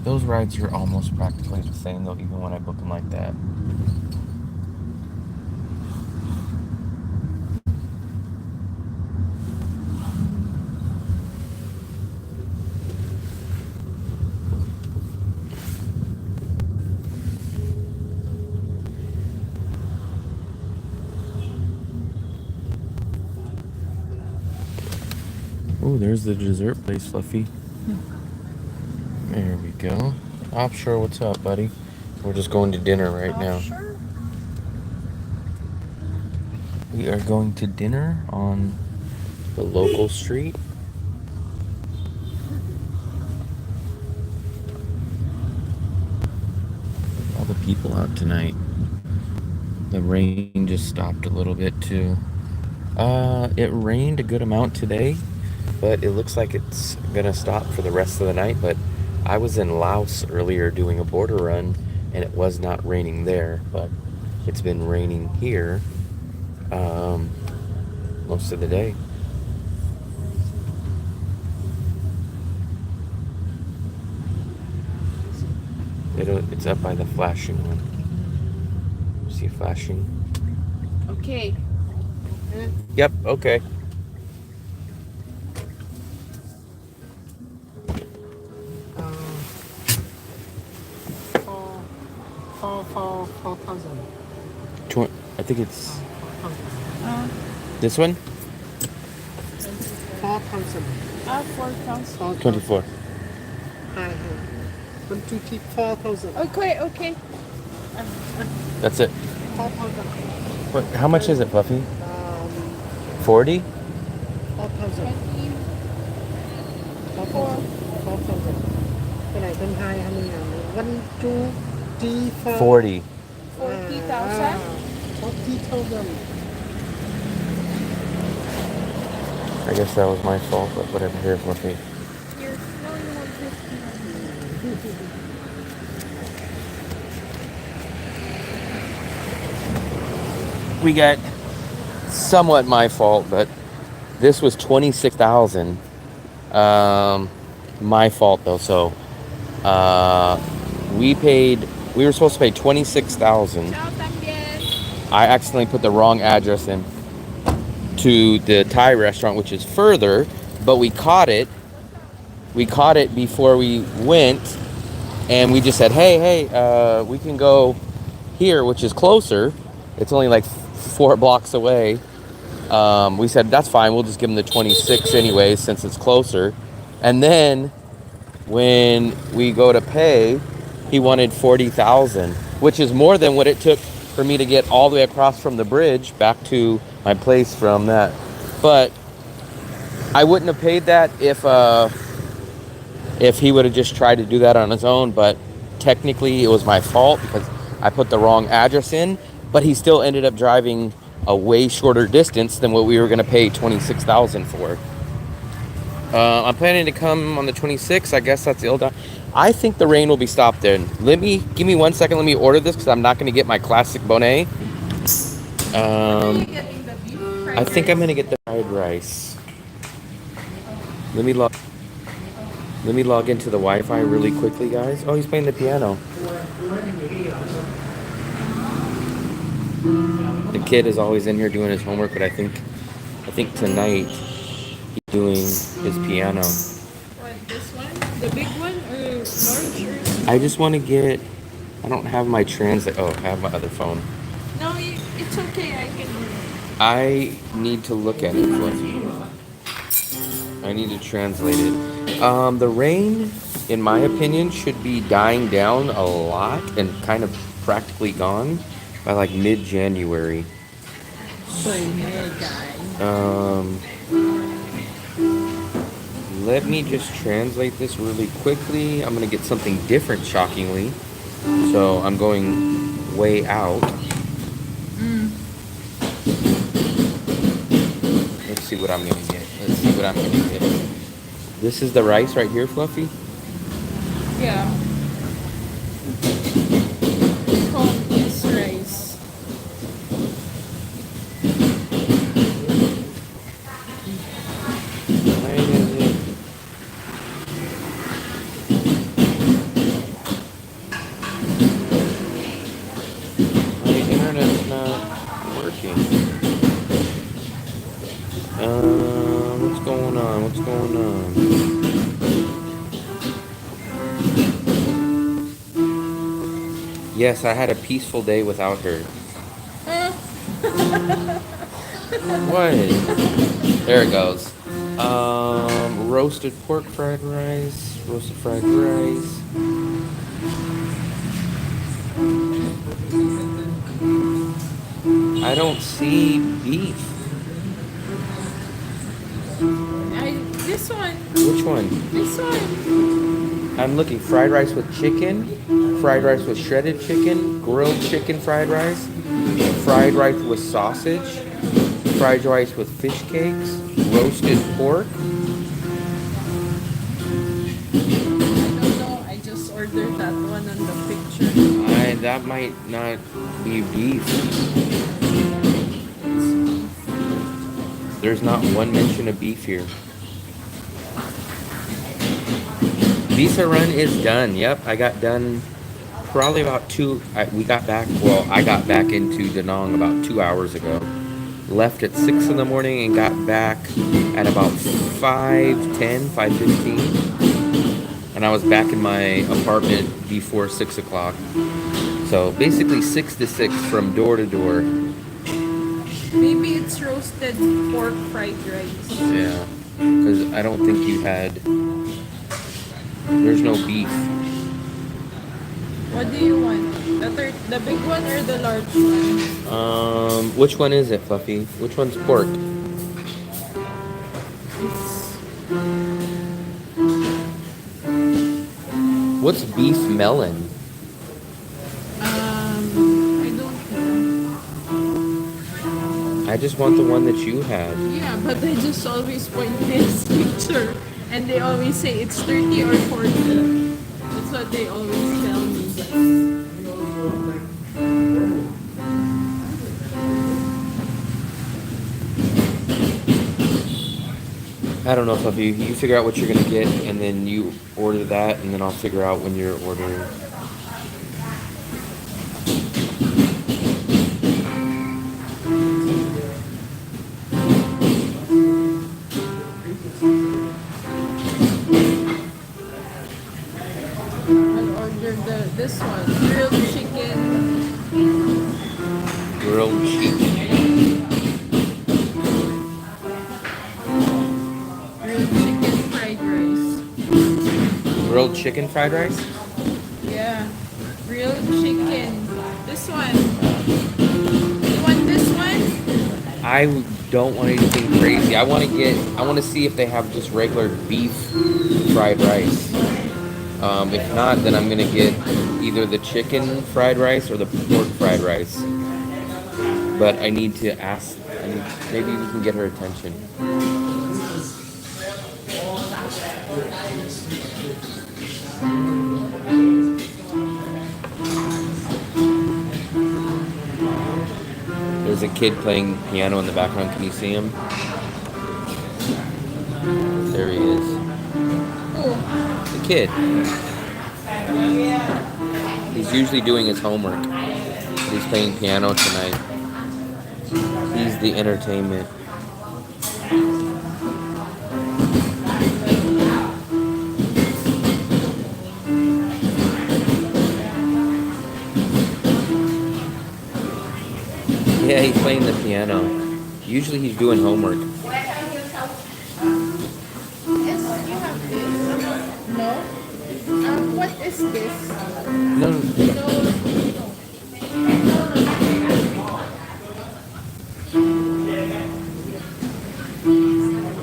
Those rides are almost practically the same though, even when I book them like that. Oh, there's the dessert place, Fluffy. There we go. Offshore, what's up, buddy? We're just going to dinner right now. Offshore? We are going to dinner on the local street. All the people out tonight. The rain just stopped a little bit too. It rained a good amount today, but it looks like it's gonna stop for the rest of the night. But I was in Laos earlier doing a border run, and it was not raining there, but it's been raining here most of the day. It's up by the flashing one. See flashing? Okay. Yep, okay. Four thousand. I think it's 4,000. this one? 4,000. 4,000. 24. Hi. 4,000. Okay. That's it. 4,000. What? How much is it, Fluffy? 40? 4,000. 24. 4,000. Cái này con hai hay là 1, 2, 3, 4. 40. 40,000. 40,000. I guess that was my fault, but whatever. Here, Fluffy. You're no, you want 50. We got somewhat my fault, but this was 26,000. My fault though. So, we were supposed to pay 26,000. Ciao, también. I accidentally put the wrong address in to the Thai restaurant, which is further, but we caught it. We caught it before we went, and we just said, hey, we can go here, which is closer. It's only like 4 blocks away. We said, that's fine. We'll just give them the 26 anyways, since it's closer. And then when we go to pay, he wanted 40,000, which is more than what it took for me to get all the way across from the bridge back to my place from that. But I wouldn't have paid that if he would have just tried to do that on his own. But technically, it was my fault because I put the wrong address in. But he still ended up driving a way shorter distance than what we were going to pay 26,000 for. I'm planning to come on the 26th. I guess that's ill done. I think the rain will be stopped then. Give me 1 second. Let me order this because I'm not going to get my classic bonnet. I think I'm going to get the fried rice. Let me log into the Wi-Fi really quickly, guys. Oh, he's playing the piano. The kid is always in here doing his homework, but I think tonight he's doing his piano. What, this one? The big one or larger? I just want to get. I don't have my translate. Oh, I have my other phone. No, it's okay. I can. I need to look at it. I need to translate it. The rain, in my opinion, should be dying down a lot and kind of practically gone by like mid-January. Let me just translate this really quickly. I'm gonna get something different, shockingly. So I'm going way out. Let's see what I'm gonna get. This is the rice right here, Fluffy. Yeah. It's called this rice. Where is it? going on? Yes, I had a peaceful day without her. What? There it goes. Roasted pork fried rice. Roasted fried rice. I don't see beef. This one. Which one? This one. I'm looking fried rice with chicken, fried rice with shredded chicken, grilled chicken fried rice with sausage, fried rice with fish cakes, roasted pork. I don't know. I just ordered that one on the picture. That might not be beef. There's not one mention of beef here. Visa run is done. Yep, I got done probably about I got back into Da Nang about 2 hours ago. Left at 6 in the morning and got back at about 5:10, 5:15. And I was back in my apartment before 6 o'clock. So basically 6 to 6 from door to door. Maybe it's roasted pork fried rice. Yeah, because I don't think you had... There's no beef. What do you want? The big one or the large one? Which one is it, Fluffy? Which one's pork? What's beef melon? I don't know. I just want the one that you had. Yeah, but I just always point this picture. And they always say it's 30 or 40. That's what they always tell me. I don't know, Fluffy. You figure out what you're gonna get, and then you order that, and then I'll figure out when you're ordering. I'll order this one. Grilled chicken. Grilled chicken. Grilled chicken fried rice? Yeah. Grilled chicken. This one. You want this one? I don't want anything crazy. I want to see if they have just regular beef fried rice. If not, then I'm gonna get either the chicken fried rice or the pork fried rice. But I need to ask. Maybe we can get her attention. There's a kid playing piano in the background. Can you see him? There he is. Oh. The kid. He's usually doing his homework. He's playing piano tonight. He's the entertainment. Yeah, he's playing the piano. Usually he's doing homework. Yes, you have this. No? What is this? No.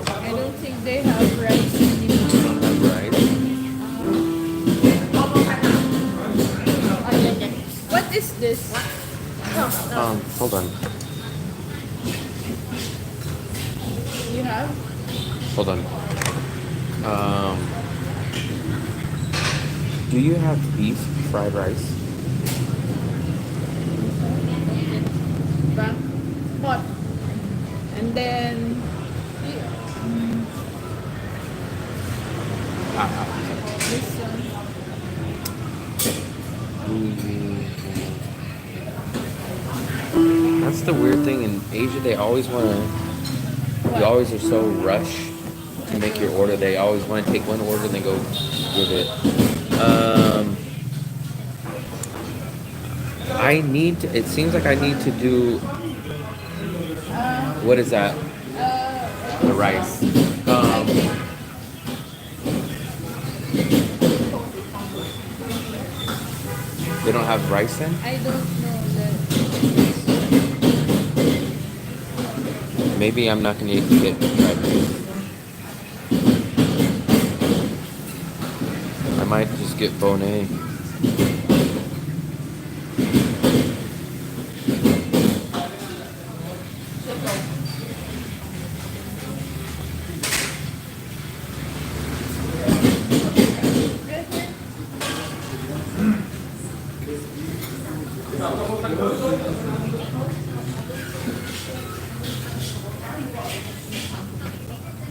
I don't think they have rice anymore. What is this? Hold on. You have? Hold on. Do you have beef fried rice? Hot. And then this one. That's the weird thing in Asia. They always want to. They always are so rushed to make your order. They always want to take one order and then go give it. I need to, it seems like I need to do, what is that? The rice. They don't have rice in? I don't know that. Maybe I'm not going to get fried rice. I might just get bonnet.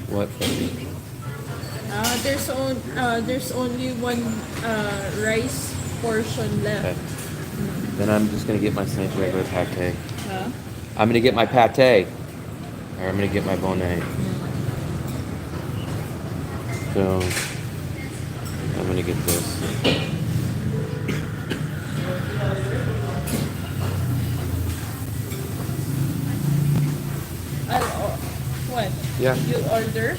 What? There's only one rice portion left. Okay. Then I'm just gonna get my nice regular pate. Huh? I'm gonna get my pate, or I'm gonna get my bonnet. So I'm gonna get this. What? Yeah. You order?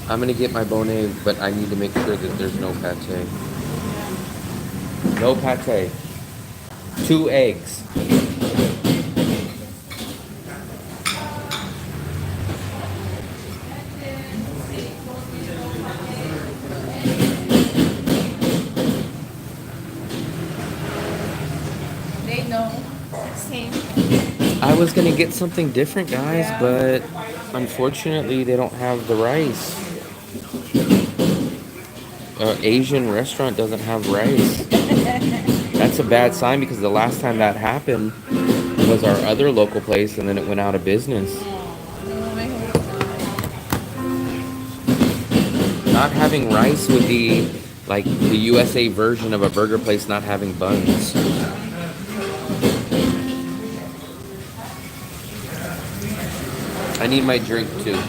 I'm gonna get my bonnet, but I need to make sure that there's no pate. No pate. 2 eggs. They know. Same. I was gonna get something different, guys, but unfortunately they don't have the rice. Asian restaurant doesn't have rice. That's a bad sign because the last time that happened was our other local place and then it went out of business. Not having rice would be like the USA version of a burger place not having buns. I need my drink too.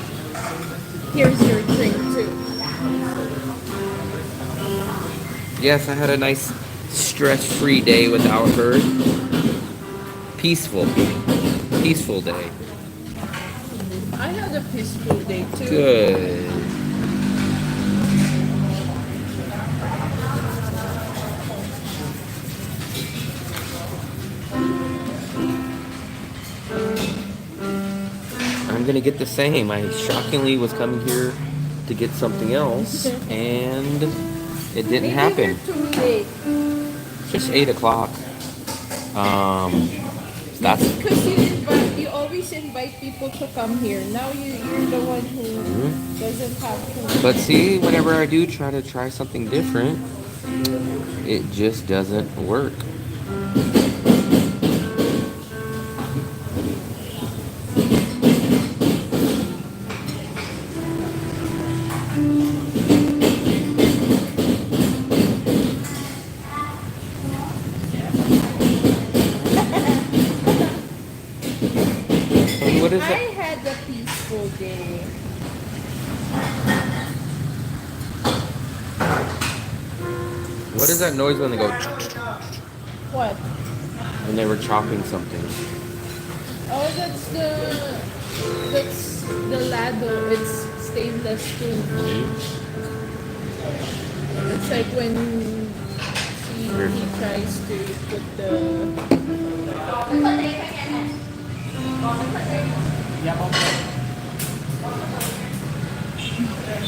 Here's your drink too. Yes, I had a nice stress-free day without her. Peaceful day. I had a peaceful day too. Good. I'm gonna get the same. I shockingly was coming here to get something else, and it didn't happen. Maybe you're too late. Just 8 o'clock. That's Because you always invite people to come here. Now you're the one who doesn't have to. But see, whenever I do try to try something different, it just doesn't work. What is I it? had a peaceful day. What is that noise when they go? What? When they were chopping something? Oh, that's the lado. It's stainless steel. It's like when he tries to put the.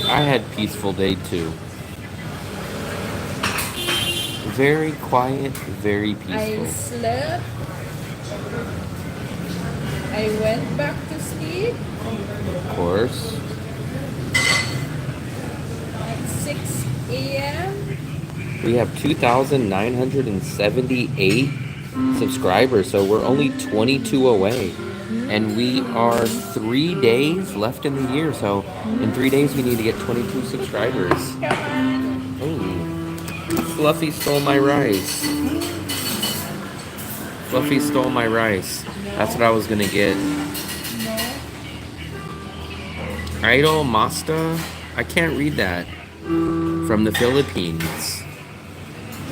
I had peaceful day too. Very quiet, very I peaceful. slept. I went back to sleep Of course. at 6 a.m. We have 2,978 subscribers, so we're only 22 away. And we are 3 days left in the year, so in 3 days we need to get 22 subscribers. Ooh. Fluffy stole my rice. Fluffy stole my rice. That's what I was gonna get. Idol Masta. I can't read that. From the Philippines.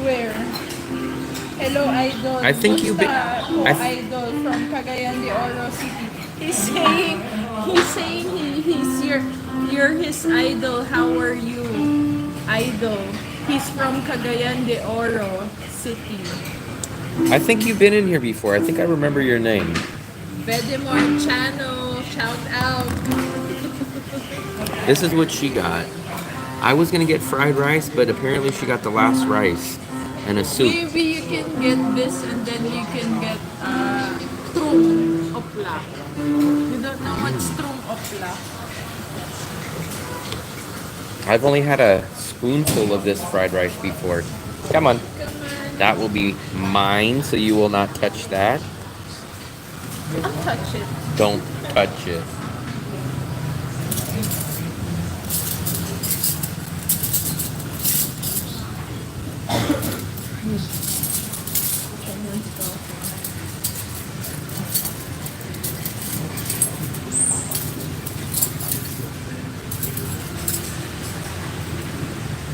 Where? Hello, idol. I think you've been. Idol from Cagayan de Oro City. You're his idol. How are you, idol? He's from Cagayan de Oro City. I think you've been in here before. I think I remember your name. Vedemore Channel, shout out. This is what she got. I was gonna get fried rice, but apparently she got the last rice and a soup. Maybe you can get this and then you can get strong opla. You don't know what strong opla. I've only had a spoonful of this fried rice before. Come on. That will be mine, so you will not touch that. I'll touch it. Don't touch it.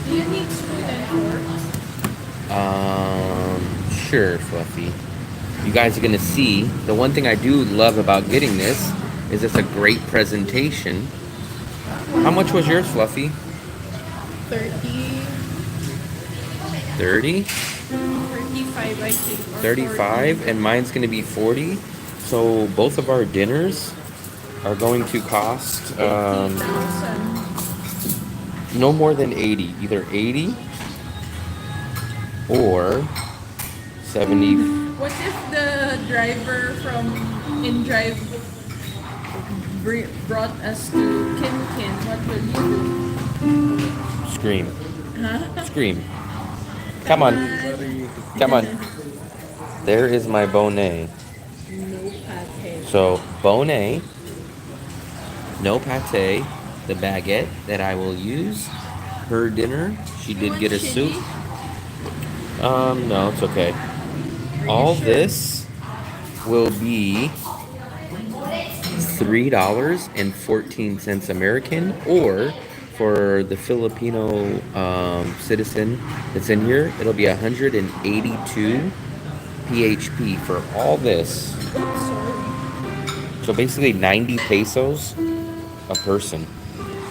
Do you need spoon and fork? Sure, Fluffy. You guys are gonna see, the one thing I do love about getting this is it's a great presentation. How much was yours, Fluffy? 30. 30? 35, I think. Or 35, and mine's gonna be 40. So both of our dinners are going to cost 40,000. no more than 80. Either 80 or 70. What if the driver from InDrive brought us to Kin? What will you do? Scream. Huh? Scream. Come on. Come on. There is my bonnet. No pate. So, bonnet, no pate, the baguette that I will use. Her dinner, she did get a soup. No, it's okay. All this will be $3.14 American, or for the Filipino citizen that's in here, it'll be 182 PHP for all this. So basically 90 pesos a person.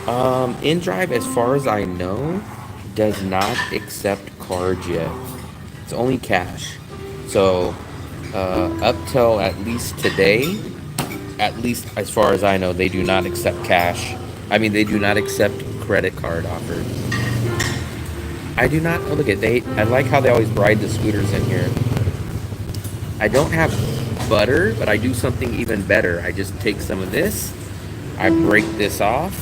InDrive, as far as I know, does not accept cards yet. It's only cash. So up till at least today, at least as far as I know, they do not accept cash. I mean, they do not accept credit card offers. I do not. Oh, look at I like how they always ride the scooters in here. I don't have butter, but I do something even better. I just take some of this. I break this off.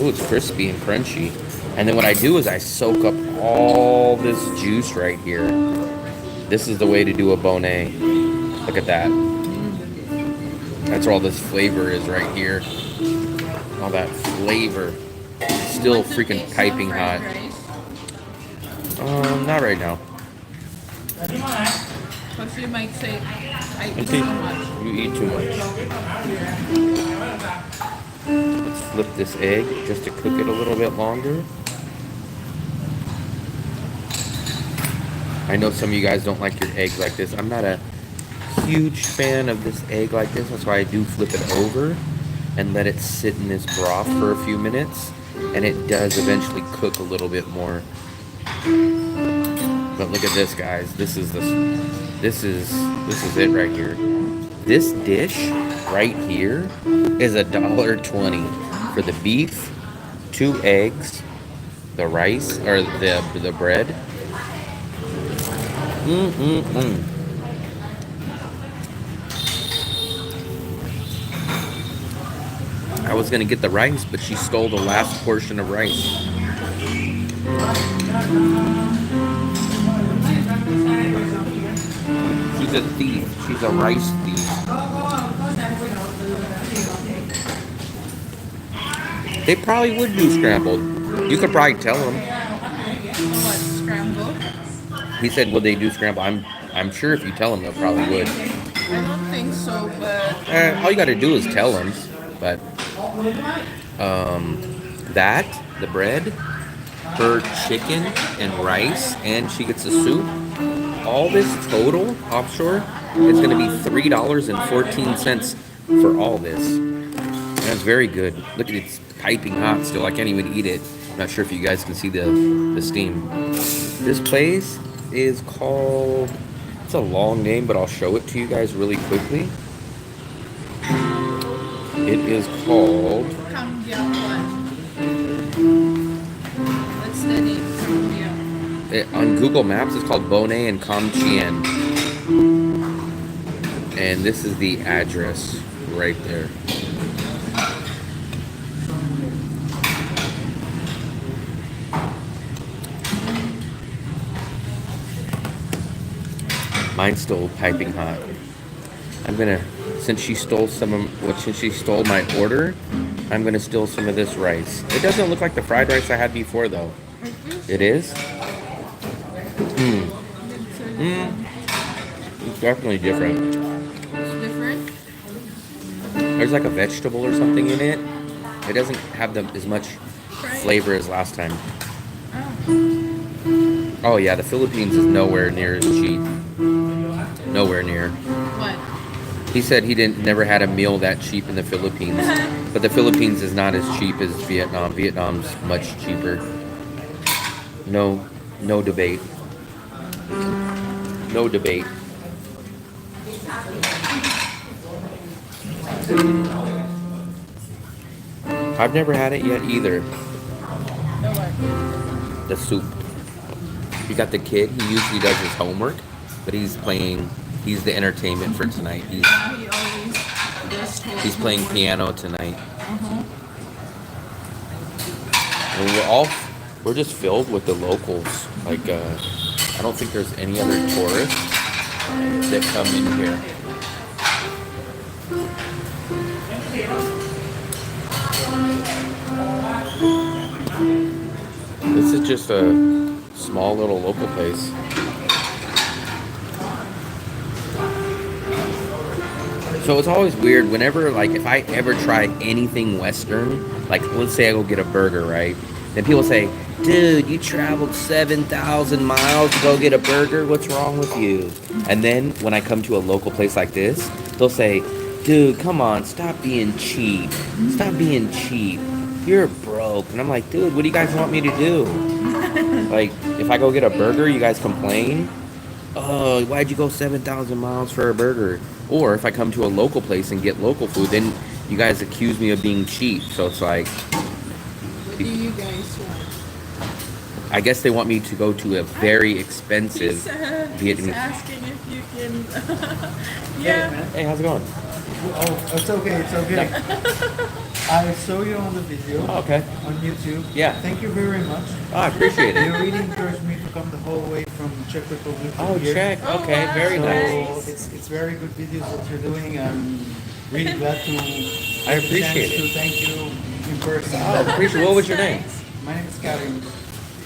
Oh, it's crispy and crunchy. And then what I do is I soak up all this juice right here. This is the way to do a bonnet. Look at that. That's where all this flavor is right here. All that flavor. Still freaking piping hot. Not right now. Because you might say, I eat too much. You eat too much. Let's flip this egg just to cook it a little bit longer. I know some of you guys don't like your eggs like this. I'm not a huge fan of this egg like this. That's why I do flip it over and let it sit in this broth for a few minutes. And it does eventually cook a little bit more. But look at this, guys. This is it right here. This dish right here is $1.20 for the beef, 2 eggs, the rice or the bread. I was gonna get the rice, but she stole the last portion of rice. She's a thief. She's a rice thief. They probably would do scrambled. You could probably tell them. What, scramble? He said, "Would they do scramble?" I'm sure if you tell them, they'll probably would. I don't think so, but All you got to do is tell them. But that, the bread, her chicken and rice, and she gets a soup. All this total offshore is going to be $3.14 for all this. That's very good. Look at it, it's piping hot still. I can't even eat it. I'm not sure if you guys can see the steam. This place is called, it's a long name, but I'll show it to you guys really quickly. It is called What's the name? on Google Maps, it's called Bonet and Kam Chien. And this is the address right there. Mine's still piping hot. I'm gonna, since she stole my order, I'm gonna steal some of this rice. It doesn't look like the fried rice I had before though. It is? It's definitely different. It's different? There's like a vegetable or something in it. It doesn't have as much flavor as last time. Oh yeah, the Philippines is nowhere near as cheap. Nowhere near. What? He said he never had a meal that cheap in the Philippines. But the Philippines is not as cheap as Vietnam. Vietnam's much cheaper. No debate. No debate. I've never had it yet either. The soup. You got the kid. He usually does his homework, but he's the entertainment for tonight. He's playing piano tonight. And we're just filled with the locals. Like, I don't think there's any other tourists that come in here. This is just a small little local place. So it's always weird whenever, like, if I ever try anything Western, like, let's say I go get a burger, right? Then people say, dude, you traveled 7,000 miles to go get a burger? What's wrong with you? And then when I come to a local place like this, they'll say, dude, come on, stop being cheap. Stop being cheap. You're broke. And I'm like, dude, what do you guys want me to do? Like, if I go get a burger, you guys complain? Oh, why'd you go 7,000 miles for a burger? Or if I come to a local place and get local food, then you guys accuse me of being cheap. So it's like, What do you guys want? I guess they want me to go to a very expensive He's Vietnamese. asking if you can. Yeah. Hey, how's it going? Oh, it's okay, it's okay. I saw you on the video Oh, okay. on YouTube. Yeah. Thank you very much. Oh, I appreciate You it. really encouraged me to come the whole way from Czech Republic to Oh, here. check. Oh, Okay, wow. very So nice. it's very good videos that you're doing. I'm really glad to I get the appreciate chance it. to thank you in person. Oh, appreciate. What was your name? My name is Karim.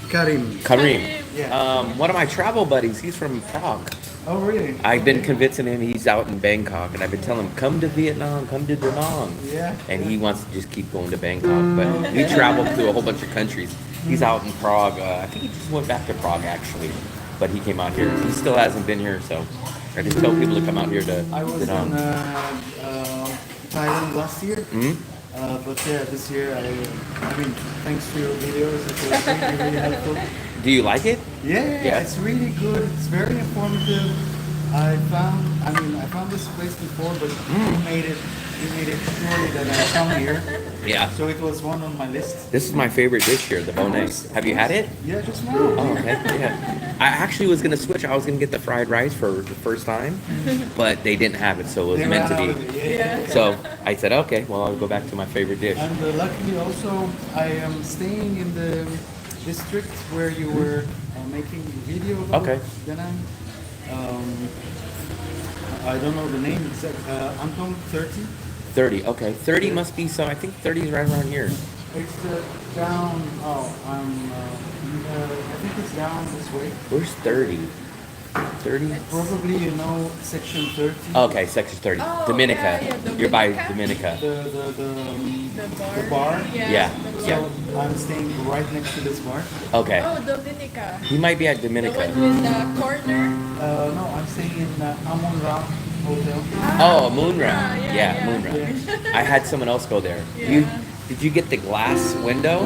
Karim. Karim. Yeah. One of my travel buddies, he's from Prague. Oh, really? I've been convincing him, he's out in Bangkok, and I've been telling him, come to Vietnam, come to Da Nang. Yeah. And he wants to just keep going to Bangkok. But we traveled through a whole bunch of countries. He's out in Prague. I think he just went back to Prague, actually. But he came out here. He still hasn't been here, so I just tell people to come out here to I was Da in Nang. Thailand last year. Mhm. But yeah, this year, I mean, thanks to your videos, it was really, really helpful. Do you like it? Yeah, it's really good. It's very informative. I found this place before, but you made it surely that I come here. Yeah. So it was one on my list. This is my favorite dish here, the Bonet. Have you had it? Yeah, just now. Oh, okay. Yeah. I actually was gonna switch. I was gonna get the fried rice for the first time, but they didn't have it, so it was They meant to ran out be. of it, yeah. So I said, okay, well, I'll go back to my favorite dish. And luckily also, I am staying in the district where you were making video about. Okay. Then I don't know the name. It's Anton 30. 30. Okay, 30 must be so. I think 30 is right around here. It's down. Oh, I think it's down this way. Where's 30? 30? Probably you know section 30. Okay, section 30. Oh, Dominica. yeah, yeah, You're by Dominica. Dominica. The bar. Yeah. So I'm staying right next to this bar. Okay. Oh, Dominica. He might be at The Dominica. one with the corner. No, I'm staying in Amon Ra Hotel. Oh, Moon Round. yeah, Yeah, yeah. Moon Round. I had someone else go there. Yeah. Did you get the glass window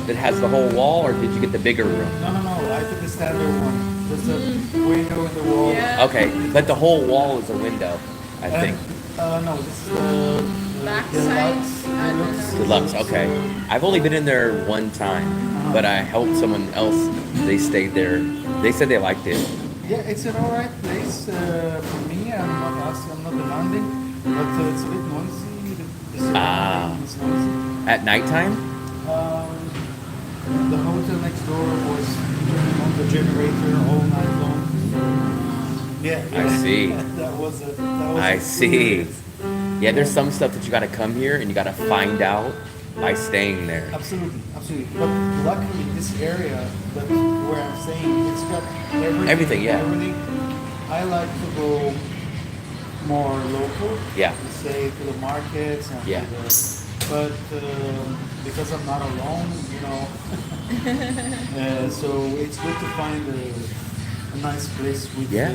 that has the whole wall, or did you get the bigger room? No. I took the standard one. There's a window in the wall. Yeah. Okay, but the whole wall is a window, I think. No, this is Backside. I don't know. Deluxe, okay. I've only been in there one time, but I helped someone else. They stayed there. They said they liked it. Yeah, it's an alright place for me. I'm not asking, I'm not demanding, but it's a bit noisy. The surrounding is noisy. At nighttime? The hotel next door was on the generator all night long. Yeah, I see. that was I see. experience. Yeah, there's some stuff that you gotta come here and you gotta find out by staying there. Absolutely. But luckily, this area that where I'm staying, it's got everything. Everything, yeah. Everything. I like to go more local. Yeah. Say to the markets and Yeah. to the, but because I'm not alone, you know, so it's good to find a nice place with Yeah.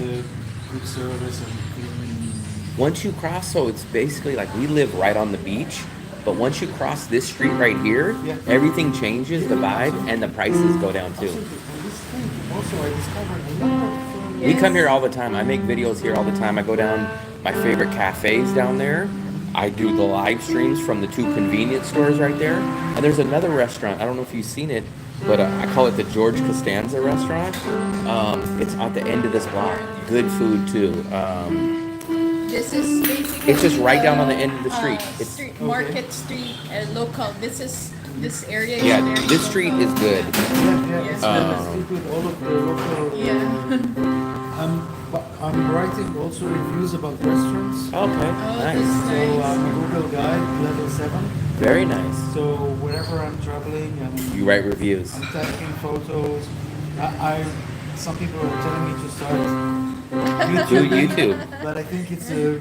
good service and clean. Once you cross, so it's basically like we live right on the beach, but once you cross this street right here, Yeah. everything changes, the vibe, and the prices go down too. Absolutely. And this thing also I discovered a lot of. We come here all the time. I make videos here all the time. I go down my favorite cafes down there. I do the live streams from the 2 convenience stores right there. And there's another restaurant. I don't know if you've seen it, but I call it the George Costanza restaurant. It's at the end of this block. Good food too. This is basically. It's just right down on the end of the street. It's- Street, Market Street, local. This area. Yeah, is very this street local. is good. Yeah, it's Um, fantastic with all of the local. Yeah. I'm writing also reviews about restaurants. Okay, this nice. So I'm a Google guide, level 7. Very nice. So wherever I'm traveling, You write reviews. I'm taking photos. Some people are telling me to start Do YouTube, YouTube. but I think it's a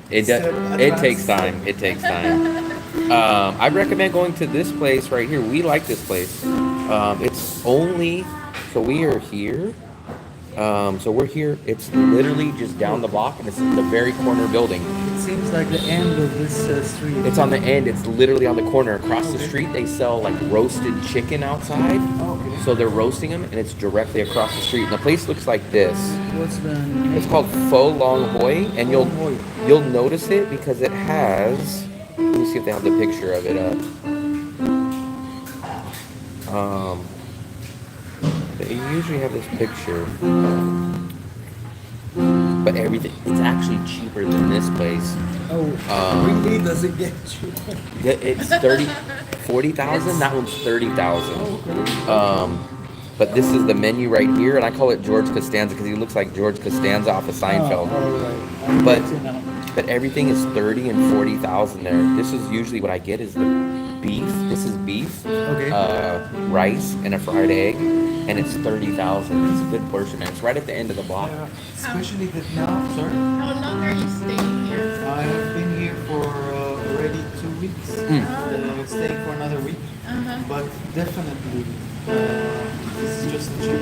It step it takes advanced. time. It takes time. I recommend going to this place right here. We like this place. It's only so we are here. So we're here. It's literally just down the block, and it's in the very corner building. It seems like the end of this street. It's on the end. It's literally on the corner. Across the street, they sell like roasted chicken outside. Okay. So they're roasting them, and it's directly across the street. And the place looks like this. What's the name? It's called Faux Long Hoi, and Long Hoi. you'll notice it because it has. Let me see if they have the picture of it up. They usually have this picture, but everything it's actually cheaper than this place. Really? Does it get you? It's 40,000. That one's 30,000. But this is the menu right here, and I call it George Costanza because he looks like George Costanza off of Seinfeld. Alright. But everything is 30 and 40,000 there. This is usually what I get is the beef. This is beef, Okay. rice, and a fried egg, and it's 30,000. It's a good portion, and it's right at the end of the block. Yeah, especially that now. Sorry. How long are you staying here? I have been here for already 2 weeks. Staying for another week. But definitely, this is just the cheap.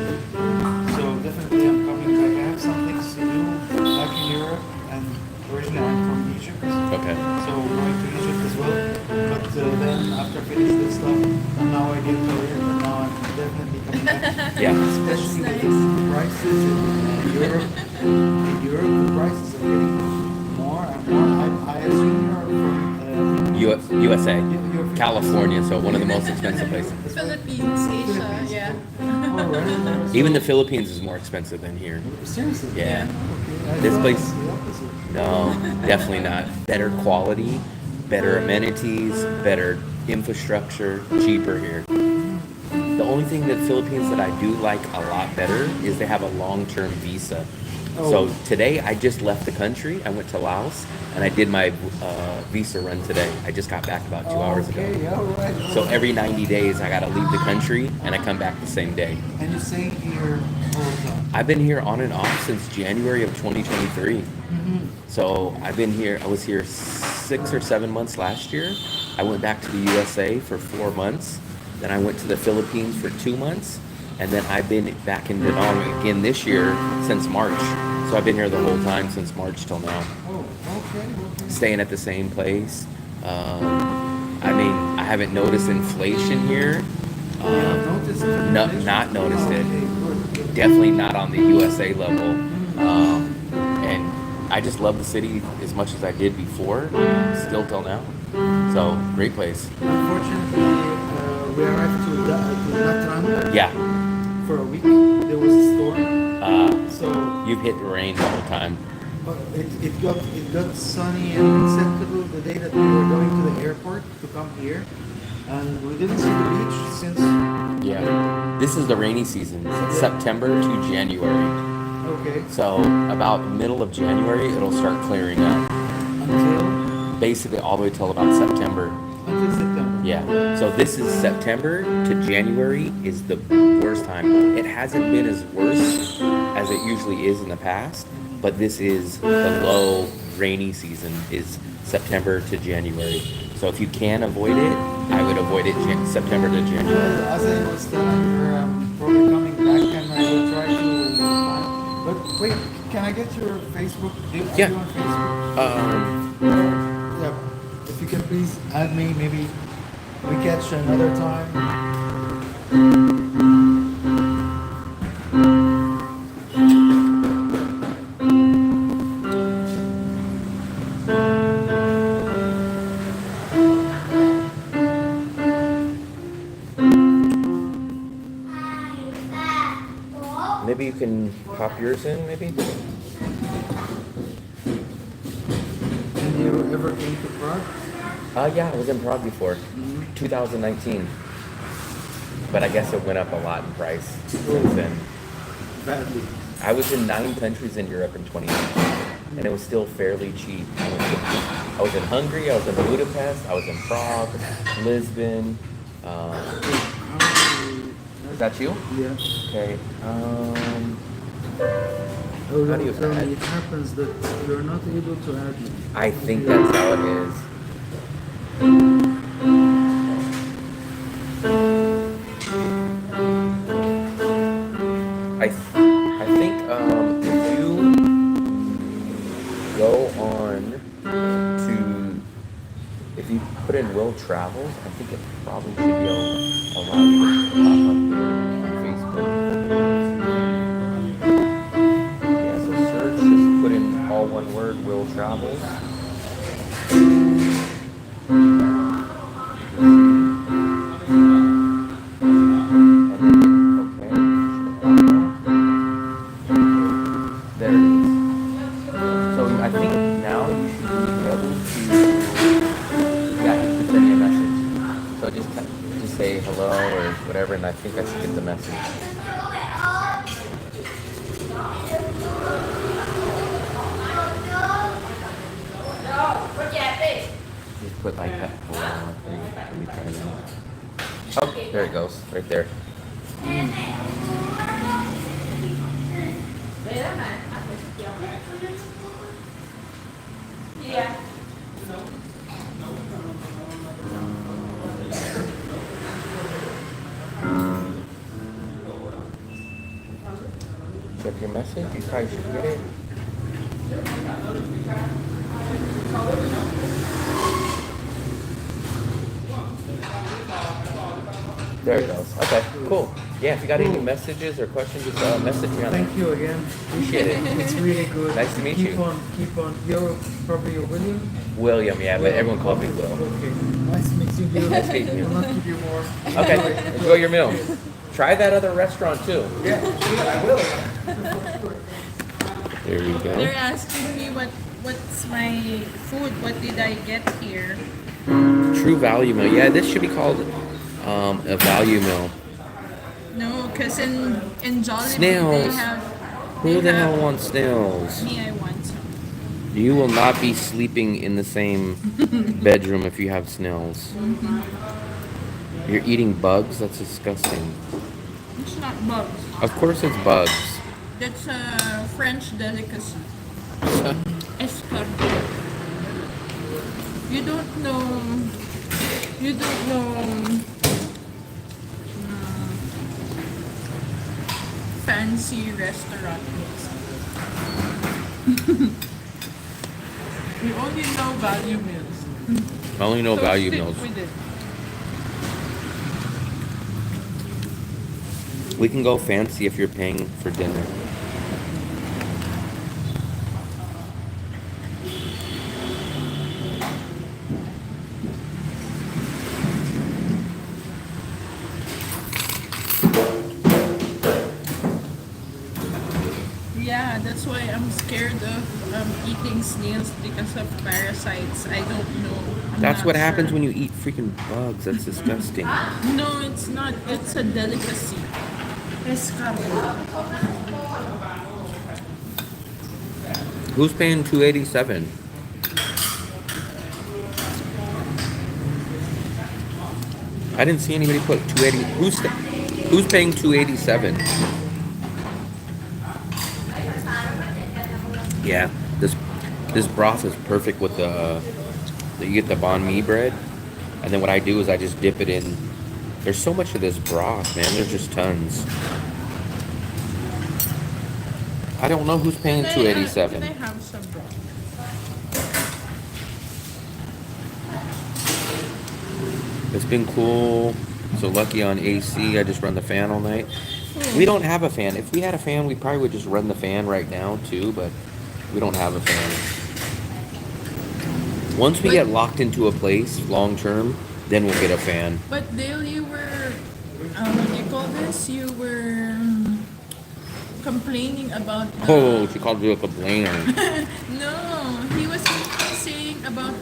So definitely I'm coming back. I have some things to do back in Europe, and originally I'm from Egypt. Okay. So going to Egypt as well. But then after finish this stuff, and now I get Korean, and now I'm definitely coming back. Yeah. Especially That's with the prices in Europe. In Europe, the prices are getting more and more. I assume you're from USA, you're from California, so one of the most expensive places. Philippines, Asia, yeah. Oh, right. Even the Philippines is more expensive than here. Seriously? Yeah. Okay. I This thought place- it was the opposite. No, definitely not. Better quality, better amenities, better infrastructure, cheaper here. The only thing that Philippines that I do like a lot better is they have a long-term visa. So today I just left the country. I went to Laos and I did my visa run today. I just got back about 2 hours ago. Okay, all right. So every 90 days I gotta leave the country and I come back the same day. And you stay here all the time? I've been here on and off since January of 2023. So I've been here, I was here 6 or 7 months last year. I went back to the USA for 4 months. Then I went to the Philippines for 2 months. And then I've been back in Danang again this year since March. So I've been here the whole time since March till now. Oh, okay. Staying at the same place. I mean, I haven't noticed inflation here. Noticed it? Not noticed it. Okay, good. Definitely not on the USA level. And I just love the city as much as I did before, still till now. So, great place. Unfortunately, we arrived to Natran Yeah, for a week. There was a storm, so you've hit the rain the whole time. it got sunny and acceptable the day that we were going to the airport to come here, and we didn't see the beach since. Yeah. This is the rainy season, September to January. Okay. So, about middle of January, it'll start clearing up. Until Basically, all the way till about September. September. Yeah. So this is September to January is the worst time. It hasn't been as worse as it usually is in the past, but this is the low rainy season is September to January. So if you can avoid it, I would avoid it September to January. Well, as I was telling her, I'm probably coming back and I will try to find. But wait, can I get your Facebook? Are Yeah. you on Facebook? Yeah. If you can please add me, maybe we catch another time. Maybe you can pop yours in, maybe? And you ever came to Prague? Yeah, I was in Prague before, 2019. But I guess it went up a lot in price since then. Badly. I was in 9 countries in Europe in 2019, and it was still fairly cheap. I was in Hungary, I was in Budapest, I was in Prague, Lisbon. Is that you? Yeah. Okay. Oh, How do you tell add? me, it happens that you're not able to add me. I think that's how it is. I think if you go on to if you put in Will Travels, I think it probably should be allow you to pop up here on Facebook. Yeah, so search, just put in all one word, Will Travels. There it is. So I think now you should be able to, yeah, you can send me a message. So just say hello or whatever, and I think I should get the message. Just put like that. Let me try that. Oh, there it goes, right there. Check your message. You probably should get it. There it goes. Okay, cool. Yeah, if you got any messages or questions, just message me on Thank you again. Appreciate it. It's really good. Nice to meet keep you. Keep on. You're probably William? William, yeah, but everyone calls me Will. Okay. Nice meeting you. Nice meeting you. I'll not keep you more. Okay, enjoy your meal. Try that other restaurant too. Yeah, I will. There we go. They're asking me what's my food, what did I get here? True value meal. Yeah, this should be called a value meal. No, because in Jollibee Snails. they have Who the hell wants snails? Me, I want some. You will not be sleeping in the same bedroom if you have snails. You're eating bugs? That's disgusting. It's not bugs. Of course it's bugs. That's a French delicacy. Escargot. You don't know. You don't know. Fancy restaurant meals. You only know value meals. I only know So value stick meals. with it. We can go fancy if you're paying for dinner. Yeah, that's why I'm scared of eating snails because of parasites. I don't know. That's what happens when you eat freaking bugs. That's disgusting. No, it's not. It's a delicacy. Escargot. Who's paying $287? I didn't see anybody put 280. Who's paying 287? Yeah, this broth is perfect with you get the banh mi bread, and then what I do is I just dip it in. There's so much of this broth, man. There's just tons. I don't know who's paying Can I 287. have some broth? It's been cool. So lucky on AC. I just run the fan all night. We don't have a fan. If we had a fan, we probably would just run the fan right now too, but we don't have a fan. Once we get locked into a place long term, then we'll get a fan. But Dale, you were, what do you call this? You were complaining about. Oh, she called you a complainer. No, he was saying about.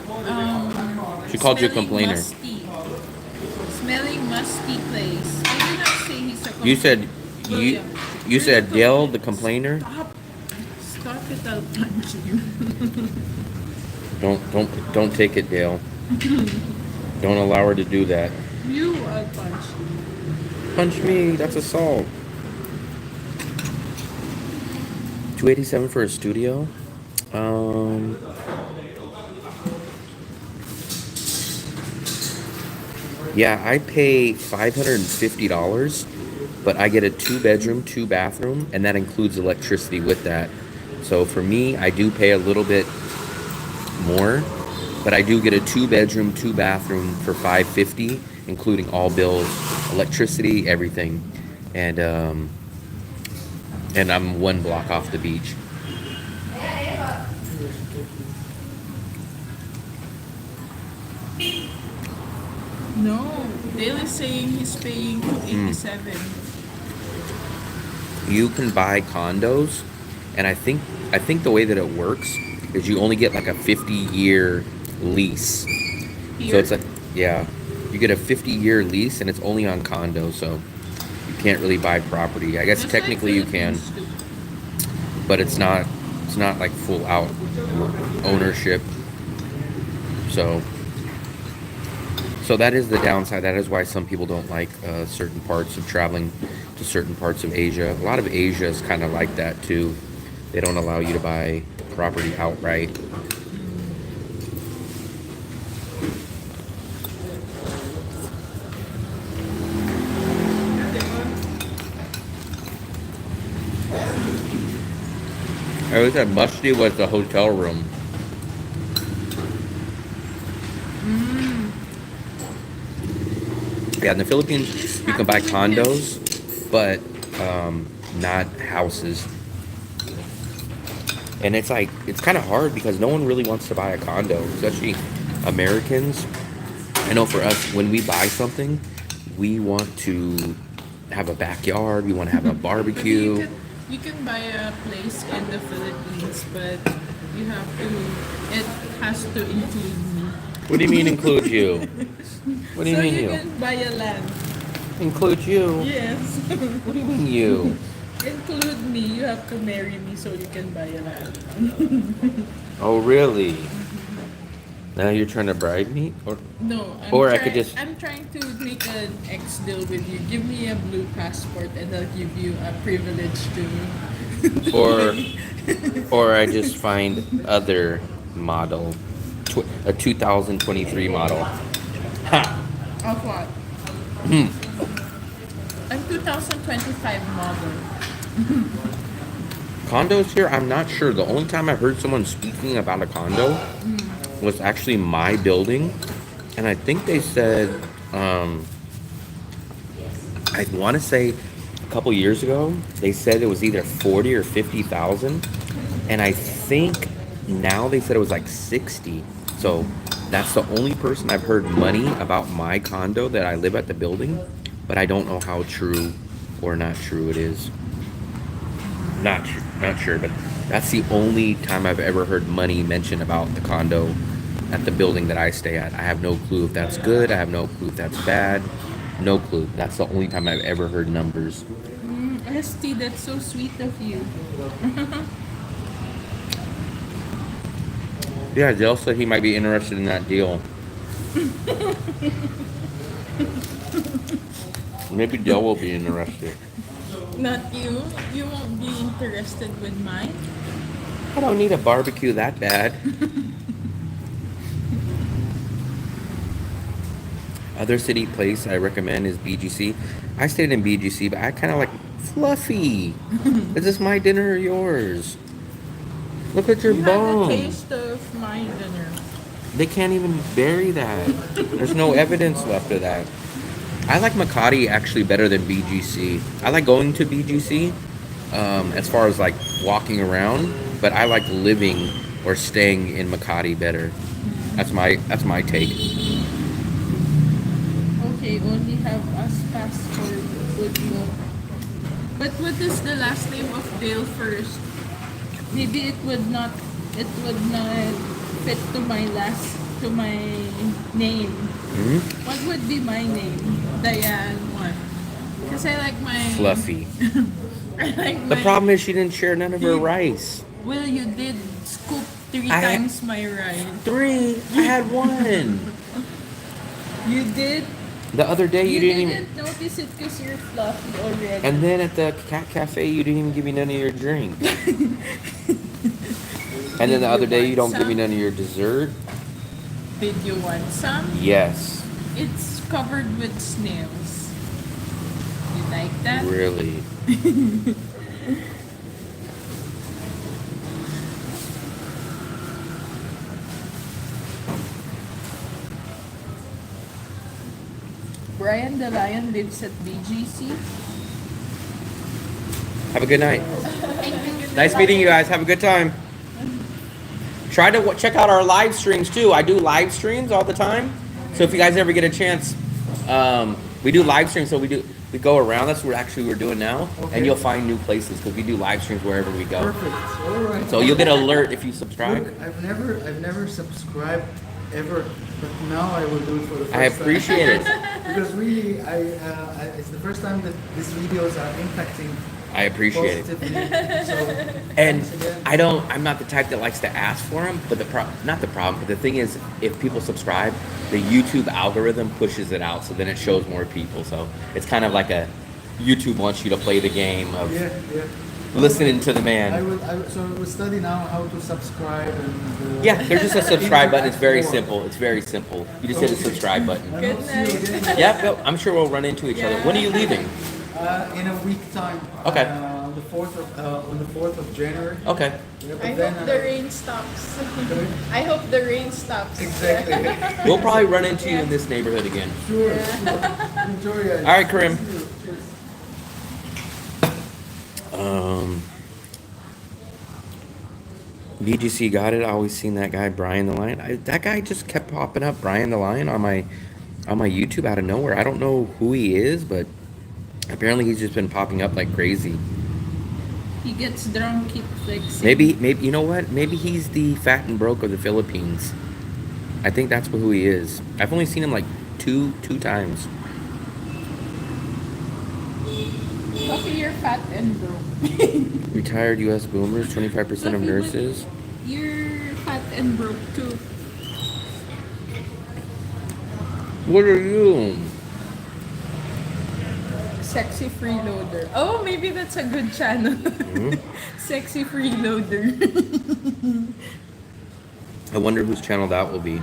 She called you a smelling complainer. Musty. Smelling musty place. I did not say he's a complainer. You said you said Dale the complainer. Stop it! I'll punch you. Don't take it, Dale. Don't allow her to do that. You, I'll punch you. Punch me. That's assault. 287 for a studio. Yeah, I pay $550, but I get a 2-bedroom, 2-bathroom, and that includes electricity with that. So for me, I do pay a little bit more, but I do get a 2-bedroom, 2-bathroom for $550, including all bills, electricity, everything, and I'm 1 block off the beach. No, Dale is saying he's paying $287. You can buy condos, and I think the way that it works is you only get like a 50-year lease. Here? So it's like, yeah, you get a 50-year lease, and it's only on condos, so you can't really buy property. I guess Just technically you like can, Philippines do. but it's not like full out ownership. So that is the downside. That is why some people don't like certain parts of traveling to certain parts of Asia. A lot of Asia is kind of like that too. They don't allow you to buy property outright. I always said musty was the hotel room. Yeah, in the Philippines, you can buy condos, but not houses. And it's like, it's kind of hard because no one really wants to buy a condo, especially Americans. I know for us, when we buy something, we want to have a backyard, we want to have a barbecue. You can buy a place in the Philippines, but it has to include me. What do you mean include you? What do you mean So you you? can buy a land. Include you? Yes. What do you mean you? include me. You have to marry me so you can buy a lot. Oh, really? Now you're trying to bribe me? No, Or I could just- I'm trying to make an X deal with you. Give me a blue passport and I'll give you a privilege to. Or, or I just find other model, a 2023 model. Ha! Of what? Hmm. I'm 2025 model. Condos here, I'm not sure. The only time I heard someone speaking about a condo was actually my building. And I think they said, I want to say a couple years ago, they said it was either 40 or 50,000. And I think now they said it was like 60. So that's the only person I've heard money about my condo that I live at the building. But I don't know how true or not true it is. Not sure, but that's the only time I've ever heard money mentioned about the condo at the building that I stay at. I have no clue if that's good. I have no clue if that's bad. No clue. That's the only time I've ever heard numbers. ST, that's so sweet of you. Yeah, Dale said he might be interested in that deal. Maybe Dale will be interested. Not you. You won't be interested with mine. I don't need a barbecue that bad. Other city place I recommend is BGC. I stayed in BGC, but I kind of like fluffy. Is this my dinner or yours? Look at your You have a bones. taste of my dinner. They can't even bury that. There's no evidence left of that. I like Makati actually better than BGC. I like going to BGC as far as like walking around, but I like living or staying in Makati better. That's my take. Okay, only have us passport would go. But what is the last name of Dale first? Maybe it would not fit to my name. Hmm? What would be my name? Diane what? Because I like my Fluffy. I like The my, problem is she didn't share none of her rice. Well, you did scoop 3 I had- times my rice. 3. I had 1. You did. The other day you didn't even. notice it because you're fluffy already. And then at the cat cafe you didn't even give me none of your drink. And then the other day you don't give me none of your dessert. Did you want some? Yes. It's covered with snails. You like that? Really. Brian the Lion lives at BGC. Have a good night. Nice meeting you guys. Have a good time. Try to check out our live streams too. I do live streams all the time. So if you guys ever get a chance, we do live streams. So we go around. That's what actually we're doing now. Okay. And you'll find new places because we do live streams wherever we go. Perfect. All right. So you'll get an alert if you subscribe. Look, I've never subscribed ever, but now I will do it for the first I time. appreciate it. Because really, it's the first time that these videos are impacting I appreciate it. positively. So, And thanks again. I'm not the type that likes to ask for them, but not the problem, but the thing is, if people subscribe, the YouTube algorithm pushes it out, so then it shows more people. So it's kind of like YouTube wants you to play the game of Yeah. listening to the I man. will study now how to subscribe and. Yeah, there's just a subscribe button. It's very simple. It's very simple. You just hit the subscribe button. I Good hope to see you night. again. Yeah, I'm sure we'll run into each other. When are you leaving? In a week time. Okay. On the 4th of January. Okay. Yeah, but I then, hope the rain stops. I hope the rain stops. Exactly. We'll probably run into you in this neighborhood again. Sure. Enjoy it. All right, Karim. Cheers. BGC got it. I always seen that guy Brian the Lion. That guy just kept popping up, Brian the Lion, on my YouTube out of nowhere. I don't know who he is, but apparently he's just been popping up like crazy. He gets drunk, keeps flexing. Maybe you know what? Maybe he's the fat and broke of the Philippines. I think that's who he is. I've only seen him like two times. Coffee, you're fat and broke. Retired U.S. boomers, 25% of Fluffy, but nurses. You're fat and broke too. What are you? Sexy freeloader. Oh, maybe that's a good channel. Sexy freeloader. I wonder whose channel that will be.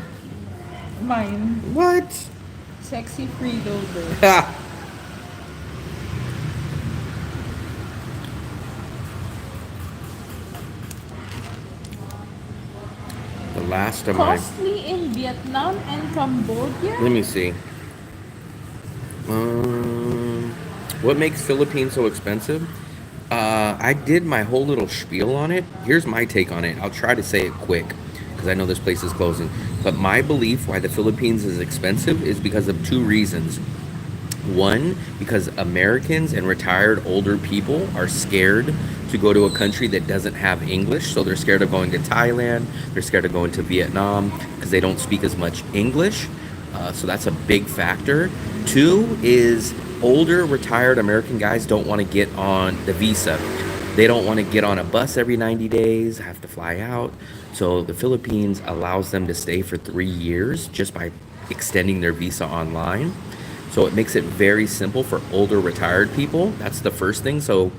Mine. What? Sexy freeloader. Ha! The last of my... Costly in Vietnam and Cambodia? Let me see. What makes Philippines so expensive? I did my whole little spiel on it. Here's my take on it. I'll try to say it quick because I know this place is closing. But my belief why the Philippines is expensive is because of two reasons. One, because Americans and retired older people are scared to go to a country that doesn't have English. So they're scared of going to Thailand. They're scared of going to Vietnam because they don't speak as much English. So that's a big factor. Two is older retired American guys don't want to get on the visa. They don't want to get on a bus every 90 days, have to fly out. So the Philippines allows them to stay for 3 years just by extending their visa online. So it makes it very simple for older retired people. That's the first thing. So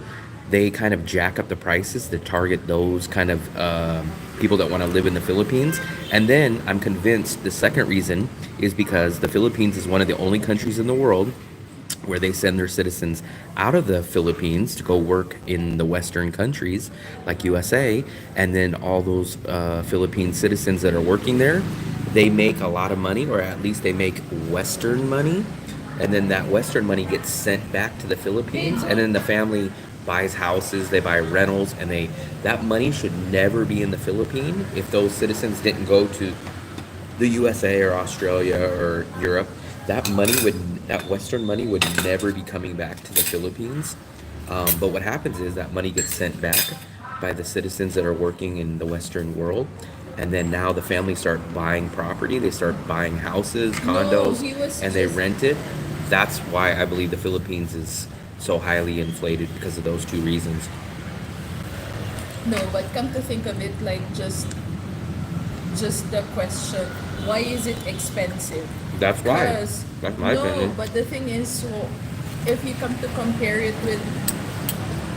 they kind of jack up the prices to target those kind of people that want to live in the Philippines. And then I'm convinced the second reason is because the Philippines is one of the only countries in the world where they send their citizens out of the Philippines to go work in the Western countries like USA. And then all those Philippine citizens that are working there, they make a lot of money, or at least they make Western money. And then that Western money gets sent back to the Philippines. And then the family buys houses, they buy rentals, and that money should never be in the Philippines. If those citizens didn't go to the USA or Australia or Europe, that Western money would never be coming back to the Philippines. But what happens is that money gets sent back by the citizens that are working in the Western world. And then now the families start buying property. They start buying houses, condos, and they rent it. That's why I believe the Philippines is so highly inflated, because of those two reasons. No, but come to think of it, like just the question, why is it expensive? That's why. Because That's my opinion. no, but the thing is, so if you come to compare it with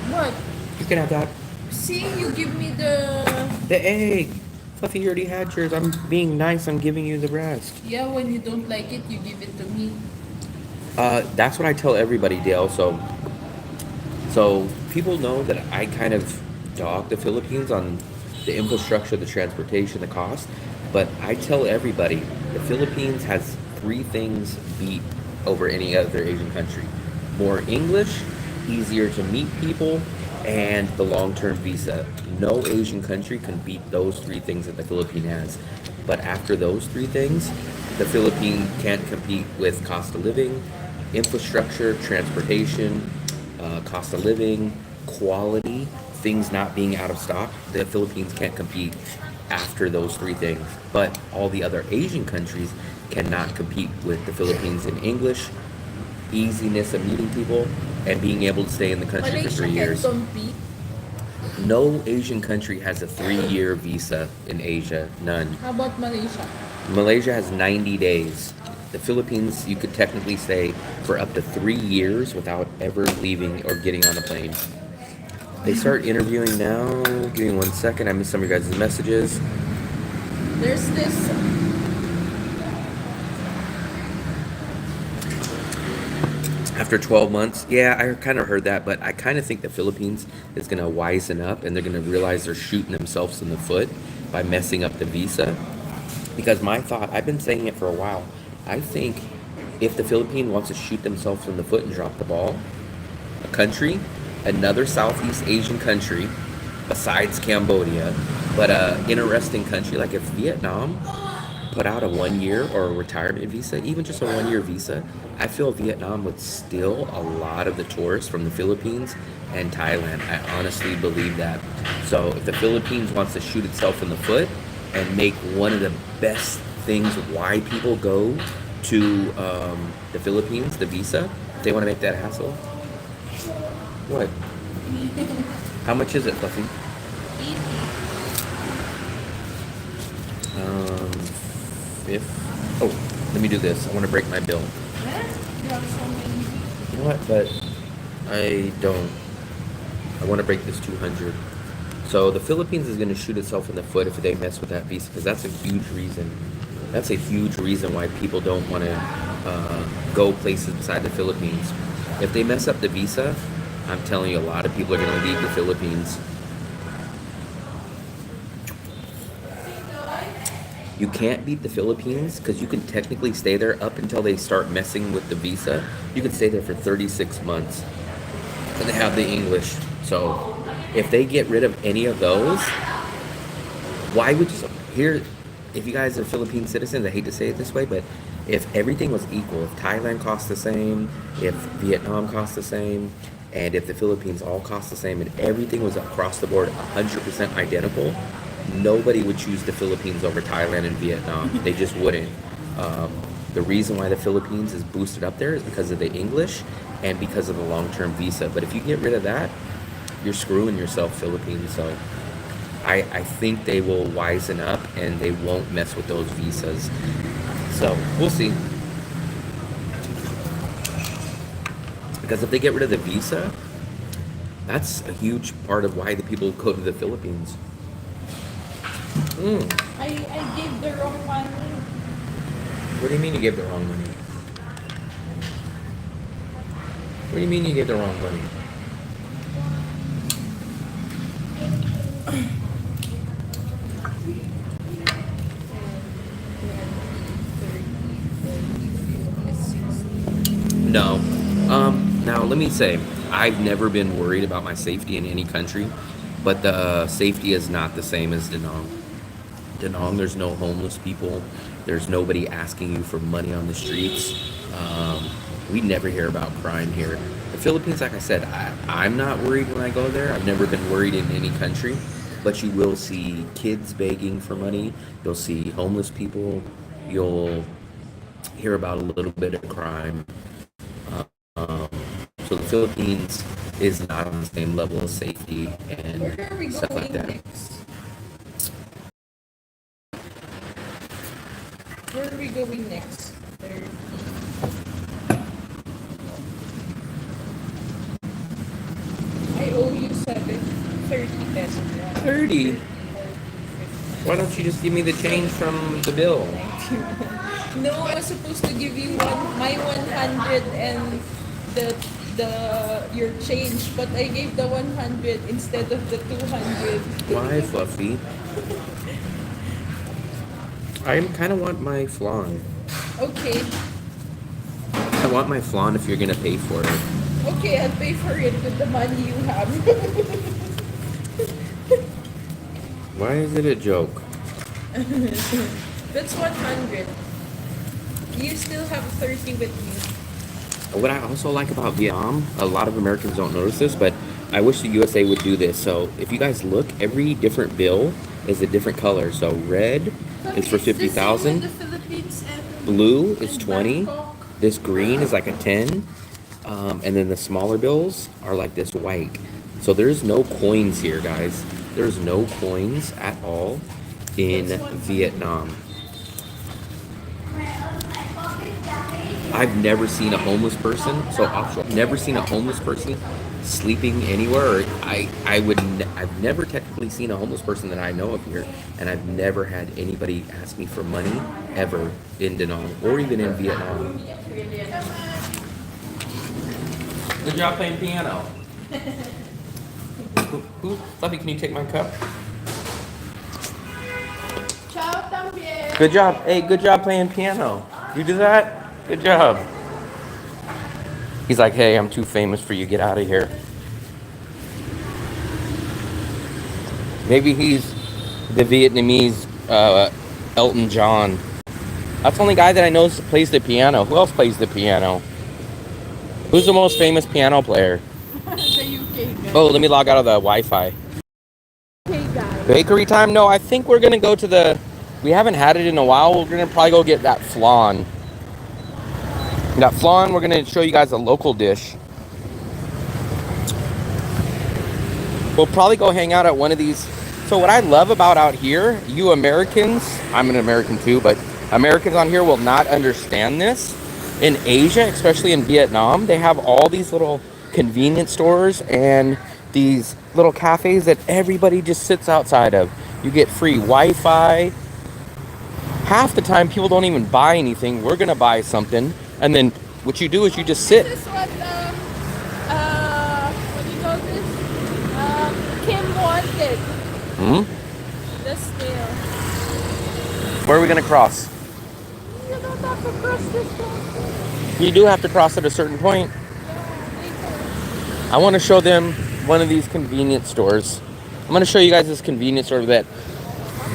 what? You can have that. See, you give me the egg. Fluffy, you already had yours. I'm being nice. I'm giving you the rest. yeah. When you don't like it, you give it to me. That's what I tell everybody, Dale. So people know that I kind of dog the Philippines on the infrastructure, the transportation, the cost. But I tell everybody, the Philippines has 3 things beat over any other Asian country: more English, easier to meet people, and the long-term visa. No Asian country can beat those 3 things that the Philippines has. But after those 3 things, the Philippines can't compete with cost of living, infrastructure, transportation, cost of living, quality, things not being out of stock. The Philippines can't compete after those 3 things. But all the other Asian countries cannot compete with the Philippines in English, easiness of meeting people, and being able to stay in the country for 3 years. Malaysia can compete. No Asian country has a 3-year visa in Asia. None. How about Malaysia? Malaysia has 90 days. The Philippines, you could technically stay for up to 3 years without ever leaving or getting on a plane. They start interviewing now. Give me 1 second. I missed some of your guys' messages. There's this. After 12 months, yeah, I kind of heard that, but I kind of think the Philippines is going to wisen up and they're going to realize they're shooting themselves in the foot by messing up the visa. Because my thought, I've been saying it for a while, I think if the Philippines wants to shoot themselves in the foot and drop the ball, a country, another Southeast Asian country, besides Cambodia, but an interesting country, like if Vietnam put out a 1-year or a retirement visa, even just a 1-year visa, I feel Vietnam would steal a lot of the tourists from the Philippines and Thailand. I honestly believe that. So if the Philippines wants to shoot itself in the foot and make one of the best things why people go to the Philippines, the visa, if they want to make that hassle. What? How much is it, Fluffy? 80. If oh, let me do this. I want to break my bill. You have so many. You know what? But I don't. I want to break this 200. So the Philippines is going to shoot itself in the foot if they mess with that visa, because that's a huge reason. That's a huge reason why people don't want to go places beside the Philippines. If they mess up the visa, I'm telling you, a lot of people are going to leave the Philippines. You can't beat the Philippines because you can technically stay there up until they start messing with the visa. You can stay there for 36 months. And they have the English. So if they get rid of any of those, why would you... Here, if you guys are Philippine citizens, I hate to say it this way, but if everything was equal, if Thailand costs the same, if Vietnam costs the same, and if the Philippines all cost the same, and everything was across the board 100% identical, nobody would choose the Philippines over Thailand and Vietnam. They just wouldn't. The reason why the Philippines is boosted up there is because of the English and because of the long-term visa. But if you get rid of that, you're screwing yourself, Philippines. So I think they will wisen up and they won't mess with those visas. So we'll see. Because if they get rid of the visa, that's a huge part of why the people go to the Philippines. I gave the wrong money. What do you mean you gave the wrong money? What do you mean you gave the wrong money? No. Now let me say, I've never been worried about my safety in any country, but the safety is not the same as Da Nang. Da Nang, there's no homeless people. There's nobody asking you for money on the streets. We never hear about crime here. The Philippines, like I said, I'm not worried when I go there. I've never been worried in any country. But you will see kids begging for money. You'll see homeless people. You'll hear about a little bit of crime. So the Philippines is not on the same level of safety and Where are we stuff like going that. next? Where are we going next? 30. I owe you 30 pesos. 30? Why don't you just give me the change from the bill? No, I was supposed to give you my 100 and your change, but I gave the 100 instead of the 200. Why, Fluffy? I kind of want my flan. Okay. I want my flan if you're gonna pay for it. Okay, I'll pay for it with the money you have. Why is it a joke? That's 100. You still have 30 with me. What I also like about Vietnam, a lot of Americans don't notice this, but I wish the USA would do this. So if you guys look, every different bill is a different color. So red is for 50,000. Blue is 20. This green is like a 10. And then the smaller bills are like this white. So there's no coins here, guys. There's no coins at all in Vietnam. I've never seen a homeless person, I've never seen a homeless person sleeping anywhere. I've never technically seen a homeless person that I know of here, and I've never had anybody ask me for money ever in Da Nang or even in Vietnam. Good job playing piano. Fluffy, can you take my cup? Ciao también. Good job. Hey, good job playing piano. You do that? Good job. He's like, hey, I'm too famous for you. Get out of here. Maybe he's the Vietnamese Elton John. That's the only guy that I know plays the piano. Who else plays the piano? Who's the most famous piano player? The UK guy. Oh, let me log out of the Wi-Fi. UK guy. Bakery time? No, I think we're going to go to the... We haven't had it in a while. We're going to probably go get that flan. That flan, we're going to show you guys a local dish. We'll probably go hang out at one of these. So what I love about out here, you Americans, I'm an American too, but Americans on here will not understand this. In Asia, especially in Vietnam, they have all these little convenience stores and these little cafes that everybody just sits outside of. You get free Wi-Fi. Half the time, people don't even buy anything. We're gonna buy something, and then what you do is you just sit. This is what do you call this? Kim wanted. Hmm? The snail. Where are we gonna cross? You don't have to cross this one. You do have to cross at a certain point. Yeah, later. I want to show them one of these convenience stores. I'm going to show you guys this convenience store that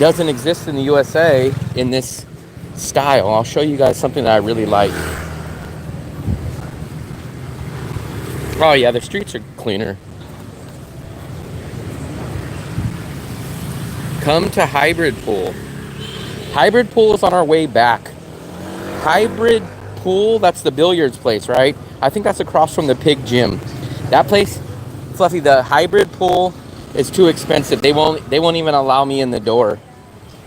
doesn't exist in the USA in this style. I'll show you guys something that I really like. Oh yeah, the streets are cleaner. Come to Hybrid Pool. Hybrid Pool is on our way back. Hybrid Pool, that's the billiards place, right? I think that's across from the Pig Gym. That place, Fluffy, the Hybrid Pool is too expensive. They won't even allow me in the door.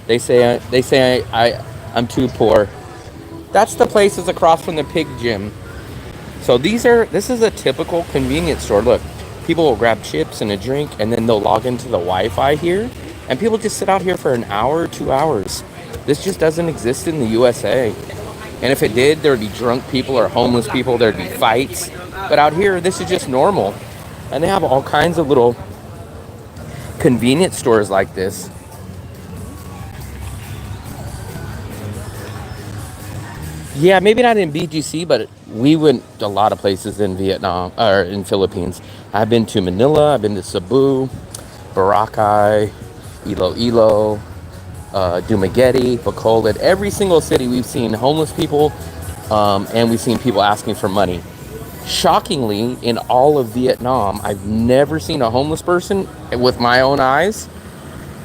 They say I'm too poor. That's the place that's across from the Pig Gym. So this is a typical convenience store. Look, people will grab chips and a drink and then they'll log into the Wi-Fi here. And people just sit out here for an hour or 2 hours. This just doesn't exist in the USA. And if it did, there would be drunk people or homeless people. There'd be fights. But out here, this is just normal. And they have all kinds of little convenience stores like this. Yeah, maybe not in BGC, but we went a lot of places in Vietnam, or in Philippines. I've been to Manila, I've been to Cebu, Boracay, Iloilo, Dumaguete, Bacolod. Every single city we've seen homeless people, and we've seen people asking for money. Shockingly, in all of Vietnam, I've never seen a homeless person with my own eyes,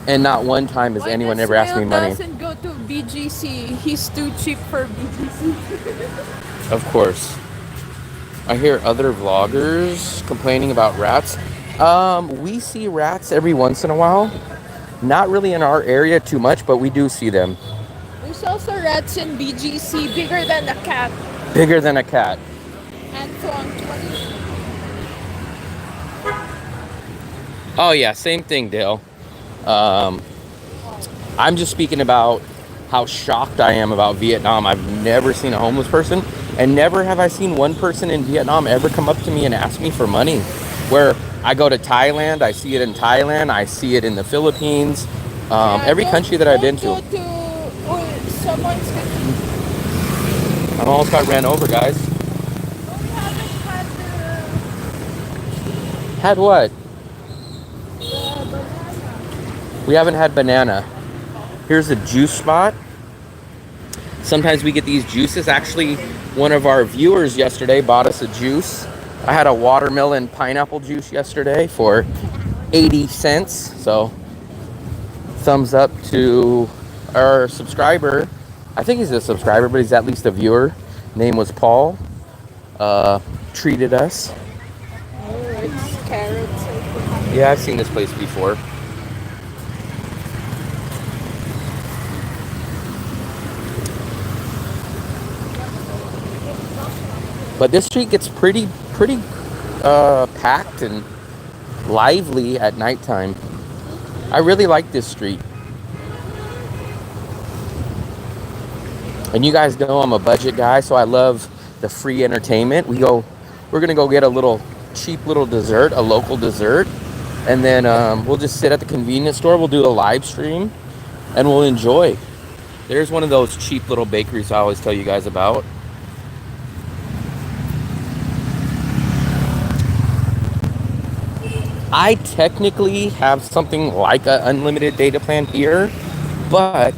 and not one time has anyone ever asked me money. Doesn't go to BGC. He's too cheap for BGC. Of course. I hear other vloggers complaining about rats. We see rats every once in a while. Not really in our area too much, but we do see them. There's also rats in BGC, bigger than a cat. Bigger than a cat. And so on 20. Oh yeah, same thing, Dale. I'm just speaking about how shocked I am about Vietnam. I've never seen a homeless person, and never have I seen one person in Vietnam ever come up to me and ask me for money. Where I go to Thailand, I see it in Thailand, I see it in the Philippines, every country that I've been to. Someone's I almost got ran over, guys. Had what? We haven't had banana. Here's a juice spot. Sometimes we get these juices. Actually, one of our viewers yesterday bought us a juice. I had a watermelon pineapple juice yesterday for 80 cents. So, thumbs up to our subscriber. I think he's a subscriber, but he's at least a viewer. Name was Paul. Treated us. Oh, it's carrots. Yeah, I've seen this place before. But this street gets pretty packed and lively at nighttime. I really like this street. And you guys know I'm a budget guy, so I love the free entertainment. We're gonna go get a little cheap little dessert, a local dessert, and then we'll just sit at the convenience store. We'll do a live stream, and we'll enjoy. There's one of those cheap little bakeries I always tell you guys about. I technically have something like an unlimited data plan here, but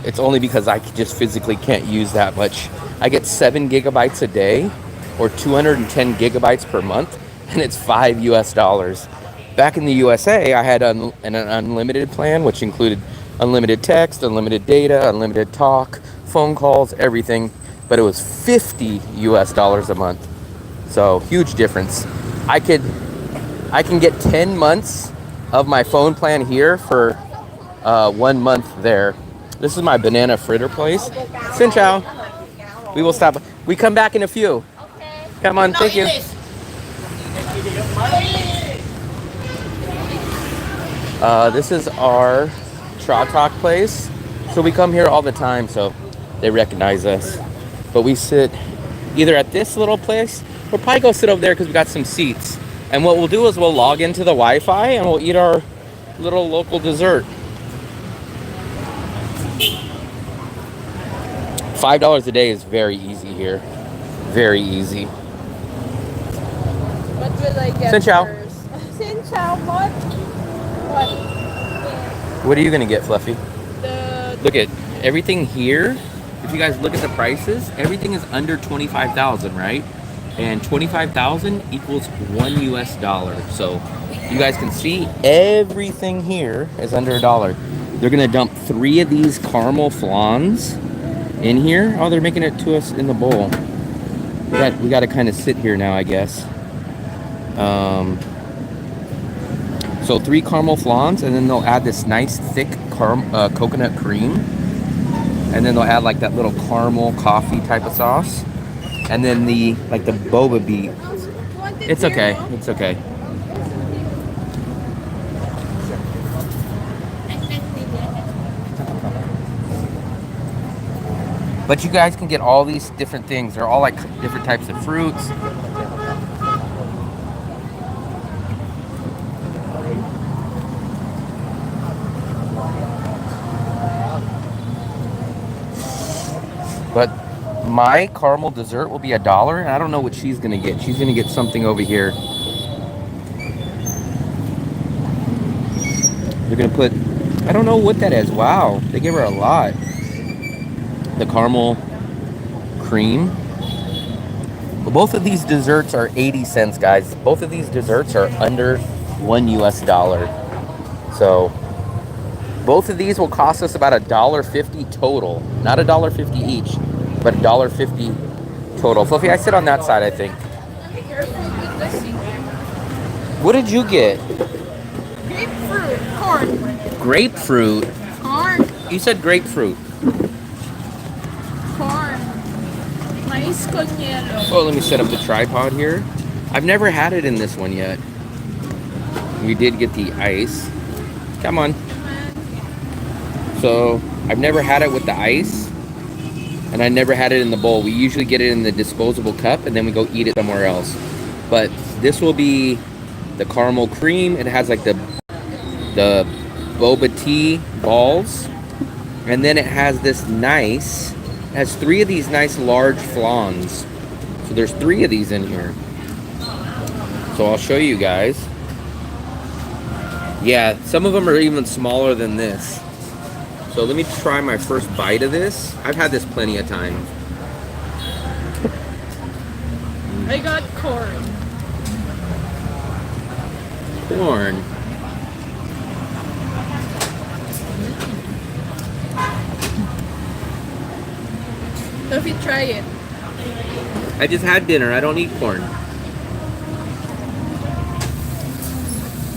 it's only because I just physically can't use that much. I get 7 gigabytes a day, or 210 gigabytes per month, and it's $5 US. Back in the USA, I had an unlimited plan, which included unlimited text, unlimited data, unlimited talk, phone calls, everything, but it was $50 US a month. So huge difference. I can get 10 months of my phone plan here for 1 month there. This is my banana fritter place. Xin chào. We will stop. We come back in a few. Come on, thank you. This is our Talk place. So we come here all the time, so they recognize us. But we sit either at this little place, we'll probably go sit over there because we got some seats. And what we'll do is we'll log into the Wi-Fi and we'll eat our little local dessert. $5 a day is very easy here. Very easy. What will I get Xin chào. first? Xin chào, what? What? What are you gonna get, Fluffy? The Look at everything here. If you guys look at the prices, everything is under 25,000, right? And 25,000 equals $1 US. So you guys can see everything here is under $1. They're gonna dump 3 of these caramel flans in here. Oh, they're making it to us in the bowl. We got to kind of sit here now, I guess. So 3 caramel flans, and then they'll add this nice thick coconut cream, and then they'll add like that little caramel coffee type of sauce, and then the boba beet. It's okay. It's okay. But you guys can get all these different things. They're all like different types of fruits. But my caramel dessert will be $1, and I don't know what she's gonna get. She's gonna get something over here. They're gonna put, I don't know what that is. Wow, they gave her a lot. The caramel cream. But both of these desserts are 80 cents, guys. Both of these desserts are under $1 US. So both of these will cost us about $1.50 total. Not $1.50 each, but $1.50 total. Fluffy, I sit on that side, I think. What did you get? grapefruit, corn. Grapefruit? Corn. You said grapefruit. Corn. Mais con hielo. Oh, let me set up the tripod here. I've never had it in this one yet. We did get the ice. Come on. So, I've never had it with the ice. And I never had it in the bowl. We usually get it in the disposable cup and then we go eat it somewhere else. But this will be the caramel cream. It has like the boba tea balls. And then it has this nice, it has 3 of these nice large flans. So there's 3 of these in here. So I'll show you guys. Yeah, some of them are even smaller than this. So let me try my first bite of this. I've had this plenty of times. I got corn. Corn. So if you try it. I just had dinner. I don't eat corn.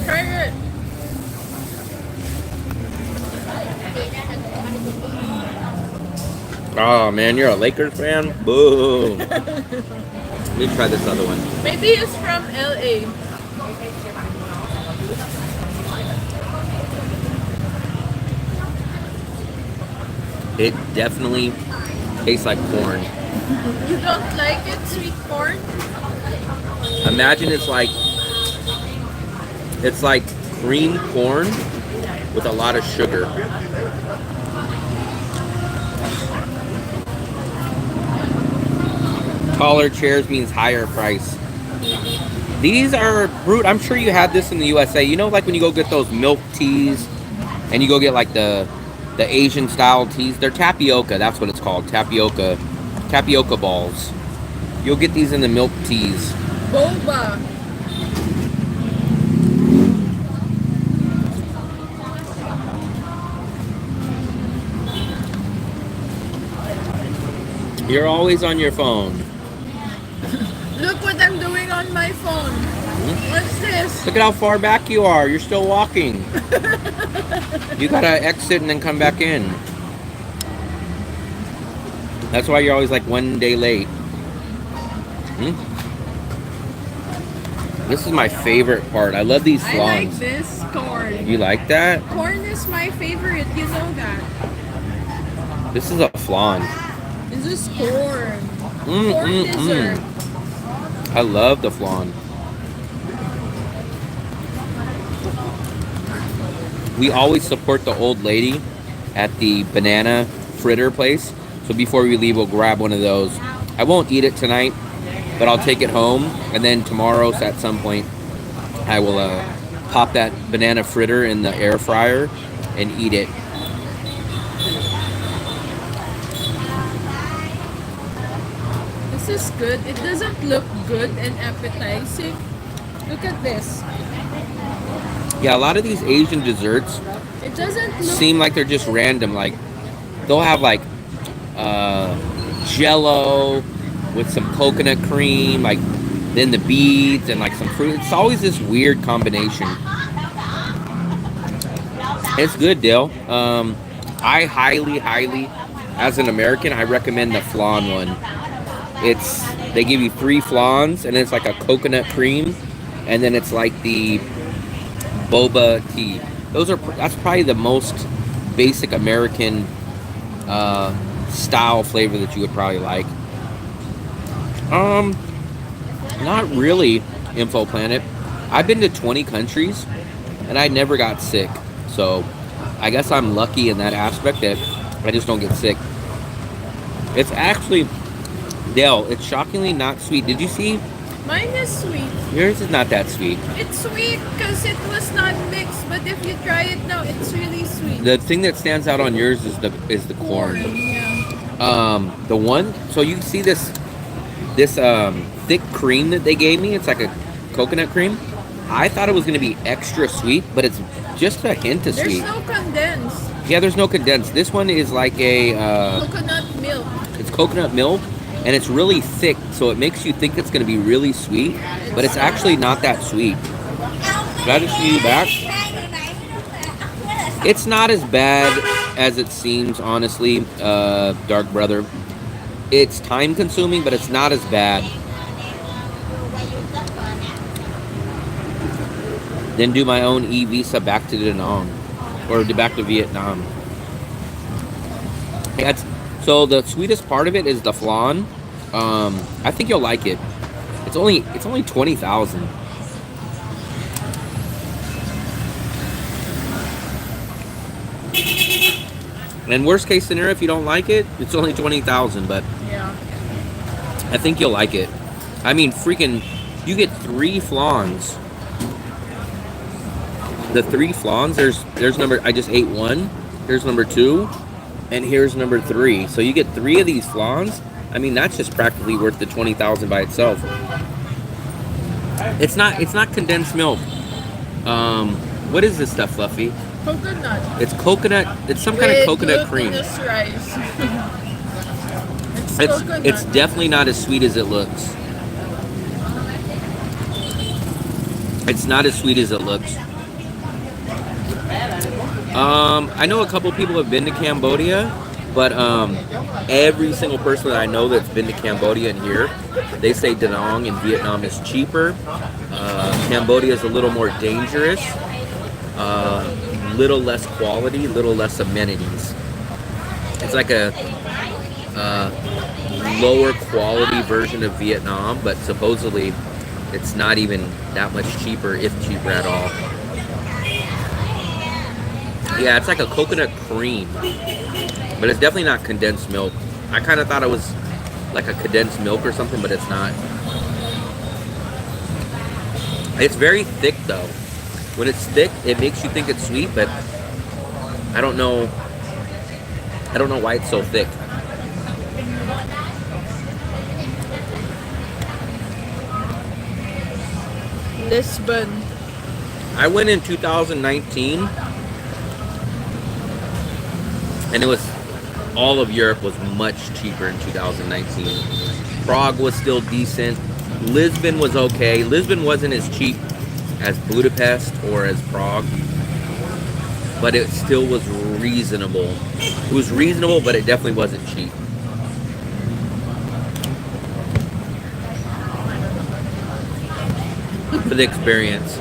Try it. Oh man, you're a Lakers fan? Boo. Let me try this other one. Maybe it's from LA. It definitely tastes like corn. You don't like it, sweet corn? Imagine it's like cream corn with a lot of sugar. Taller chairs means higher price. These are brute. I'm sure you had this in the USA. You know, like when you go get those milk teas and you go get like the Asian style teas. They're tapioca. That's what it's called. Tapioca balls. You'll get these in the milk teas. Boba. You're always on your phone. Look what I'm doing on my phone. What's this? Look at how far back you are. You're still walking. You gotta exit and then come back in. That's why you're always like 1 day late. This is my favorite part. I love these I like flans. this corn. You like that? Corn is my favorite. You know that. This is a flan. This is corn. Corn dessert. I love the flan. We always support the old lady at the banana fritter place. So before we leave, we'll grab one of those. I won't eat it tonight, but I'll take it home. And then tomorrow, at some point, I will pop that banana fritter in the air fryer and eat it. This is good. It doesn't look good and appetizing. Look at this. Yeah, a lot of these Asian desserts It doesn't look. seem like they're just random. Like, they'll have like Jello with some coconut cream, like then the beads and like some fruit. It's always this weird combination. It's good, Dale. I highly, as an American, I recommend the flan one. They give you 3 flans, and it's like a coconut cream, and then it's like the boba tea. That's probably the most basic American style flavor that you would probably like. Not really, Info Planet. I've been to 20 countries, and I never got sick. So, I guess I'm lucky in that aspect that I just don't get sick. It's actually, Dale, it's shockingly not sweet. Did you see? Mine is sweet. Yours is not that sweet. It's sweet because it was not mixed, but if you try it now, it's really sweet. The thing that stands out on yours is the corn. Yeah. The one, so you see this thick cream that they gave me. It's like a coconut cream. I thought it was going to be extra sweet, but it's just a hint of There's sweet. no condensed. Yeah, there's no condensed. This one is like a Coconut milk. it's coconut milk, and it's really thick, so it makes you think it's going to be really sweet, but it's actually not that sweet. Can I just see you back? It's not as bad as it seems, honestly, Dark Brother. It's time consuming, but it's not as bad. Then do my own e-visa back to Da Nang, or back to Vietnam. So the sweetest part of it is the flan. I think you'll like it. It's only 20,000. And worst case scenario, if you don't like it, it's only 20,000. But Yeah. I think you'll like it. I mean, freaking, you get 3 flans. The 3 flans. There's number. I just ate 1. Here's number 2, and here's number 3. So you get 3 of these flans. I mean, that's just practically worth the 20,000 by itself. It's not condensed milk. What is this stuff, Fluffy? Coconut. It's coconut. It's some kind of coconut cream. Glutinous rice. It's coconut. definitely not as sweet as it looks. It's not as sweet as it looks. I know a couple people have been to Cambodia, but every single person that I know that's been to Cambodia and here, they say Da Nang in Vietnam is cheaper. Cambodia is a little more dangerous, little less quality, little less amenities. It's like a lower quality version of Vietnam, but supposedly it's not even that much cheaper, if cheaper at all. Yeah, it's like a coconut cream, but it's definitely not condensed milk. I kind of thought it was like a condensed milk or something, but it's not. It's very thick though. When it's thick, it makes you think it's sweet, but I don't know why it's so thick. Lisbon. I went in 2019, and all of Europe was much cheaper in 2019. Prague was still decent. Lisbon was okay. Lisbon wasn't as cheap as Budapest or as Prague, but it still was reasonable. It was reasonable, but it definitely wasn't cheap. For the experience.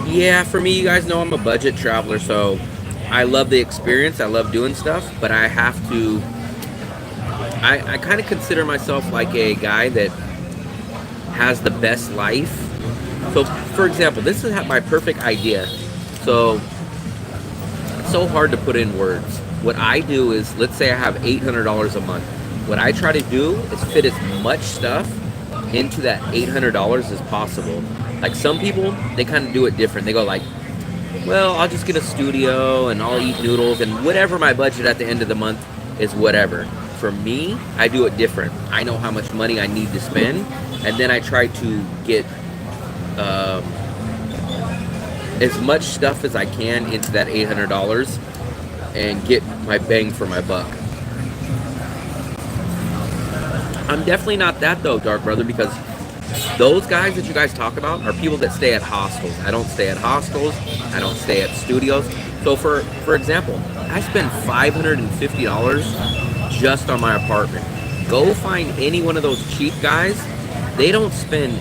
Yeah, for me, you guys know I'm a budget traveler, so I love the experience. I love doing stuff, but I have to. I kind of consider myself like a guy that has the best life. So, for example, this is my perfect idea. So, it's so hard to put in words. What I do is, let's say I have $800 a month. What I try to do is fit as much stuff into that $800 as possible. Like some people, they kind of do it different. They go like, well, I'll just get a studio and I'll eat noodles and whatever my budget at the end of the month is whatever. For me, I do it different. I know how much money I need to spend, and then I try to get as much stuff as I can into that $800 and get my bang for my buck. I'm definitely not that though, Dark Brother, because those guys that you guys talk about are people that stay at hostels. I don't stay at hostels. I don't stay at studios. So for example, I spend $550 just on my apartment. Go find any one of those cheap guys. They don't spend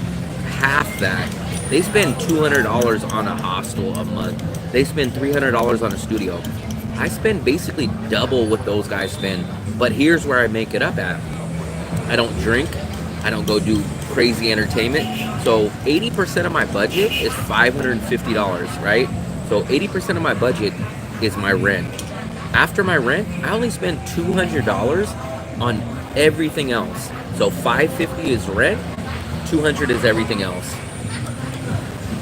half that. They spend $200 on a hostel a month. They spend $300 on a studio. I spend basically double what those guys spend. But here's where I make it up at. I don't drink. I don't go do crazy entertainment. So 80% of my budget is $550, right? So 80% of my budget is my rent. After my rent, I only spend $200 on everything else. So $550 is rent, $200 is everything else.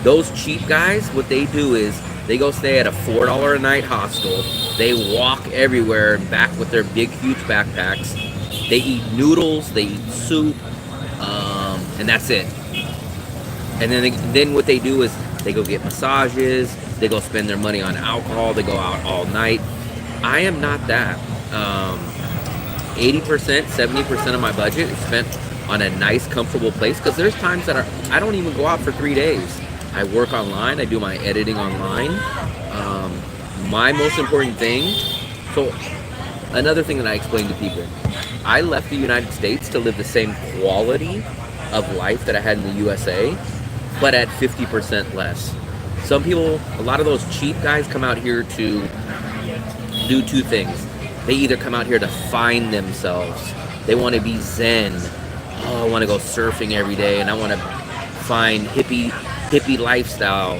Those cheap guys, what they do is they go stay at a $4 a night hostel. They walk everywhere back with their big, huge backpacks. They eat noodles, they eat soup, and that's it. And then what they do is they go get massages, they go spend their money on alcohol, they go out all night. I am not that. 80%, 70% of my budget is spent on a nice, comfortable place, because there's times that I don't even go out for 3 days. I work online, I do my editing online. My most important thing, so another thing that I explain to people, I left the United States to live the same quality of life that I had in the USA, but at 50% less. Some people, a lot of those cheap guys come out here to do two things. They either come out here to find themselves. They want to be zen. Oh, I want to go surfing every day, and I want to find hippie lifestyle.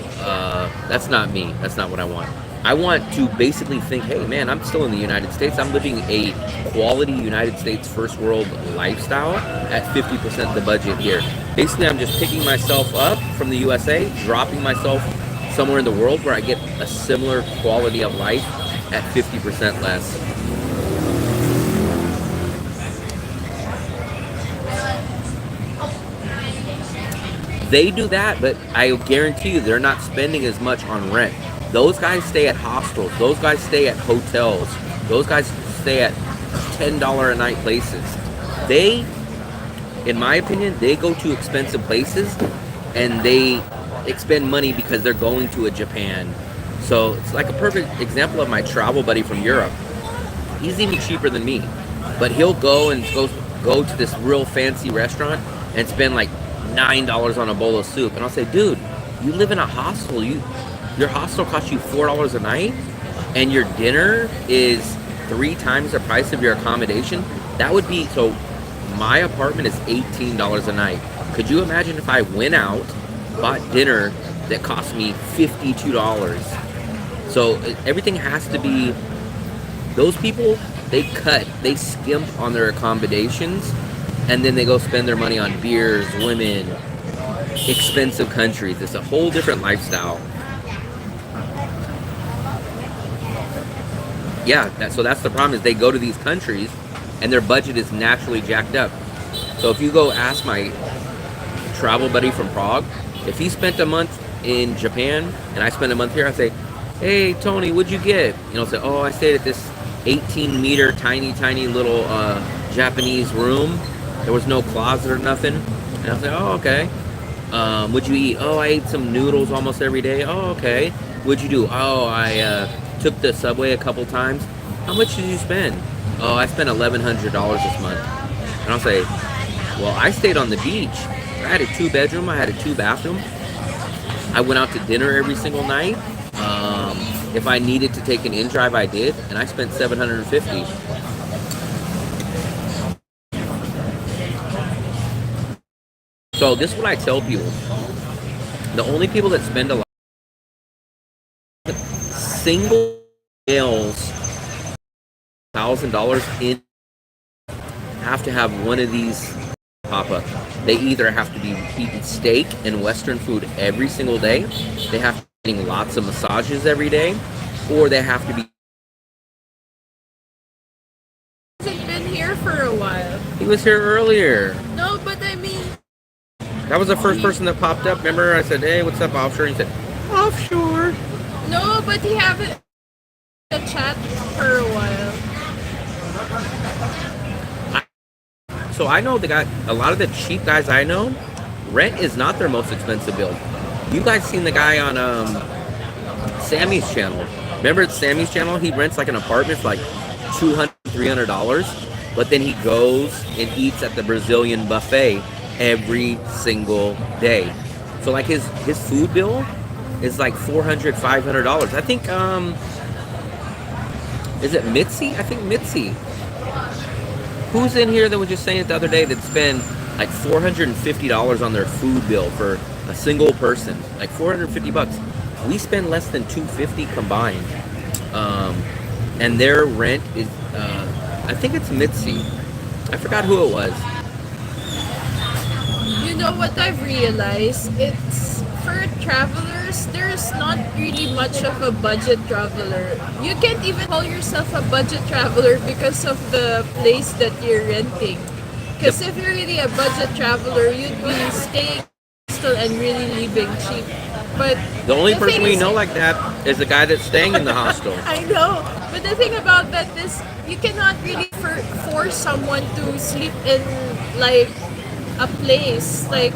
That's not me. That's not what I want. I want to basically think, hey man, I'm still in the United States. I'm living a quality United States first world lifestyle at 50% of the budget here. Basically, I'm just picking myself up from the USA, dropping myself somewhere in the world where I get a similar quality of life at 50% less. They do that, but I guarantee you they're not spending as much on rent. Those guys stay at hostels. Those guys stay at hotels. Those guys stay at $10 a night places. They, in my opinion, they go to expensive places and they expend money because they're going to a Japan. So it's like a perfect example of my travel buddy from Europe. He's even cheaper than me, but he'll go to this real fancy restaurant and spend like $9 on a bowl of soup. And I'll say, dude, you live in a hostel. Your hostel costs you $4 a night, and your dinner is 3 times the price of your accommodation. That would be, so my apartment is $18 a night. Could you imagine if I went out, bought dinner that cost me $52? So everything has to be, those people, they skimp on their accommodations, and then they go spend their money on beers, women, expensive countries. It's a whole different lifestyle. Yeah, so that's the problem, is they go to these countries and their budget is naturally jacked up. So if you go ask my travel buddy from Prague, if he spent a month in Japan and I spent a month here, I say, hey Tony, what'd you get? Say, oh, I stayed at this 18-meter tiny little Japanese room. There was no closet or nothing. And I'll say, oh, okay. What'd you eat? Oh, I ate some noodles almost every day. Oh, okay. What'd you do? Oh, I took the subway a couple times. How much did you spend? Oh, I spent $1,100 this month. And I'll say, well, I stayed on the beach. I had a 2-bedroom. I had a 2-bathroom. I went out to dinner every single night. If I needed to take an in-drive, I did, and I spent $750. So this is what I tell people. The only people that spend a lot single males $1,000 in have to have one of these pop up. They either have to be eating steak and Western food every single day, they have to be getting lots of massages every day, or they have to be. Hasn't been here for a while. He was here earlier. No, but I mean, That was the first person that popped up. Remember, I said, "Hey, what's up, offshore?" He said, "Offshore." no, but he haven't a chat for a while. So I know a lot of the cheap guys I know, rent is not their most expensive bill. You guys seen the guy on Sammy's channel? Remember at Sammy's channel, he rents like an apartment for like $200, $300, but then he goes and eats at the Brazilian buffet every single day. So like his food bill is like $400, $500. I think is it Mitzi? I think Mitzi. Who's in here that was just saying it the other day that spend like $450 on their food bill for a single person? Like $450. We spend less than $250 combined. And their rent is I think it's Mitzi. I forgot who it was. You know what I've realized? It's for travelers, there's not really much of a budget traveler. You can't even call yourself a budget traveler because of the place that you're renting. Because if you're really a budget traveler, you'd be staying still and really leaving cheap. But The only the person thing we is- know like that is the guy that's staying in the hostel. I know, but the thing about that is you cannot really force someone to sleep in like a place. Like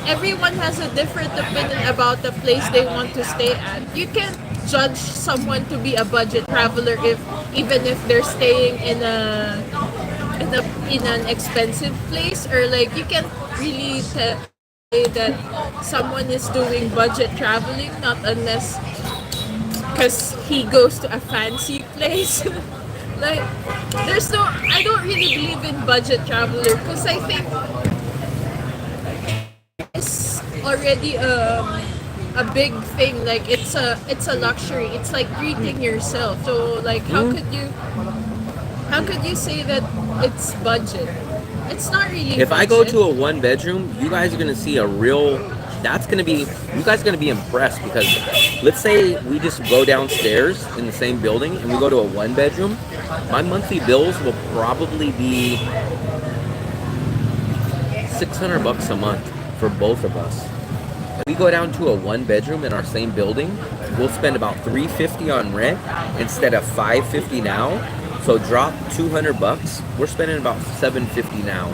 everyone has a different opinion about the place they want to stay at. You can't judge someone to be a budget traveler even if they're staying in an expensive place, or like you can't really say that someone is doing budget traveling not unless because he goes to a fancy place. Like I don't really believe in budget traveler because I think it's already a big thing. Like it's a luxury. It's like treating yourself. So like how could you say that it's budget? It's not really If I go budget. to a 1-bedroom, you guys are gonna see you guys are gonna be impressed, because let's say we just go downstairs in the same building and we go to a 1-bedroom, my monthly bills will probably be $600 a month for both of us. If we go down to a 1-bedroom in our same building, we'll spend about $350 on rent instead of $550 now. So drop $200. We're spending about $750 now.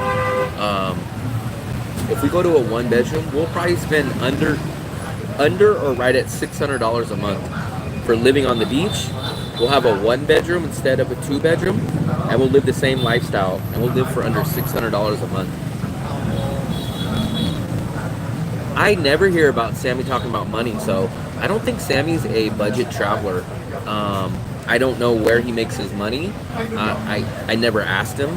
If we go to a 1-bedroom, we'll probably spend under or right at $600 a month for living on the beach. We'll have a 1-bedroom instead of a 2-bedroom, and we'll live the same lifestyle, and we'll live for under $600 a month. I never hear about Sammy talking about money, so I don't think Sammy's a budget traveler. I don't know where he makes his money. I never asked him,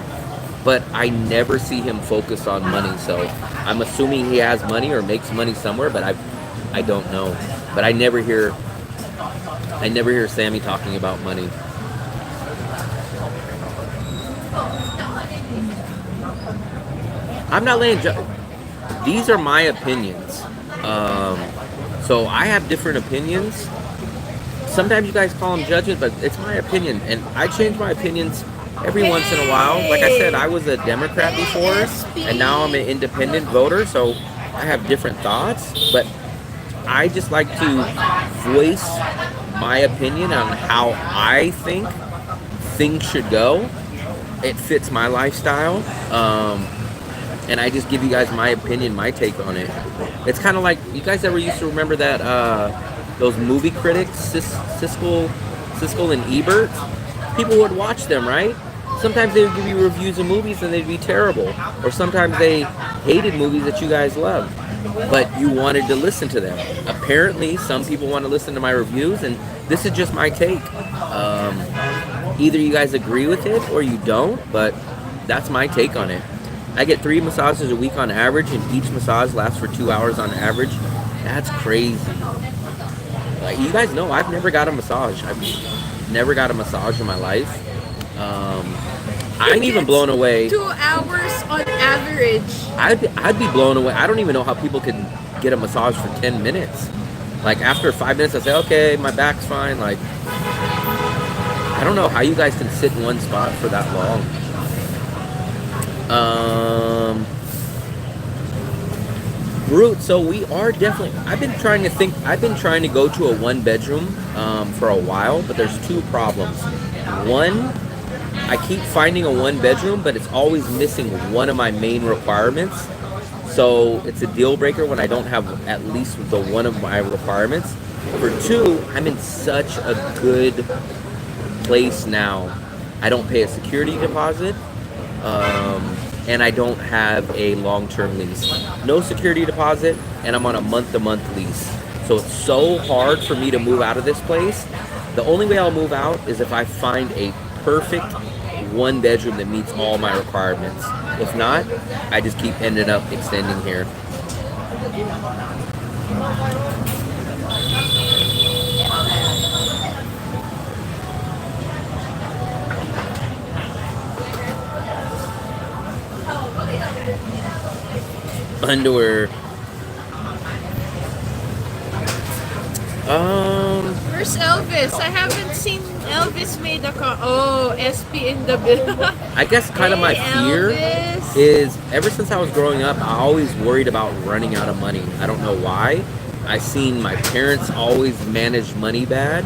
but I never see him focus on money. So I'm assuming he has money or makes money somewhere, but I don't know. But I never hear Sammy talking about money. I'm not laying. These are my opinions. So I have different opinions. Sometimes you guys call them judgment, but it's my opinion, and I change my opinions every once in a while. Like I said, I was a Democrat before, and now I'm an independent voter, so I have different thoughts, but I just like to voice my opinion on how I think things should go. It fits my lifestyle. and I just give you guys my opinion, my take on it. It's kind of like, you guys ever used to remember that those movie critics, Siskel and Ebert? People would watch them, right? Sometimes they would give you reviews of movies and they'd be terrible, or sometimes they hated movies that you guys loved, but you wanted to listen to them. Apparently, some people want to listen to my reviews, and this is just my take. Either you guys agree with it or you don't, but that's my take on it. I get 3 massages a week on average, and each massage lasts for 2 hours on average. That's crazy. Like, you guys know, I've never got a massage. I've never got a massage in my life. I'm even blown away. 2 hours on average. I'd be blown away. I don't even know how people can get a massage for 10 minutes. Like, after 5 minutes, I say, okay, my back's fine. Like, I don't know how you guys can sit in one spot for that long. Brute, so we are definitely, I've been trying to go to a 1-bedroom for a while, but there's 2 problems. One, I keep finding a 1-bedroom, but it's always missing one of my main requirements. So it's a deal breaker when I don't have at least the one of my requirements. For 2, I'm in such a good place now. I don't pay a security deposit, and I don't have a long-term lease. No security deposit, and I'm on a month-to-month lease. So it's so hard for me to move out of this place. The only way I'll move out is if I find a perfect 1-bedroom that meets all my requirements. If not, I just keep ending up extending here. Underwear. Where's Elvis? I haven't seen Elvis made a SP in the bill. I guess kind of my fear Elvis. is, ever since I was growing up, I always worried about running out of money. I don't know why. I seen my parents always manage money bad,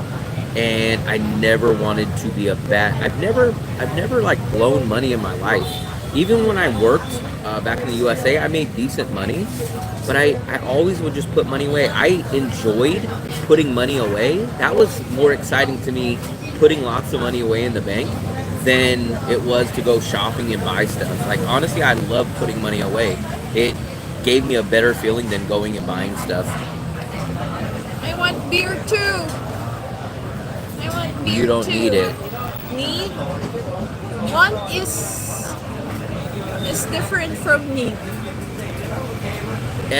and I never wanted to be a bad. I've never like blown money in my life. Even when I worked back in the USA, I made decent money, but I always would just put money away. I enjoyed putting money away. That was more exciting to me, putting lots of money away in the bank, than it was to go shopping and buy stuff. Like, honestly, I love putting money away. It gave me a better feeling than going and buying stuff. I want beer too. I want beer. You don't too. need it. Need? Want is different from need.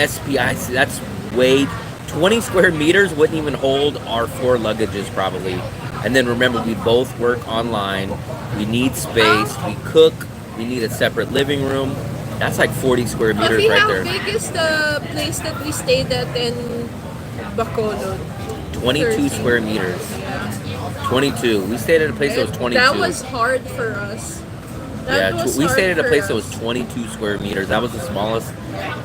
SPI, that's way, 20 square meters wouldn't even hold our 4 luggages probably. And then remember, we both work online. We need space. We cook. We need a separate living room. That's like 40 square meters right there. How big is the place that we stayed at in Bacolod? 22 13. square meters. 22. We stayed at a place that was 22. That was hard for us. We stayed at a place that was 22 square meters. That was the smallest.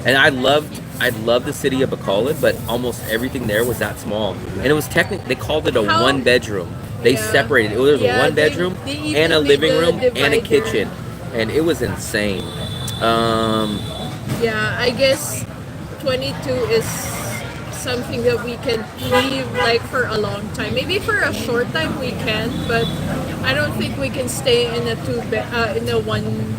And I loved the city of Bacolod, but almost everything there was that small. And it was they called it a 1-bedroom. They separated it. There was a 1-bedroom and a living room and a kitchen. And it was insane. Yeah, I guess 22 is something that we can leave like for a long time. Maybe for a short time we can, but I don't think we can stay in a 1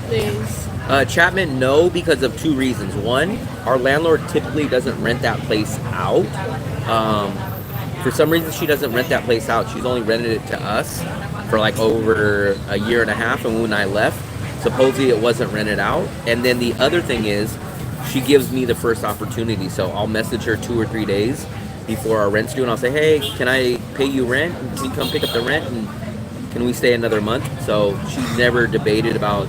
place. Chapman, no, because of 2 reasons. One, our landlord typically doesn't rent that place out. For some reason, she doesn't rent that place out. She's only rented it to us for like over a year and a half. And when I left, supposedly it wasn't rented out. And then the other thing is, she gives me the first opportunity. So I'll message her 2 or 3 days before our rent's due, and I'll say, hey, can I pay you rent? Can you come pick up the rent? And can we stay another month? So she never debated about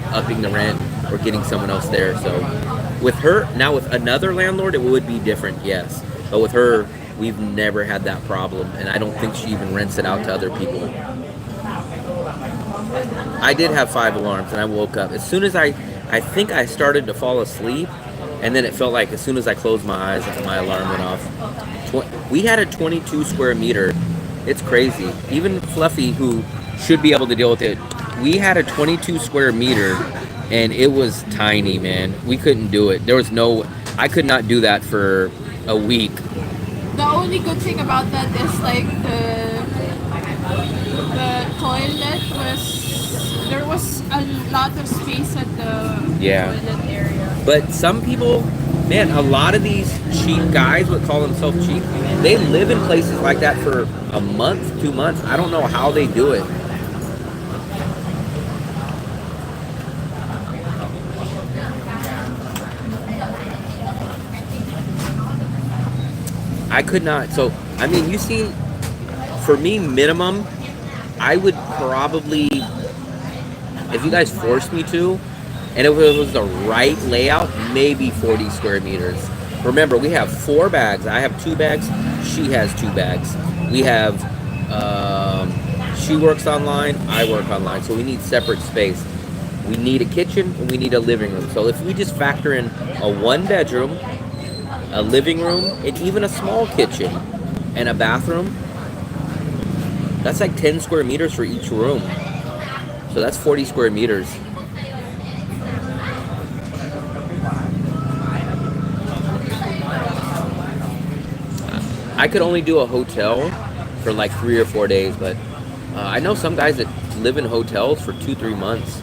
upping the rent or getting someone else there. So with her, now with another landlord, it would be different, yes. But with her, we've never had that problem, and I don't think she even rents it out to other people. I did have 5 alarms, and I woke up. As soon as I think I started to fall asleep, and then it felt like as soon as I closed my eyes, my alarm went off. We had a 22 square meter. It's crazy. Even Fluffy, who should be able to deal with it, we had a 22 square meter and it was tiny, man. We couldn't do it. There was no, I could not do that for a week. The only good thing about that is like the toilet there was a lot of space at the toilet area. But some people, man, a lot of these cheap guys would call themselves cheap. They live in places like that for a month, 2 months. I don't know how they do it. I could not. So, I mean, you see, for me, minimum, I would probably, if you guys forced me to, and if it was the right layout, maybe 40 square meters. Remember, we have 4 bags. I have 2 bags. She has 2 bags. We have, she works online, I work online. So we need separate space. We need a kitchen and we need a living room. So if we just factor in a 1 bedroom, a living room, and even a small kitchen and a bathroom, that's like 10 square meters for each room. So that's 40 square meters. I could only do a hotel for like 3 or 4 days, but I know some guys that live in hotels for 2-3 months.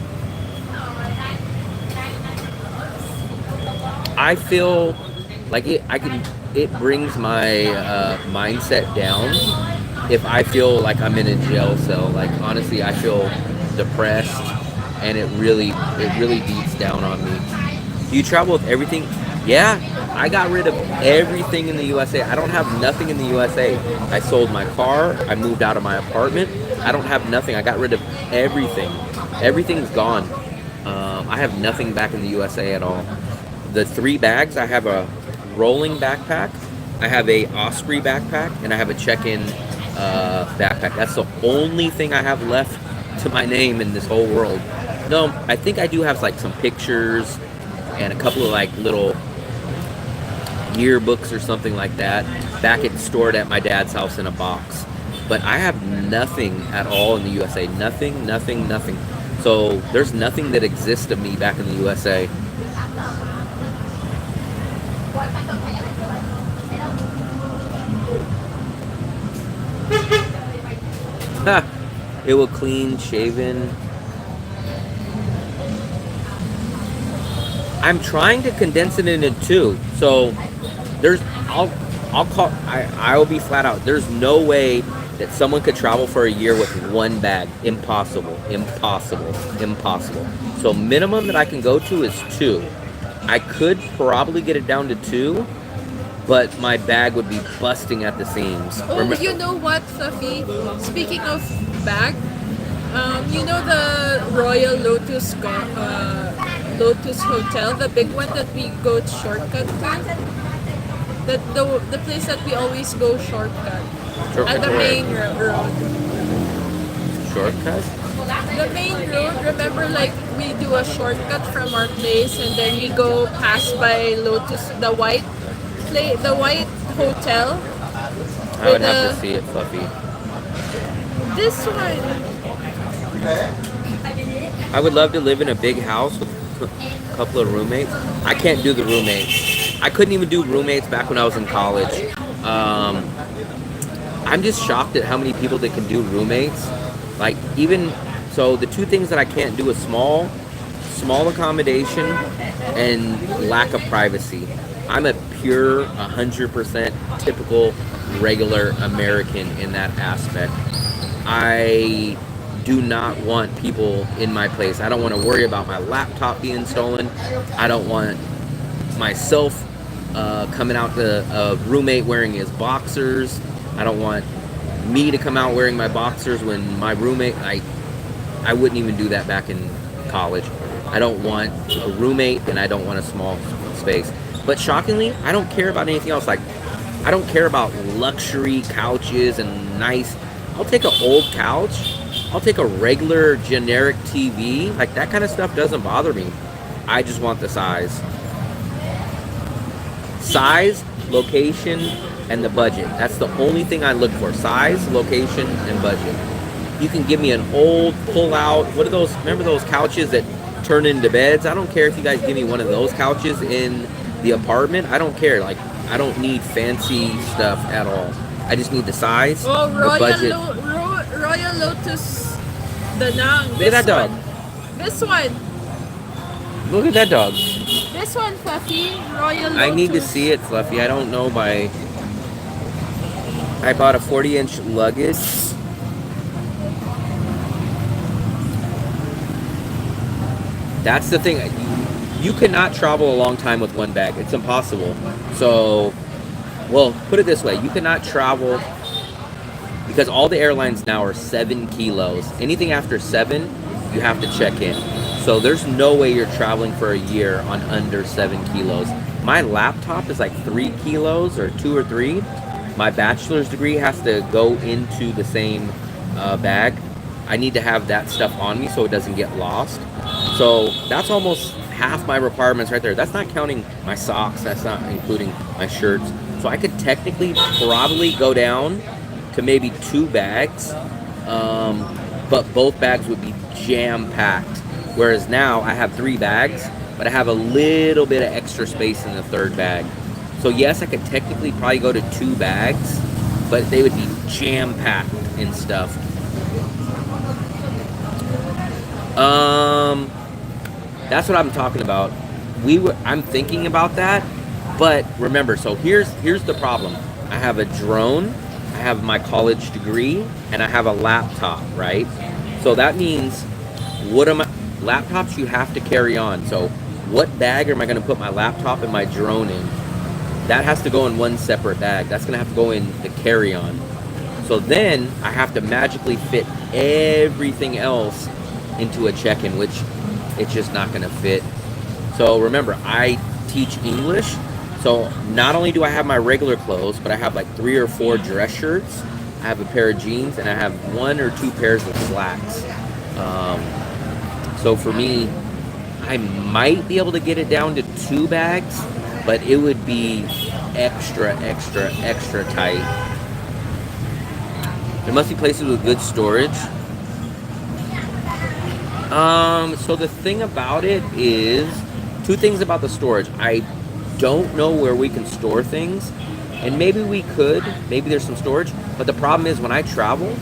I feel like it brings my mindset down if I feel like I'm in a jail cell. Like, honestly, I feel depressed, and it really beats down on me. Do you travel with everything? Yeah, I got rid of everything in the USA. I don't have nothing in the USA. I sold my car. I moved out of my apartment. I don't have nothing. I got rid of everything. Everything's gone. I have nothing back in the USA at all. The 3 bags, I have a rolling backpack, I have a Osprey backpack, and I have a check-in backpack. That's the only thing I have left to my name in this whole world. No, I think I do have like some pictures and a couple of like little yearbooks or something like that back stored at my dad's house in a box. But I have nothing at all in the USA. Nothing. So there's nothing that exists of me back in the USA. It will clean, shaven. I'm trying to condense it into 2. So I'll be flat out. There's no way that someone could travel for a year with 1 bag. Impossible. So minimum that I can go to is 2. I could probably get it down to 2, but my bag would be busting at the seams. Oh, you know what, Fluffy? Speaking of bag, you know the Royal Lotus Lotus Hotel, the big one that we go shortcut to? The place that we always go shortcut at the main road. Shortcut? The main road, remember, like we do a shortcut from our place and then we go past by Lotus, the white hotel. I would have to see it, Fluffy. This one. I would love to live in a big house with a couple of roommates. I can't do the roommates. I couldn't even do roommates back when I was in college. I'm just shocked at how many people that can do roommates. Like, even so, the 2 things that I can't do is small accommodation and lack of privacy. I'm a pure 100% typical regular American in that aspect. I do not want people in my place. I don't want to worry about my laptop being stolen. I don't want myself coming out to a roommate wearing his boxers. I don't want me to come out wearing my boxers when my roommate, I wouldn't even do that back in college. I don't want a roommate, and I don't want a small space. But shockingly, I don't care about anything else. Like, I don't care about luxury couches and nice. I'll take an old couch. I'll take a regular generic TV. Like, that kind of stuff doesn't bother me. I just want the size. Size, location, and the budget. That's the only thing I look for. Size, location, and budget. You can give me an old pull-out. What are those? Remember those couches that turn into beds. I don't care if you guys give me one of those couches in the apartment. I don't care. Like, I don't need fancy stuff at all. I just need the size, Oh, the budget. Royal Lotus Danang. Look at that dog. This one. Look at that dog. This one, Fluffy. Royal Lotus. I need to see it, Fluffy. I don't know by... I bought a 40-inch luggage. That's the thing. You cannot travel a long time with one bag. It's impossible. So, well, put it this way. You cannot travel... Because all the airlines now are 7 kilos. Anything after 7, you have to check in. So there's no way you're traveling for a year on under 7 kilos. My laptop is like 3 kilos or 2 or 3. My bachelor's degree has to go into the same bag. I need to have that stuff on me so it doesn't get lost. So that's almost half my requirements right there. That's not counting my socks. That's not including my shirts. So I could technically probably go down to maybe 2 bags, but both bags would be jam-packed. Whereas now I have 3 bags, but I have a little bit of extra space in the 3rd bag. So yes, I could technically probably go to 2 bags, but they would be jam-packed in stuff. That's what I'm talking about. I'm thinking about that, but remember, so here's the problem. I have a drone, I have my college degree, and I have a laptop, right? So that means, laptops you have to carry on. So what bag am I going to put my laptop and my drone in? That has to go in one separate bag. That's going to have to go in the carry-on. So then I have to magically fit everything else into a check-in, which it's just not going to fit. So remember, I teach English. So not only do I have my regular clothes, but I have like 3 or 4 dress shirts. I have a pair of jeans, and I have 1 or 2 pairs of slacks. So for me, I might be able to get it down to 2 bags, but it would be extra tight. There must be places with good storage. So the thing about it is, 2 things about the storage. I don't know where we can store things, and maybe we could. Maybe there's some storage, but the problem is when I travel,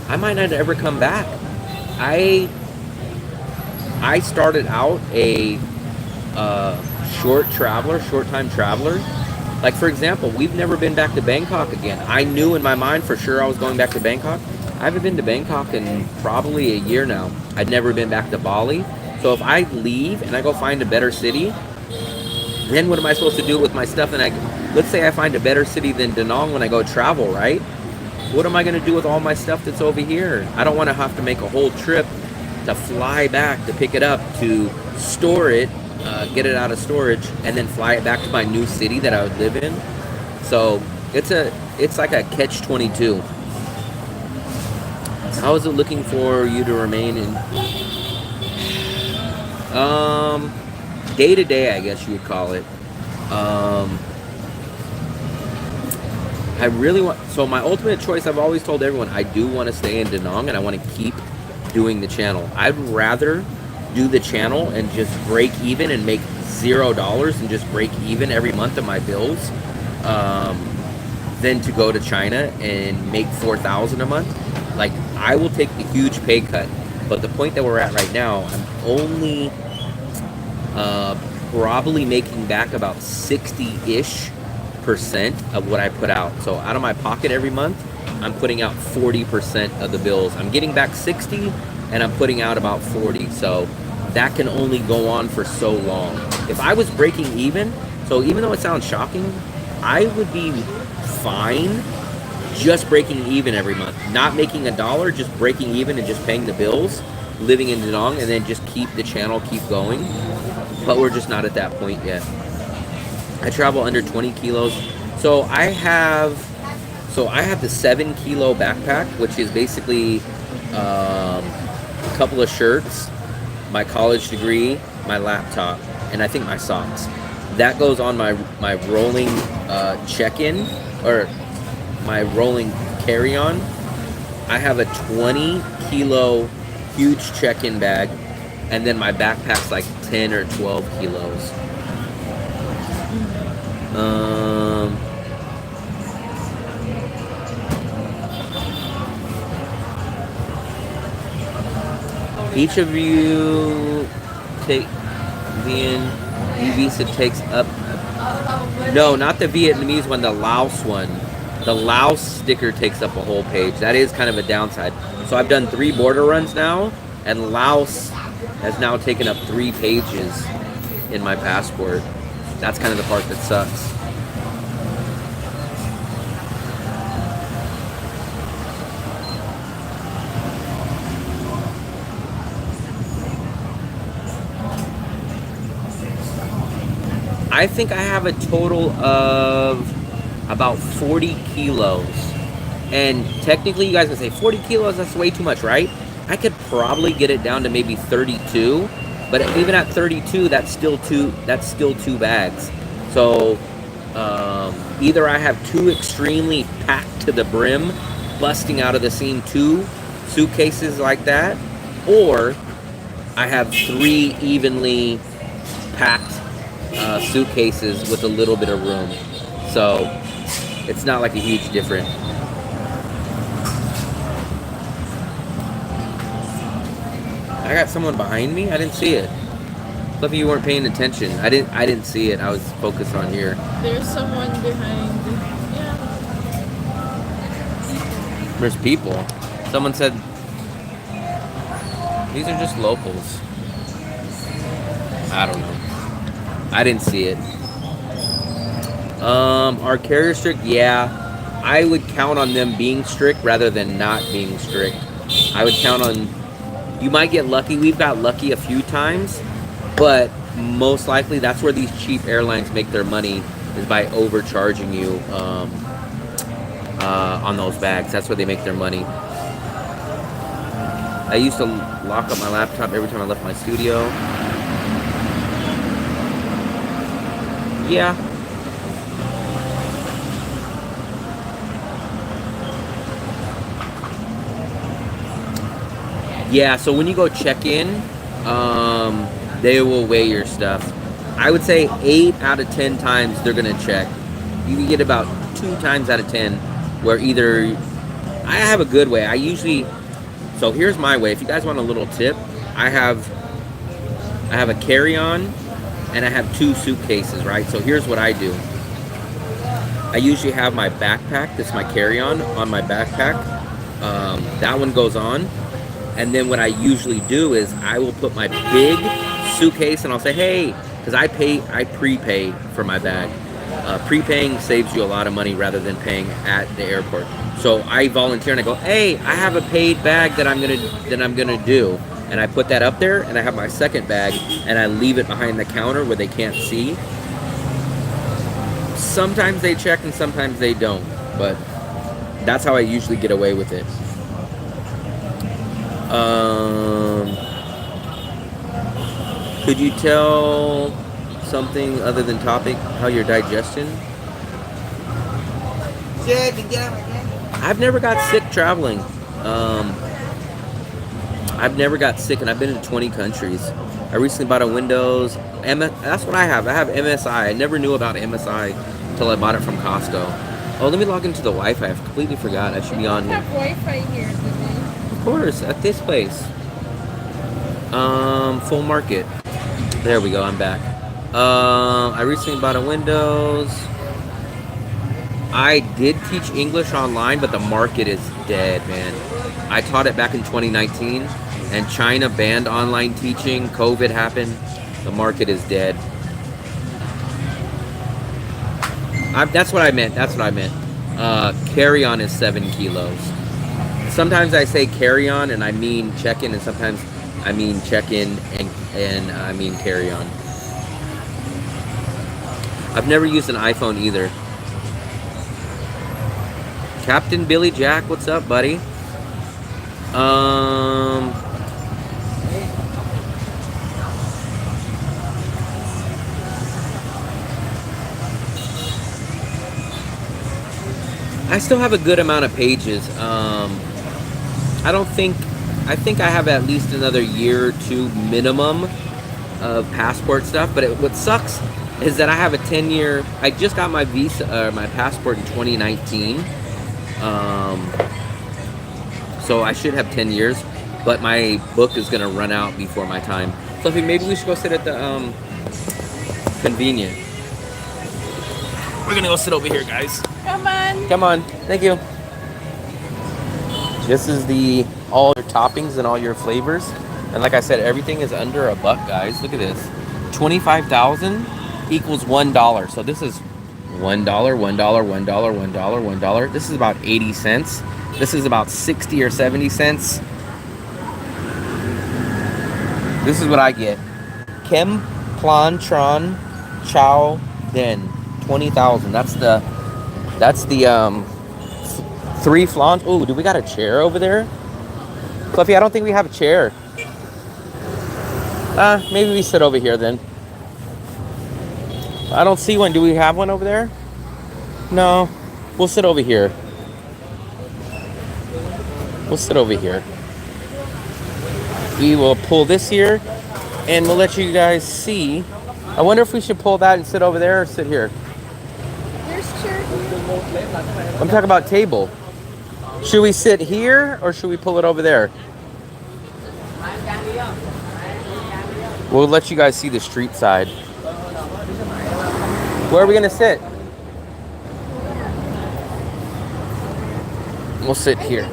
I might not ever come back. I started out a short-time traveler. Like, for example, we've never been back to Bangkok again. I knew in my mind for sure I was going back to Bangkok. I haven't been to Bangkok in probably a year now. I'd never been back to Bali. So if I leave and I go find a better city, then what am I supposed to do with my stuff? And let's say I find a better city than Da Nang when I go travel, right? What am I going to do with all my stuff that's over here? I don't want to have to make a whole trip to fly back to pick it up, to store it, get it out of storage, and then fly it back to my new city that I would live in. So it's like a catch-22. How is it looking for you to remain in? Day to day, I guess you would call it. I really want. So my ultimate choice, I've always told everyone, I do want to stay in Da Nang, and I want to keep doing the channel. I'd rather do the channel and just break even and make $0 and just break even every month of my bills, than to go to China and make $4,000 a month. Like, I will take the huge pay cut, but the point that we're at right now, I'm only probably making back about 60-ish% of what I put out. So out of my pocket every month, I'm putting out 40% of the bills. I'm getting back 60, and I'm putting out about 40. So that can only go on for so long. If I was breaking even, so even though it sounds shocking, I would be fine just breaking even every month, not making $1, just breaking even and just paying the bills, living in Da Nang, and then just keep the channel keep going. But we're just not at that point yet. I travel under 20 kilos. So I have the 7 kilo backpack, which is basically a couple of shirts, my college degree, my laptop, and I think my socks. That goes on my rolling check-in, or my rolling carry-on. I have a 20 kilo huge check-in bag, and then my backpack's like 10 or 12 kilos. Each of you take e-visa takes up. No, not the Vietnamese one, the Laos one. The Laos sticker takes up a whole page. That is kind of a downside. So I've done 3 border runs now, and Laos has now taken up 3 pages in my passport. That's kind of the part that sucks. I think I have a total of about 40 kilos. And technically, you guys can say 40 kilos, that's way too much, right? I could probably get it down to maybe 32. But even at 32, that's still two bags. So either I have 2 extremely packed to the brim, busting out of the seam 2 suitcases like that, or I have 3 evenly packed suitcases with a little bit of room. So it's not like a huge difference. I got someone behind me. I didn't see it. Lucky you weren't paying attention. I didn't see it. I was focused on here. There's someone behind. Yeah. There's people. Someone said these are just locals. I don't know. I didn't see it. Are carriers strict? Yeah. I would count on them being strict rather than not being strict. I would count on, you might get lucky. We've got lucky a few times, but most likely that's where these cheap airlines make their money, is by overcharging you on those bags. That's where they make their money. I used to lock up my laptop every time I left my studio. Yeah. Yeah, so when you go check in, they will weigh your stuff. I would say 8 out of 10 times they're gonna check. You can get about 2 times out of 10 where either, I have a good way. I usually, so here's my way. If you guys want a little tip, I have a carry-on and I have 2 suitcases, right? So here's what I do. I usually have my backpack, that's my carry-on, on my backpack. That one goes on. And then what I usually do is I will put my big suitcase and I'll say, hey, because I prepay for my bag. Prepaying saves you a lot of money rather than paying at the airport. So I volunteer and I go, hey, I have a paid bag that I'm gonna do. And I put that up there and I have my second bag and I leave it behind the counter where they can't see. Sometimes they check and sometimes they don't, but that's how I usually get away with it. Could you tell something other than topic, how your digestion? I've never got sick traveling. I've never got sick, and I've been in 20 countries. I recently bought a Windows. That's what I have. I have MSI. I never knew about MSI until I bought it from Costco. Oh, let me log into the Wi-Fi. I completely forgot. I should be on. We have Wi-Fi here today. Of course, at this place. Full market. There we go. I'm back. I recently bought a Windows. I did teach English online, but the market is dead, man. I taught it back in 2019, and China banned online teaching. COVID happened. The market is dead. That's what I meant. Carry-on is 7 kilos. Sometimes I say carry-on and I mean check-in, and sometimes I mean check-in and I mean carry-on. I've never used an iPhone either. Captain Billy Jack, what's up, buddy? I still have a good amount of pages. I don't think I think I have at least another year or two minimum of passport stuff. But what sucks is that I have a 10-year. I just got my visa, my passport in 2019. So I should have 10 years, but my book is gonna run out before my time. So I think maybe we should go sit at the convenient. We're gonna go sit over here, guys. Come on. Come on. Thank you. This is all your toppings and all your flavors. And like I said, everything is under $1, guys. Look at this. 25,000 equals $1. So this is $1, $1, $1, $1, $1, $1. This is about 80 cents. This is about 60 or 70 cents. This is what I get. Kem Plan Tron Chow Den. 20,000. That's the 3 flans. Oh, do we got a chair over there? Fluffy, I don't think we have a chair. Maybe we sit over here then. I don't see one. Do we have one over there? No. We'll sit over here. We'll sit over here. We will pull this here and we'll let you guys see. I wonder if we should pull that and sit over there or sit here. There's chair here. I'm talking about table. Should we sit here or should we pull it over there? We'll let you guys see the street side. Where are we gonna sit? We'll sit here.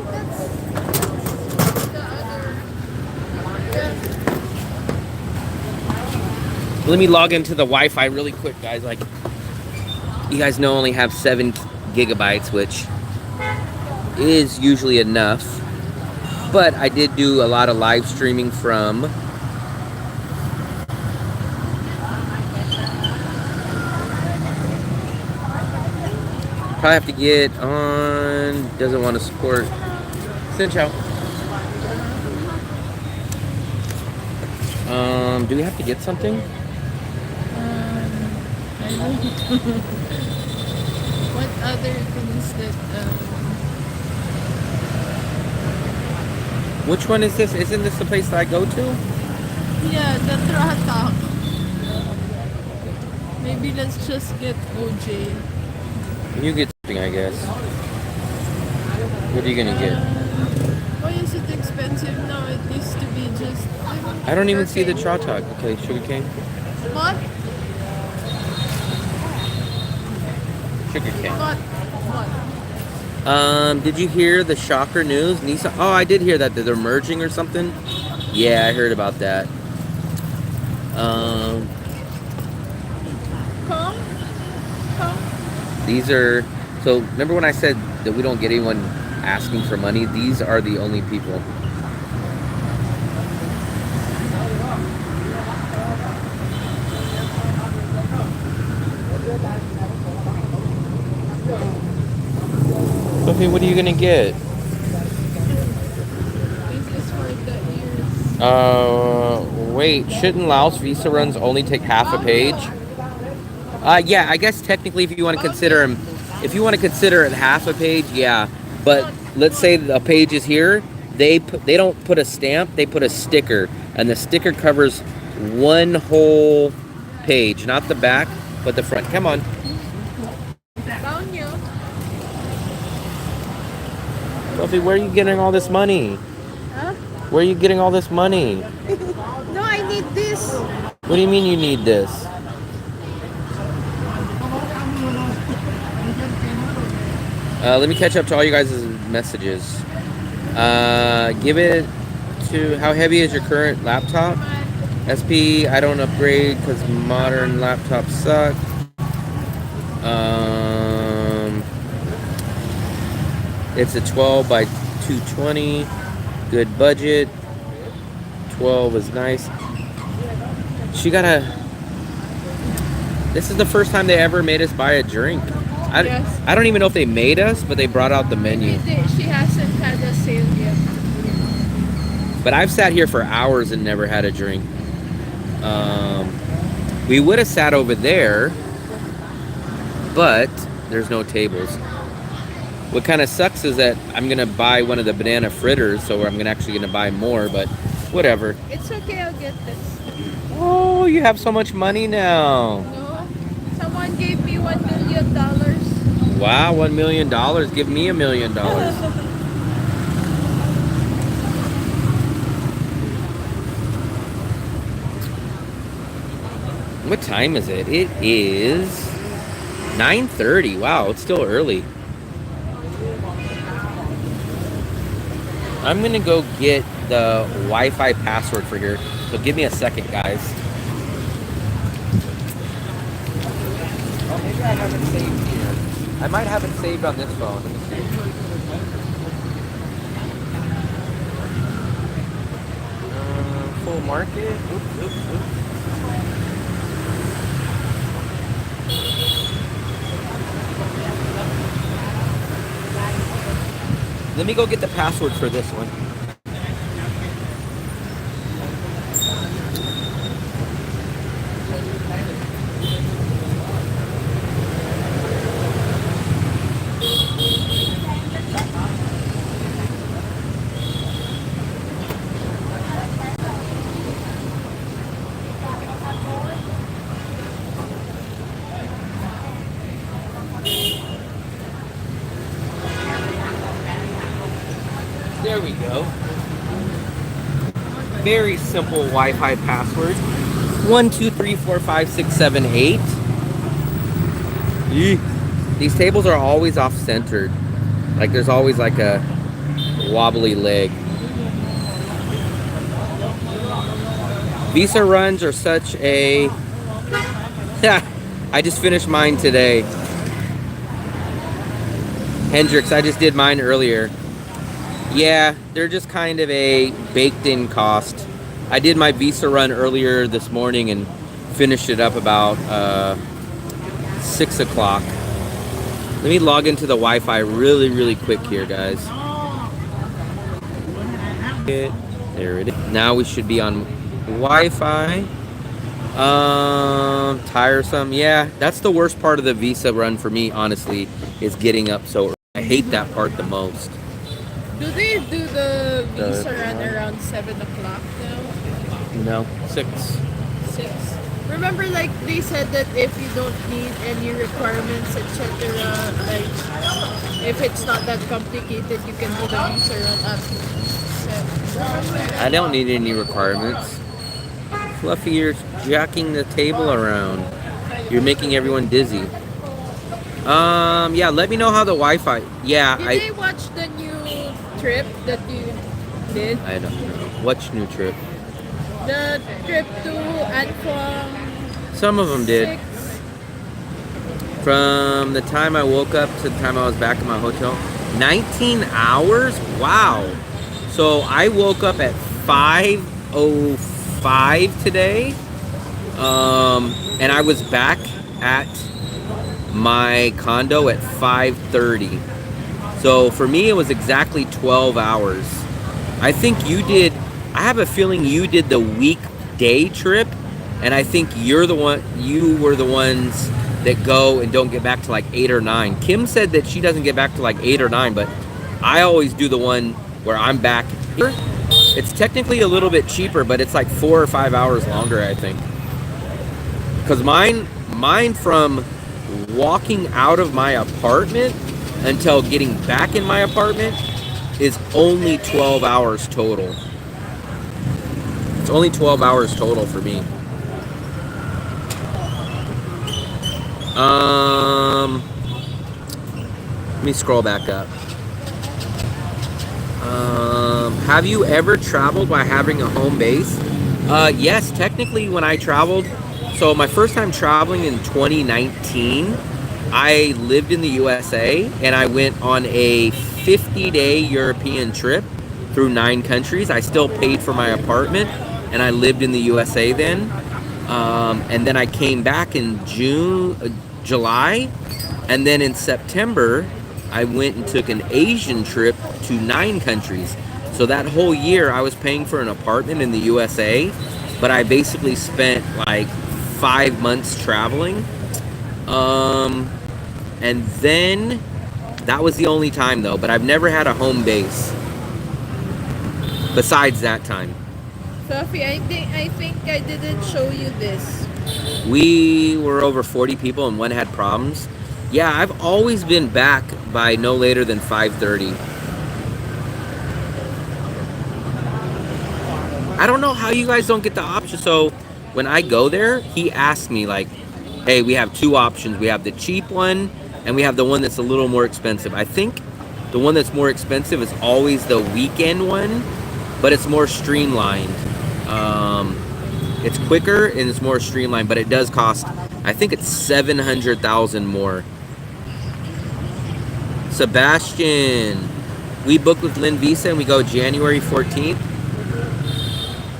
Let me log into the Wi-Fi really quick, guys. Like, you guys know I only have 7 gigabytes, which is usually enough. But I did do a lot of live streaming from probably have to get on. Doesn't want to support. Cinch out. Do we have to get something? I don't know. What other things that Which one is this? Isn't this the place that I go to? yeah, the Tratak. Maybe let's just get OJ. You get something, I guess. What are you gonna get? Why is it expensive now? It used to be just I don't even see the Tratak. Okay, sugarcane. What? Sugarcane. What? Did you hear the shocker news? Nissan. Oh, I did hear that they're merging or something. Yeah, I heard about that. Come? These are. So remember when I said that we don't get anyone asking for money? These are the only people. Okay, what are you gonna get? This is for the ears. Wait, shouldn't Laos Visa runs only take half a page? Yeah, I guess technically if you want to consider them, if you want to consider it half a page, yeah. But let's say a page is here, they don't put a stamp, they put a sticker, and the sticker covers one whole page, not the back, but the front. Come on. Found you. Sophie, where are you getting all this money? Huh? Where are you getting all this money? No, I need this. What do you mean you need this? Let me catch up to all you guys' messages. Give it to, how heavy is your current laptop? SP, I don't upgrade because modern laptops suck. It's a 12 by 220. Good budget. 12 is nice. She got a... This is the first time they ever made us buy a drink. Yes. I don't even know if they made us, but they brought out the menu. She hasn't had a sale yet. But I've sat here for hours and never had a drink. We would have sat over there, but there's no tables. What kind of sucks is that I'm gonna buy one of the banana fritters, so I'm actually gonna buy more, but whatever. It's okay, I'll get this. Oh, you have so much money now. No, someone gave me $1 million. Wow, $1 million. Give me $1 million. What time is it? It is 9:30. Wow, it's still early. I'm gonna go get the Wi-Fi password for here. So give me a second, guys. Oh, maybe I have it saved here. I might have it saved on this phone. Let me see. Full market. Oops, oops, oops. Let me go get the password for this one. There we go. Very simple Wi-Fi password. 1234567 8. These tables are always off-centered. Like there's always like a wobbly leg. Visa runs are such a... I just finished mine today. Hendrix, I just did mine earlier. Yeah, they're just kind of a baked-in cost. I did my Visa run earlier this morning and finished it up about 6 o'clock. Let me log into the Wi-Fi really quick here, guys. There it is. Now we should be on Wi-Fi. Tiresome. Yeah, that's the worst part of the Visa run for me, honestly, is getting up so early. I hate that part the most. Do they do the Visa run around 7 o'clock now? No, 6. 6. Remember, like they said that if you don't need any requirements, etc., like if it's not that complicated, you can do the Visa run up. I don't need any requirements. Fluffy, you're jacking the table around. You're making everyone dizzy. Yeah, let me know how the Wi-Fi. Yeah, Did they watch the new trip that you did? I don't know. What's new trip? The trip to and from. Some of them did. 6. From the time I woke up to the time I was back in my hotel, 19 hours? Wow. So I woke up at 5:05 today, and I was back at my condo at 5:30. So for me, it was exactly 12 hours. I think you did. I have a feeling you did the weekday trip, and I think you were the ones that go and don't get back to like 8 or 9. Kim said that she doesn't get back to like 8 or 9, but I always do the one where I'm back here. It's technically a little bit cheaper, but it's like 4 or 5 hours longer, I think. Because mine from walking out of my apartment until getting back in my apartment is only 12 hours total. It's only 12 hours total for me. Let me scroll back up. Have you ever traveled by having a home base? Yes, technically when I traveled, so my first time traveling in 2019, I lived in the USA and I went on a 50-day European trip through 9 countries. I still paid for my apartment and I lived in the USA then. And then I came back in July, and then in September, I went and took an Asian trip to 9 countries. So that whole year I was paying for an apartment in the USA, but I basically spent like 5 months traveling. And then That was the only time though, but I've never had a home base besides that time. Sophie, I think I didn't show you this. We were over 40 people and one had problems. Yeah, I've always been back by no later than 5:30. I don't know how you guys don't get the option. So when I go there, he asks me like, hey, we have two options. We have the cheap one and we have the one that's a little more expensive. I think the one that's more expensive is always the weekend one, but it's more streamlined. It's quicker and it's more streamlined, but it does cost, I think it's 700,000 more. Sebastian, we booked with Lynn Visa and we go January 14th.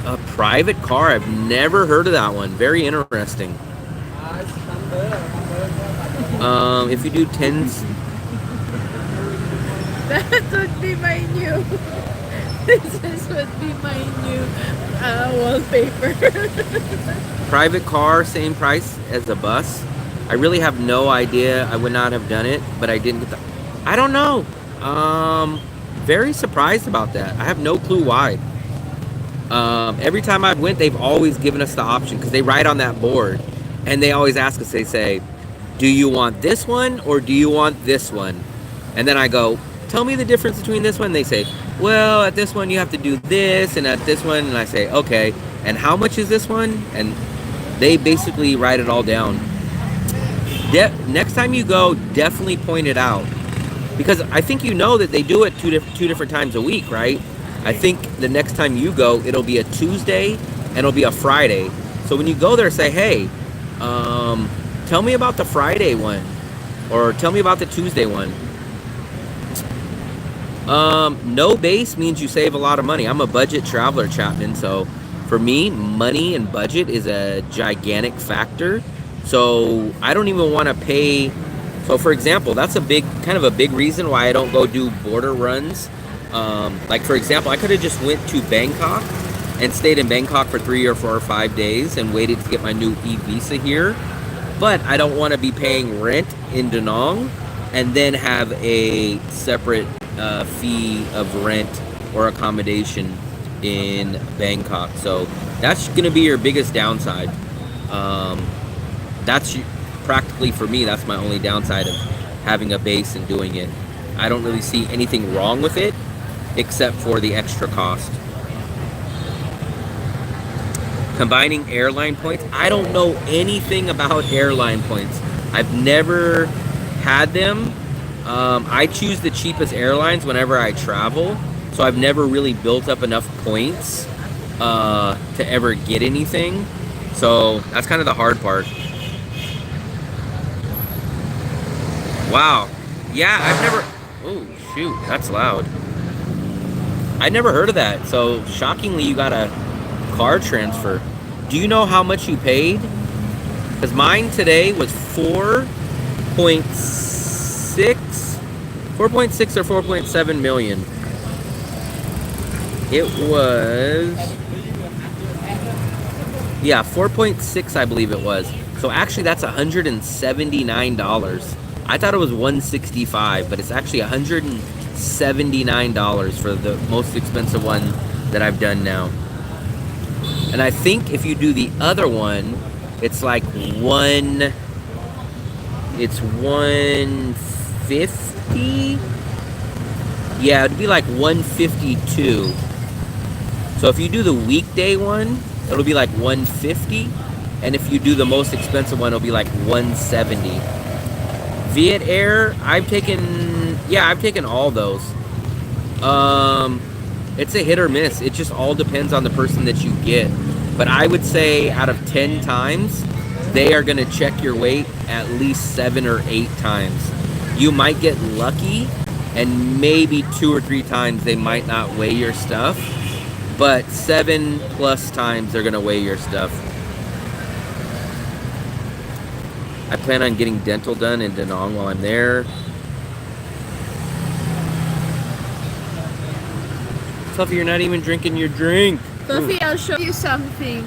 A private car, I've never heard of that one. Very interesting. If you do tens, That would be my new. This would be my new wallpaper. private car, same price as a bus. I really have no idea. I would not have done it, but I didn't get the. I don't know. Very surprised about that. I have no clue why. Every time I went, they've always given us the option because they write on that board, and they always ask us. They say, "Do you want this one or do you want this one?" And then I go, "Tell me the difference between this one." They say, "Well, at this one you have to do this, and at this one," and I say, "Okay, and how much is this one?" And they basically write it all down. Next time you go, definitely point it out, because I think you know that they do it two different times a week, right? I think the next time you go, it'll be a Tuesday and it'll be a Friday. So when you go there, say, "Hey, tell me about the Friday one, or tell me about the Tuesday one." No base means you save a lot of money. I'm a budget traveler, Chapman, so for me, money and budget is a gigantic factor. So I don't even want to pay. So for example, that's a kind of a big reason why I don't go do border runs. Like for example, I could have just went to Bangkok and stayed in Bangkok for 3 or 4 or 5 days and waited to get my new e-visa here. But I don't want to be paying rent in Da Nang and then have a separate fee of rent or accommodation in Bangkok. So that's going to be your biggest downside. That's practically, for me, that's my only downside of having a base and doing it. I don't really see anything wrong with it except for the extra cost. Combining airline points, I don't know anything about airline points. I've never had them. I choose the cheapest airlines whenever I travel, so I've never really built up enough points to ever get anything. So that's kind of the hard part. Wow. Yeah, I've never. Oh shoot, that's loud. I never heard of that. So shockingly, you got a car transfer. Do you know how much you paid? Because mine today was 4.6 or 4.7 million. It was, yeah, 4.6, I believe it was. So actually, that's $179. I thought it was $165, but it's actually $179 for the most expensive one that I've done now. And I think if you do the other one, it's like it's 150. Yeah, it'd be like 152. So if you do the weekday one, it'll be like 150, and if you do the most expensive one, it'll be like 170. Viet Air, I've taken all those. It's a hit or miss. It just all depends on the person that you get. But I would say out of 10 times, they are going to check your weight at least 7 or 8 times. You might get lucky, and maybe 2 or 3 times they might not weigh your stuff. But 7+ times they're going to weigh your stuff. I plan on getting dental done in Da Nang while I'm there. Sophie, you're not even drinking your drink. Sophie, I'll show you something.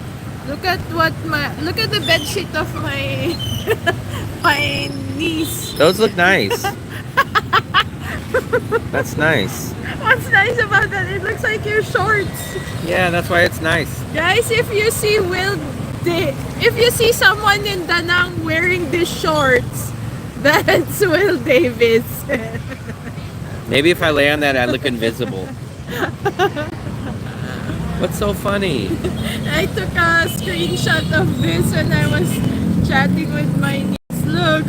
Look at the bed sheet of my my niece. Those look nice. That's nice. What's nice about that? It looks like your shorts. Yeah, that's why it's nice. Guys, if you see if you see someone in Danang wearing these shorts, that's Will Davis. Maybe if I lay on that, I look invisible. What's so funny? I took a screenshot of this when I was chatting with my niece. Look.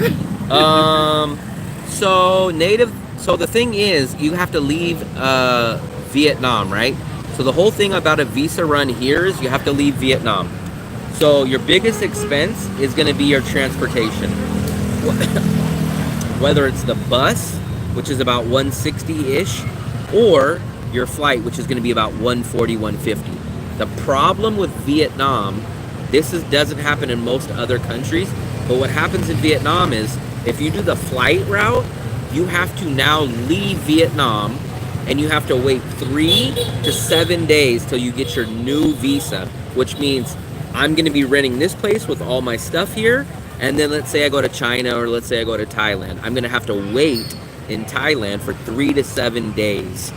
So the thing is, you have to leave Vietnam, right? So the whole thing about a visa run here is you have to leave Vietnam. So your biggest expense is going to be your transportation. Whether it's the bus, which is about 160-ish, or your flight, which is going to be about 140, 150. The problem with Vietnam, doesn't happen in most other countries, but what happens in Vietnam is if you do the flight route, you have to now leave Vietnam and you have to wait 3 to 7 days till you get your new visa, which means I'm going to be renting this place with all my stuff here, and then let's say I go to China or let's say I go to Thailand. I'm going to have to wait in Thailand for 3 to 7 days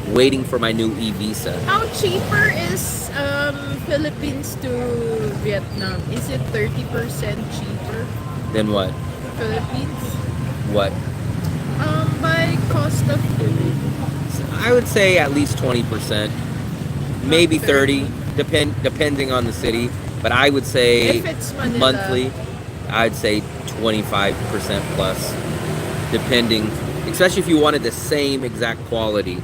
waiting for my new e-visa. How cheaper is Philippines to Vietnam? Is it 30% cheaper? Then what? Philippines? What? By cost of living. I would say at least 20%, maybe 30, depending on the city. But I would say If it's Manila. monthly, I'd say 25% plus, depending, especially if you wanted the same exact quality.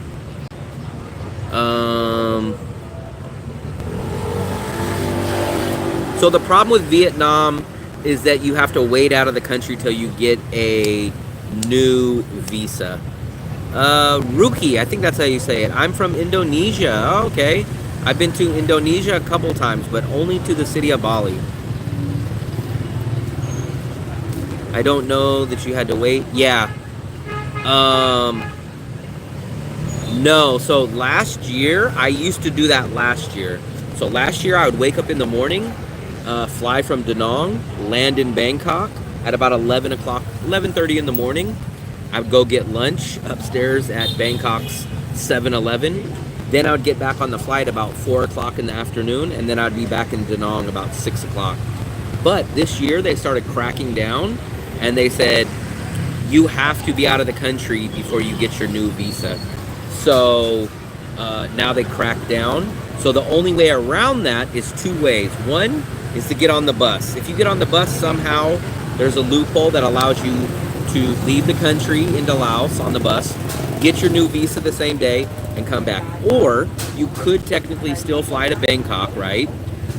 So the problem with Vietnam is that you have to wait out of the country till you get a new visa. Ruki, I think that's how you say it. I'm from Indonesia. Oh, okay. I've been to Indonesia a couple times, but only to the city of Bali. I don't know that you had to wait. Yeah. No. So last year, I used to do that last year. So last year, I would wake up in the morning, fly from Da Nang, land in Bangkok at about 11 o'clock, 11:30 in the morning. I would go get lunch upstairs at Bangkok's 7-Eleven. Then I would get back on the flight about 4 o'clock in the afternoon, and then I'd be back in Da Nang about 6 o'clock. But this year, they started cracking down, and they said, you have to be out of the country before you get your new visa. So now they cracked down. So the only way around that is 2 ways. One is to get on the bus. If you get on the bus somehow, there's a loophole that allows you to leave the country into Laos on the bus, get your new visa the same day, and come back. Or you could technically still fly to Bangkok, right?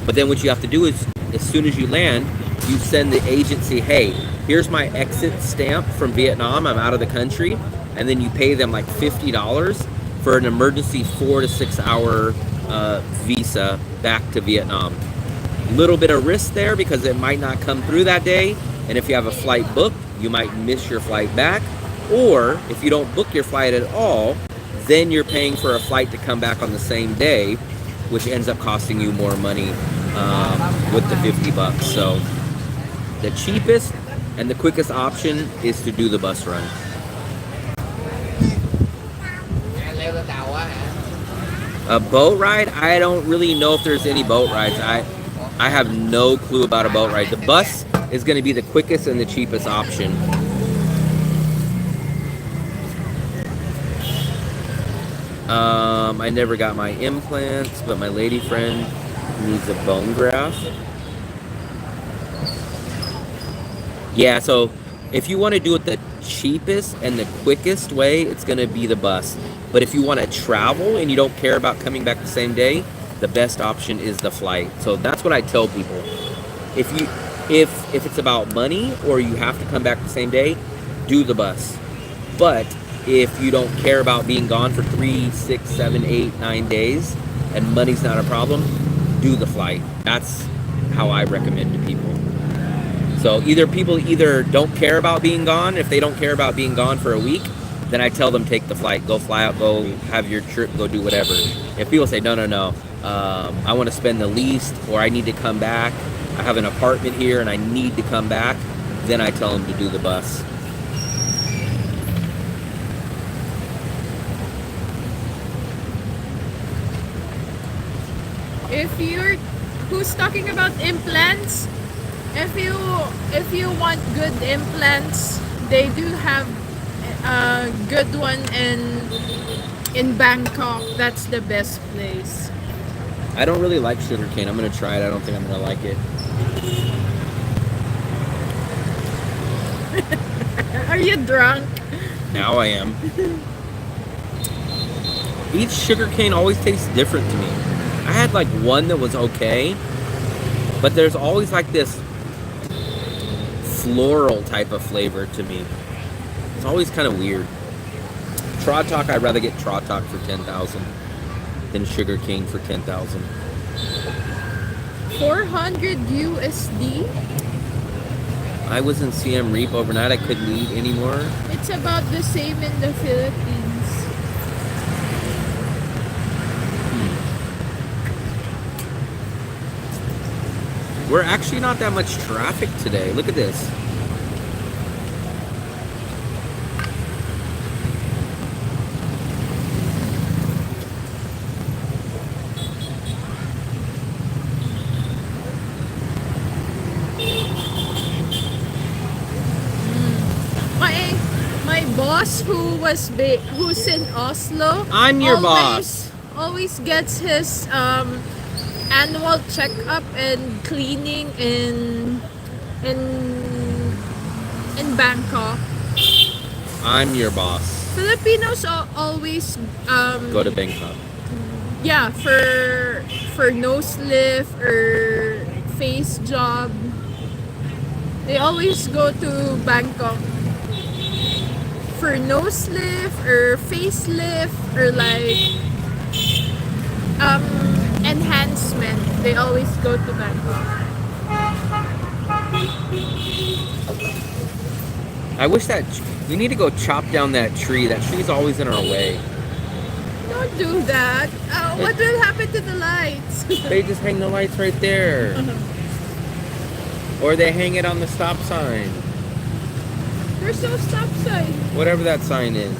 But then what you have to do is, as soon as you land, you send the agency, hey, here's my exit stamp from Vietnam, I'm out of the country, and then you pay them like $50 for an emergency 4 to 6 hour visa back to Vietnam. Little bit of risk there because it might not come through that day, and if you have a flight booked, you might miss your flight back, or if you don't book your flight at all, then you're paying for a flight to come back on the same day, which ends up costing you more money with the $50. So the cheapest and the quickest option is to do the bus run. A boat ride? I don't really know if there's any boat rides. I have no clue about a boat ride. The bus is going to be the quickest and the cheapest option. I never got my implants, but my lady friend needs a bone graft. Yeah, so if you want to do it the cheapest and the quickest way, it's going to be the bus. But if you want to travel and you don't care about coming back the same day, the best option is the flight. So that's what I tell people. If it's about money or you have to come back the same day, do the bus. But if you don't care about being gone for 3, 6, 7, 8, 9 days and money's not a problem, do the flight. That's how I recommend to people. So people either don't care about being gone. If they don't care about being gone for a week, then I tell them take the flight, go fly out, go have your trip, go do whatever. If people say, no, I want to spend the least, or I need to come back, I have an apartment here and I need to come back, then I tell them to do the bus. if you're who's talking about implants, if you want good implants, they do have a good one in Bangkok. That's the best place. I don't really like sugarcane. I'm gonna try it. I don't think I'm gonna like it. Are you drunk? Now I am. Each sugarcane always tastes different to me. I had like one that was okay, but there's always like this floral type of flavor to me. It's always kind of weird. Trotok, I'd rather get Trotok for 10,000 than sugarcane for 10,000. 400 USD. I was in Siem Reap overnight. I couldn't eat anymore. It's about the same in the Philippines. We're actually not that much traffic today. Look at this. My boss who's in Oslo. I'm your boss. Always gets his annual checkup and cleaning in Bangkok. I'm your boss. Filipinos always Go to Bangkok. yeah, for nose lift or face job. They always go to Bangkok for nose lift or facelift or like enhancement. They always go to Bangkok. I wish that we need to go chop down that tree. That tree's always in our way. Don't do that. What will happen to the lights? They just hang the lights right there. Or they hang it on the stop sign. There's no stop sign. Whatever that sign is.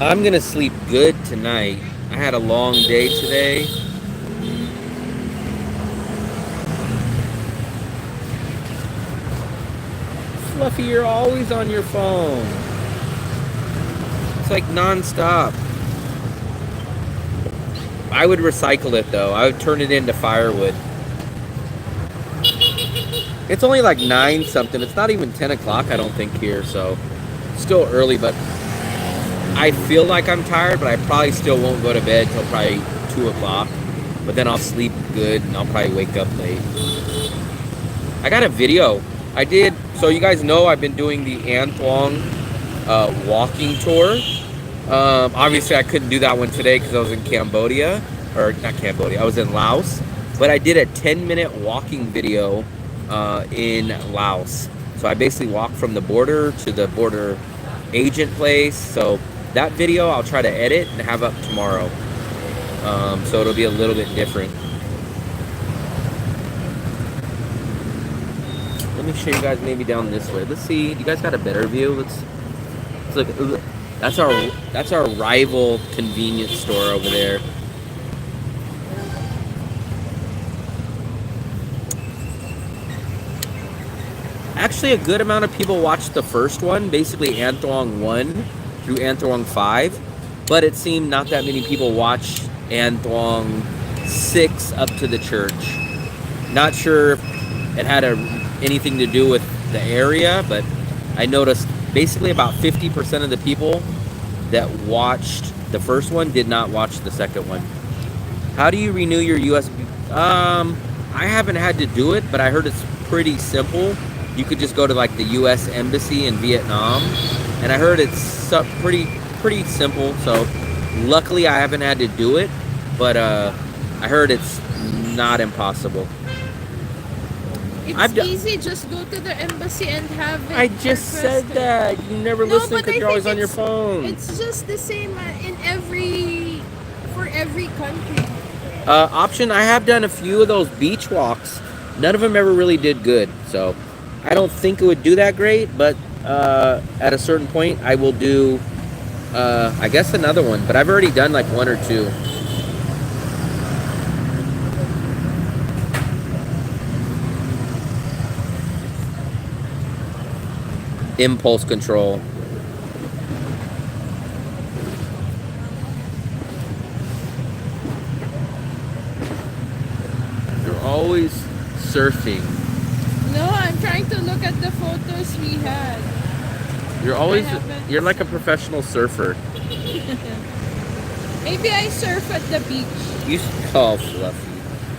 I'm gonna sleep good tonight. I had a long day today. Fluffy, you're always on your phone. It's like non-stop. I would recycle it though. I would turn it into firewood. It's only like 9 something. It's not even 10 o'clock, I don't think, here, so still early, but I feel like I'm tired, but I probably still won't go to bed till probably 2 o'clock. But then I'll sleep good and I'll probably wake up late. I got a video. I did, so you guys know I've been doing the Anthong walking tour. Obviously I couldn't do that one today because I was in Cambodia, or not Cambodia, I was in Laos. But I did a 10-minute walking video in Laos. So I basically walked from the border to the border agent place. So that video I'll try to edit and have up tomorrow. So it'll be a little bit different. Let me show you guys maybe down this way. Let's see. You guys got a better view? Let's look. That's our rival convenience store over there. Actually, a good amount of people watched the first one, basically Anthong 1 through Anthong 5, but it seemed not that many people watched Anthong 6 up to the church. Not sure if it had anything to do with the area, but I noticed basically about 50% of the people that watched the first one did not watch the second one. How do you renew your USB? I haven't had to do it, but I heard it's pretty simple. You could just go to like the U.S. Embassy in Vietnam, and I heard it's pretty simple. So luckily I haven't had to do it, but I heard it's not impossible. It's easy, just go to the embassy and have it. I just said that. You never listen because you're always on your phone. It's just the same for every country. Option, I have done a few of those beach walks. None of them ever really did good. So I don't think it would do that great, but at a certain point I will do I guess another one, but I've already done like one or two. Impulse control. You're always surfing. No, I'm trying to look at the photos we had. You're always, haven't. you're like a professional surfer. Maybe I surf at the beach. You, oh, fluffy.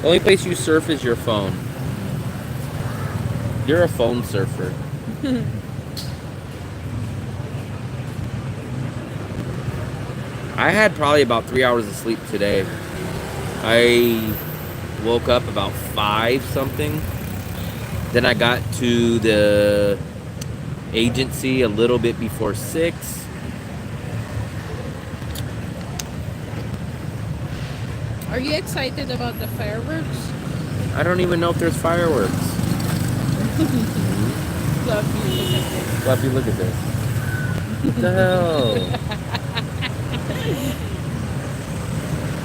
The only place you surf is your phone. You're a phone surfer. I had probably about 3 hours of sleep today. I woke up about 5 something. Then I got to the agency a little bit before 6. Are you excited about the fireworks? I don't even know if there's fireworks. Fluffy, look at this. Fluffy, look at this. What the hell?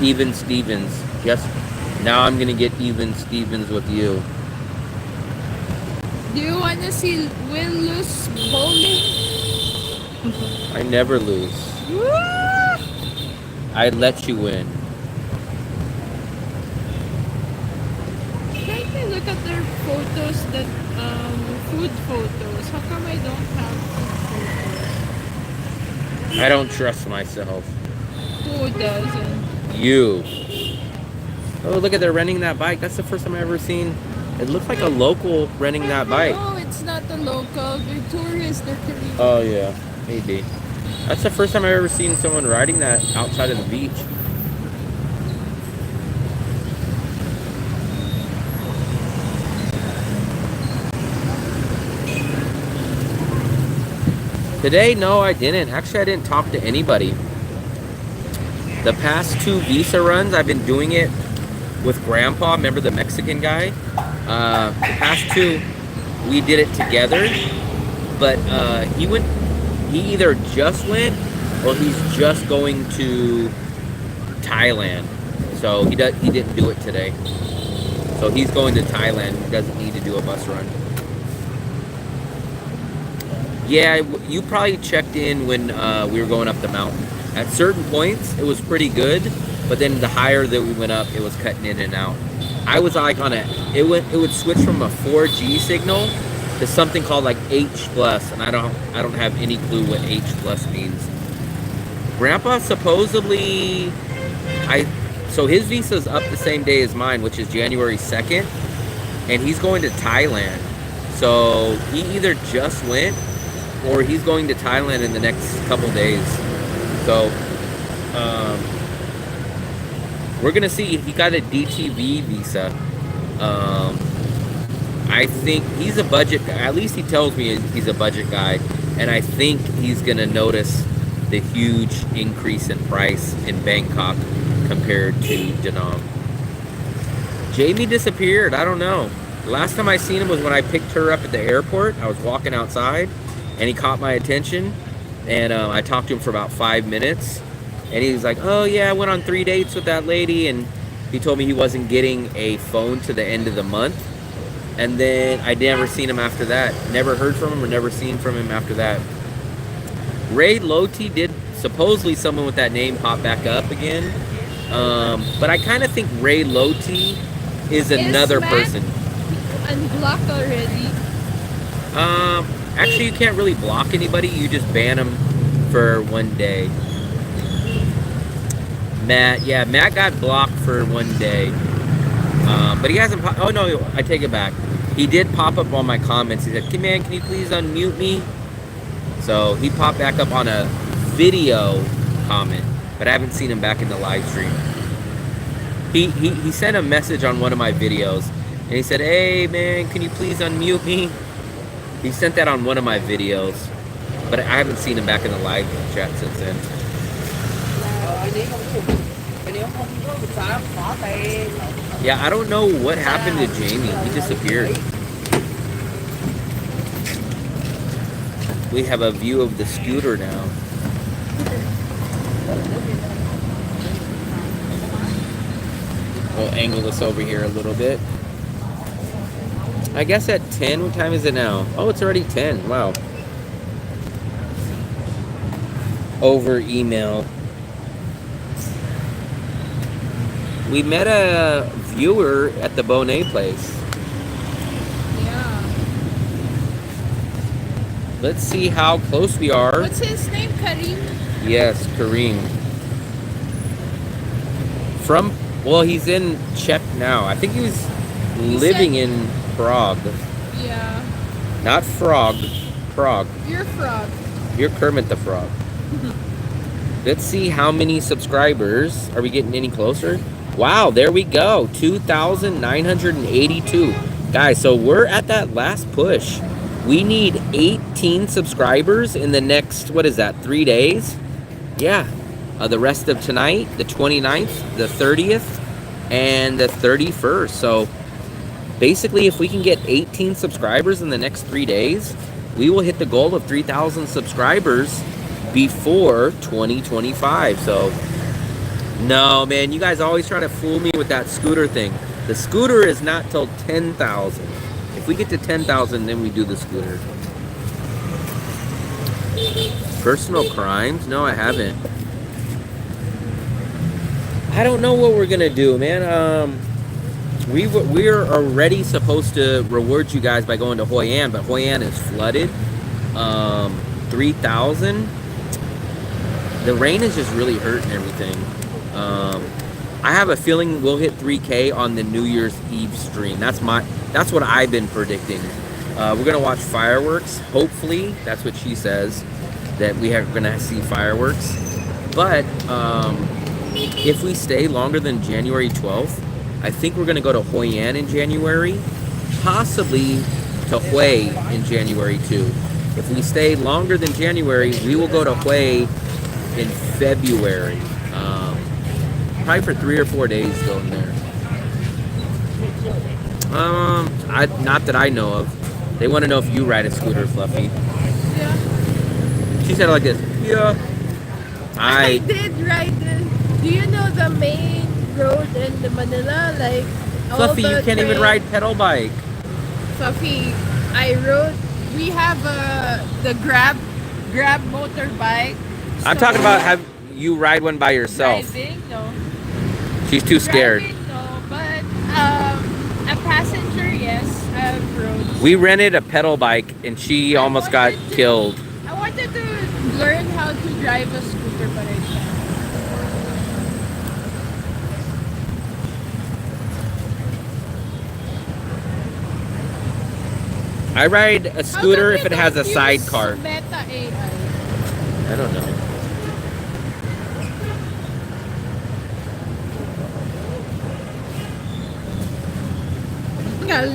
Even Stevens. Yes. Now I'm gonna get even Stevens with you. Do you want to see win lose bowling? I never lose. I let you win. Trying to look at their photos that food photos. How come I don't have food photos? I don't trust myself. Who doesn't? You. Oh, look at they're renting that bike. That's the first time I've ever seen. It looks like a local renting that bike. No, it's not the local. The tourists. They're coming. Oh yeah, maybe. That's the first time I've ever seen someone riding that outside of the beach. Today, no, I didn't. Actually, I didn't talk to anybody. The past 2 visa runs, I've been doing it with Grandpa. Remember the Mexican guy? The past 2, we did it together. But he either just went or he's just going to Thailand. So he didn't do it today. So he's going to Thailand. He doesn't need to do a bus run. Yeah, you probably checked in when we were going up the mountain. At certain points, it was pretty good, but then the higher that we went up, it was cutting in and out. I was like on it would switch from a 4G signal to something called like H plus, and I don't have any clue what H plus means. Grandpa supposedly, so his visa's up the same day as mine, which is January 2nd, and he's going to Thailand. So he either just went or he's going to Thailand in the next couple days. So we're gonna see. He got a DTV visa. I think he's a budget guy. At least he tells me he's a budget guy, and I think he's gonna notice the huge increase in price in Bangkok compared to Da Nang. Jamie disappeared. I don't know. The last time I seen him was when I picked her up at the airport. I was walking outside, and he caught my attention, and I talked to him for about 5 minutes, and he was like, oh yeah, I went on 3 dates with that lady, and he told me he wasn't getting a phone to the end of the month, and then I never seen him after that. Never heard from him or never seen from him after that. Ray Loti did, supposedly someone with that name pop back up again, but I kind of think Ray Loti is another person. Unblocked already. Actually, you can't really block anybody. You just ban them for 1 day. Matt got blocked for 1 day. But he hasn't oh no, I take it back. He did pop up on my comments. He said, hey man, can you please unmute me? So he popped back up on a video comment, but I haven't seen him back in the live stream. He sent a message on one of my videos, and he said, hey man, can you please unmute me? He sent that on one of my videos, but I haven't seen him back in the live chat since then. Yeah, I don't know what happened to Jamie. He disappeared. We have a view of the scooter now. We'll angle this over here a little bit. I guess at 10, what time is it now? Oh, it's already 10. Wow. Over email. We met a viewer at the Bonet place. Yeah. Let's see how close we are. What's his name? Karim? Yes, Kareem. From, well, he's in Czech now. I think he was living in Prague. Yeah. Not Frog, Prague. You're Frog. You're Kermit the Frog. Let's see how many subscribers. Are we getting any closer? Wow, there we go. 2,982. Guys, so we're at that last push. We need 18 subscribers in the next, what is that, 3 days? Yeah. The rest of tonight, the 29th, the 30th, and the 31st. So basically, if we can get 18 subscribers in the next 3 days, we will hit the goal of 3,000 subscribers before 2025. So no, man, you guys always try to fool me with that scooter thing. The scooter is not till 10,000. If we get to 10,000, then we do the scooter. Personal crimes? No, I haven't. I don't know what we're gonna do, man. We're already supposed to reward you guys by going to Hoi An, but Hoi An is flooded. 3,000. The rain is just really hurting everything. I have a feeling we'll hit 3K on the New Year's Eve stream. That's what I've been predicting. We're gonna watch fireworks. Hopefully, that's what she says, that we are gonna see fireworks. But if we stay longer than January 12th, I think we're gonna go to Hoi An in January, possibly to Hue in January too. If we stay longer than January, we will go to Hue in February. Probably for 3 or 4 days going there. Not that I know of. They want to know if you ride a scooter, Fluffy. Yeah. She said it like this. Yeah. I did ride the. Do you know the main road in the Manila? Like all Fluffy, the you can't even train- ride pedal bike. Fluffy, I rode. We have the Grab motorbike. I'm talking about have you ride one by yourself. Driving, no. She's too scared. Driving, no, but a passenger, yes, I've rode. We rented a pedal bike and she almost got killed. I wanted to learn how to drive a scooter, but I can't. I ride a scooter if it has a How come you don't sidecar. use Meta AI? I don't know.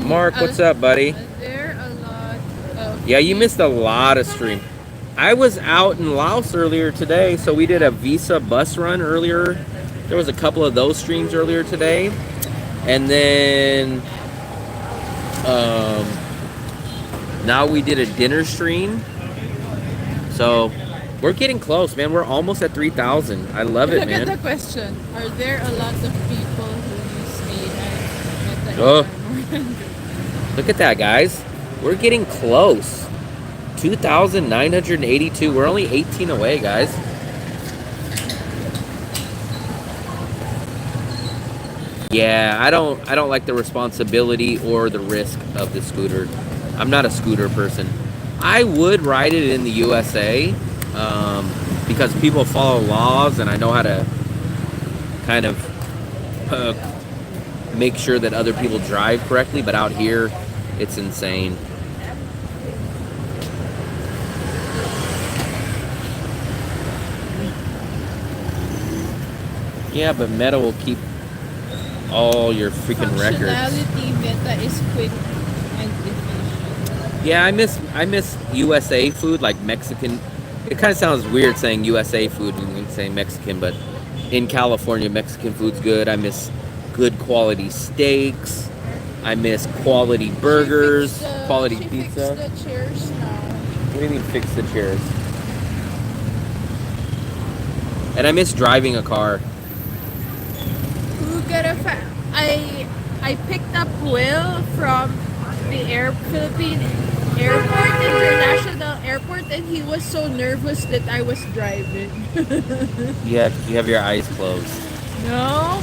Mark, what's up, buddy? There a lot of Yeah, you missed a lot of stream. I was out in Laos earlier today, so we did a Visa bus run earlier. There was a couple of those streams earlier today. And then now we did a dinner stream. So we're getting close, man. We're almost at 3,000. I love it, Look man. at the question. Are there a lot of people who use AI? Oh. Look at that, guys. We're getting close. 2,982. We're only 18 away, guys. Yeah, I don't like the responsibility or the risk of the scooter. I'm not a scooter person. I would ride it in the USA because people follow laws and I know how to kind of make sure that other people drive correctly, but out here it's insane. Yeah, but Meta will keep all your freaking records. Functionality Meta is quick and efficient. Yeah, I miss USA food, like Mexican. It kind of sounds weird saying USA food when we say Mexican, but in California, Mexican food's good. I miss good quality steaks. I miss quality burgers, quality she pizza. Fixed the chairs now. What do you mean fix the chairs? And I miss driving a car. Who got a I picked up Will from the Philippine Airport, International Airport, and he was so nervous that I was driving. Yeah, you have your eyes closed. No.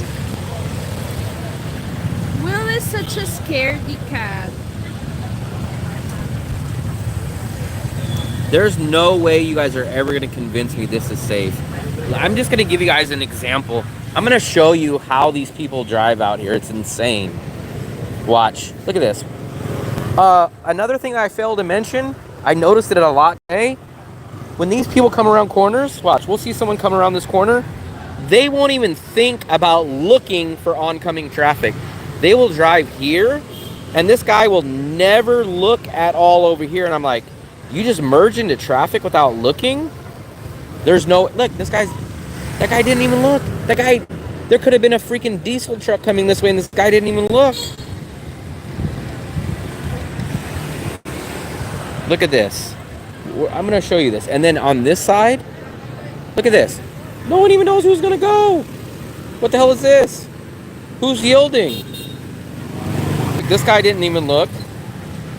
Will is such a scaredy cat. There's no way you guys are ever going to convince me this is safe. I'm just going to give you guys an example. I'm going to show you how these people drive out here. It's insane. Watch. Look at this. Another thing I failed to mention, I noticed it a lot today. When these people come around corners, watch, we'll see someone come around this corner. They won't even think about looking for oncoming traffic. They will drive here, and this guy will never look at all over here. And I'm like, you just merge into traffic without looking? There's no, look, that guy didn't even look. That guy, there could have been a freaking diesel truck coming this way, and this guy didn't even look. Look at this. I'm going to show you this. And then on this side, look at this. No one even knows who's going to go. What the hell is this? Who's yielding? This guy didn't even look.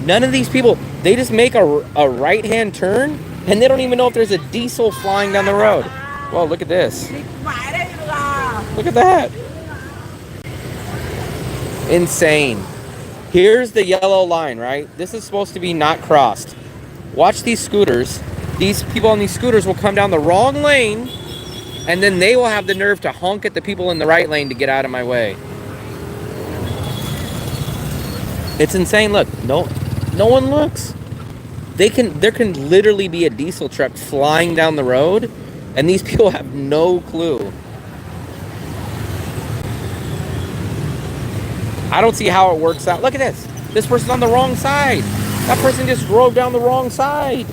None of these people, they just make a right-hand turn, and they don't even know if there's a diesel flying down the road. Well, look at this. Look at that. Insane. Here's the yellow line, right? This is supposed to be not crossed. Watch these scooters. These people on these scooters will come down the wrong lane, and then they will have the nerve to honk at the people in the right lane to get out of my way. It's insane. Look, no one looks. There can literally be a diesel truck flying down the road, and these people have no clue. I don't see how it works out. Look at this. This person's on the wrong side. That person just drove down the wrong side.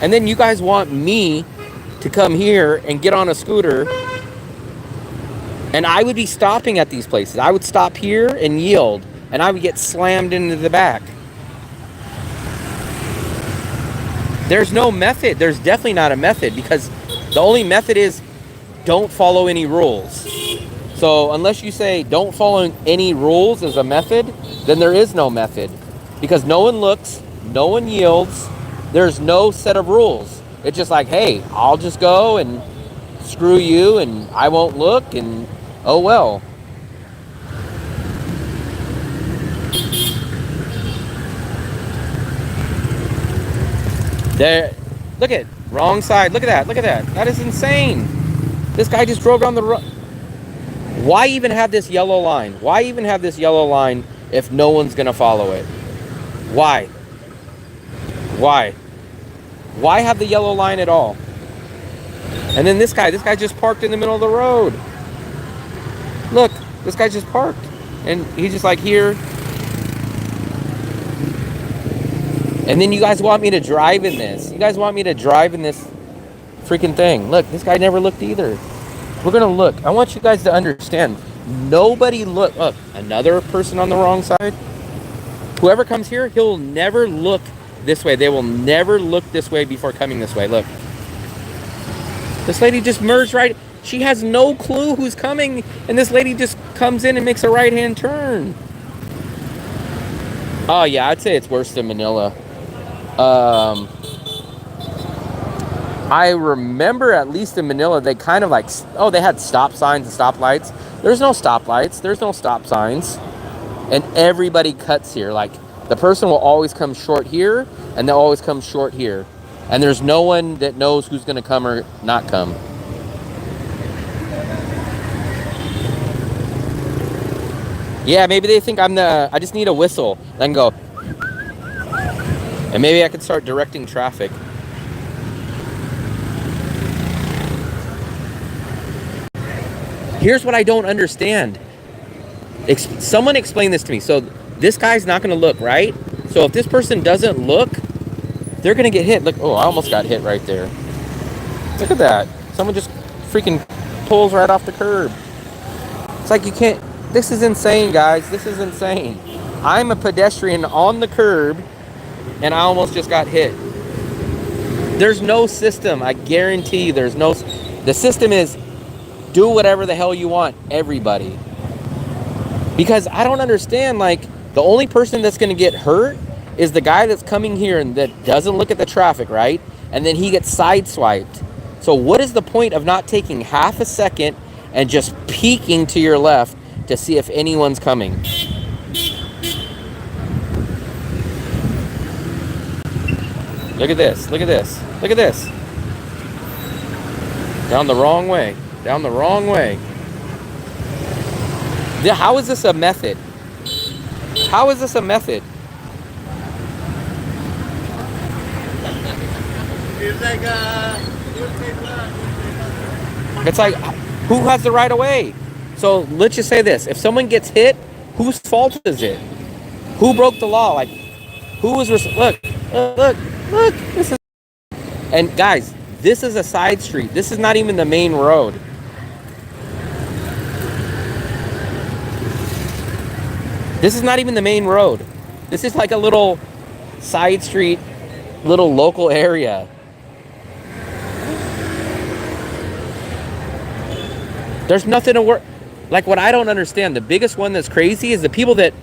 And then you guys want me to come here and get on a scooter, and I would be stopping at these places. I would stop here and yield, and I would get slammed into the back. There's no method. There's definitely not a method, because the only method is don't follow any rules. So unless you say don't follow any rules as a method, then there is no method, because no one looks, no one yields. There's no set of rules. It's just like, hey, I'll just go and screw you, and I won't look, and oh well. There, look at wrong side. Look at that. Look at that. That is insane. This guy just drove down the road. Why even have this yellow line? Why even have this yellow line if no one's gonna follow it? Why? Why? Why have the yellow line at all? And then this guy just parked in the middle of the road. Look, this guy just parked, and he's just like here. And then you guys want me to drive in this. You guys want me to drive in this freaking thing. Look, this guy never looked either. We're gonna look. I want you guys to understand. Nobody look. Look, another person on the wrong side. Whoever comes here, he'll never look this way. They will never look this way before coming this way. Look. This lady just merged right. She has no clue who's coming, and this lady just comes in and makes a right-hand turn. Oh yeah, I'd say it's worse than Manila. I remember at least in Manila, they kind of like, oh, they had stop signs and stoplights. There's no stoplights. There's no stop signs. And everybody cuts here. Like, the person will always come short here, and they'll always come short here. And there's no one that knows who's going to come or not come. Yeah, maybe they think I just need a whistle. I can go. And maybe I can start directing traffic. Here's what I don't understand. Someone explain this to me. So this guy's not going to look, right? So if this person doesn't look, they're going to get hit. Look, oh, I almost got hit right there. Look at that. Someone just freaking pulls right off the curb. It's like you can't. This is insane, guys. This is insane. I'm a pedestrian on the curb, and I almost just got hit. There's no system. I guarantee there's no. The system is do whatever the hell you want, everybody. Because I don't understand, like, the only person that's going to get hurt is the guy that's coming here and that doesn't look at the traffic, right? And then he gets sideswiped. So what is the point of not taking half a second and just peeking to your left to see if anyone's coming? Look at this, look at this, look at this. Down the wrong way, down the wrong way. How is this a method? How is this a method? It's like, who has the right of way? So let's just say this. If someone gets hit, whose fault is it? Who broke the law? Like, who was, look, this is, and guys, this is a side street. This is not even the main road. This is not even the main road. This is like a little side street, little local area. There's nothing to work. Like, what I don't understand, the biggest one that's crazy is the people that,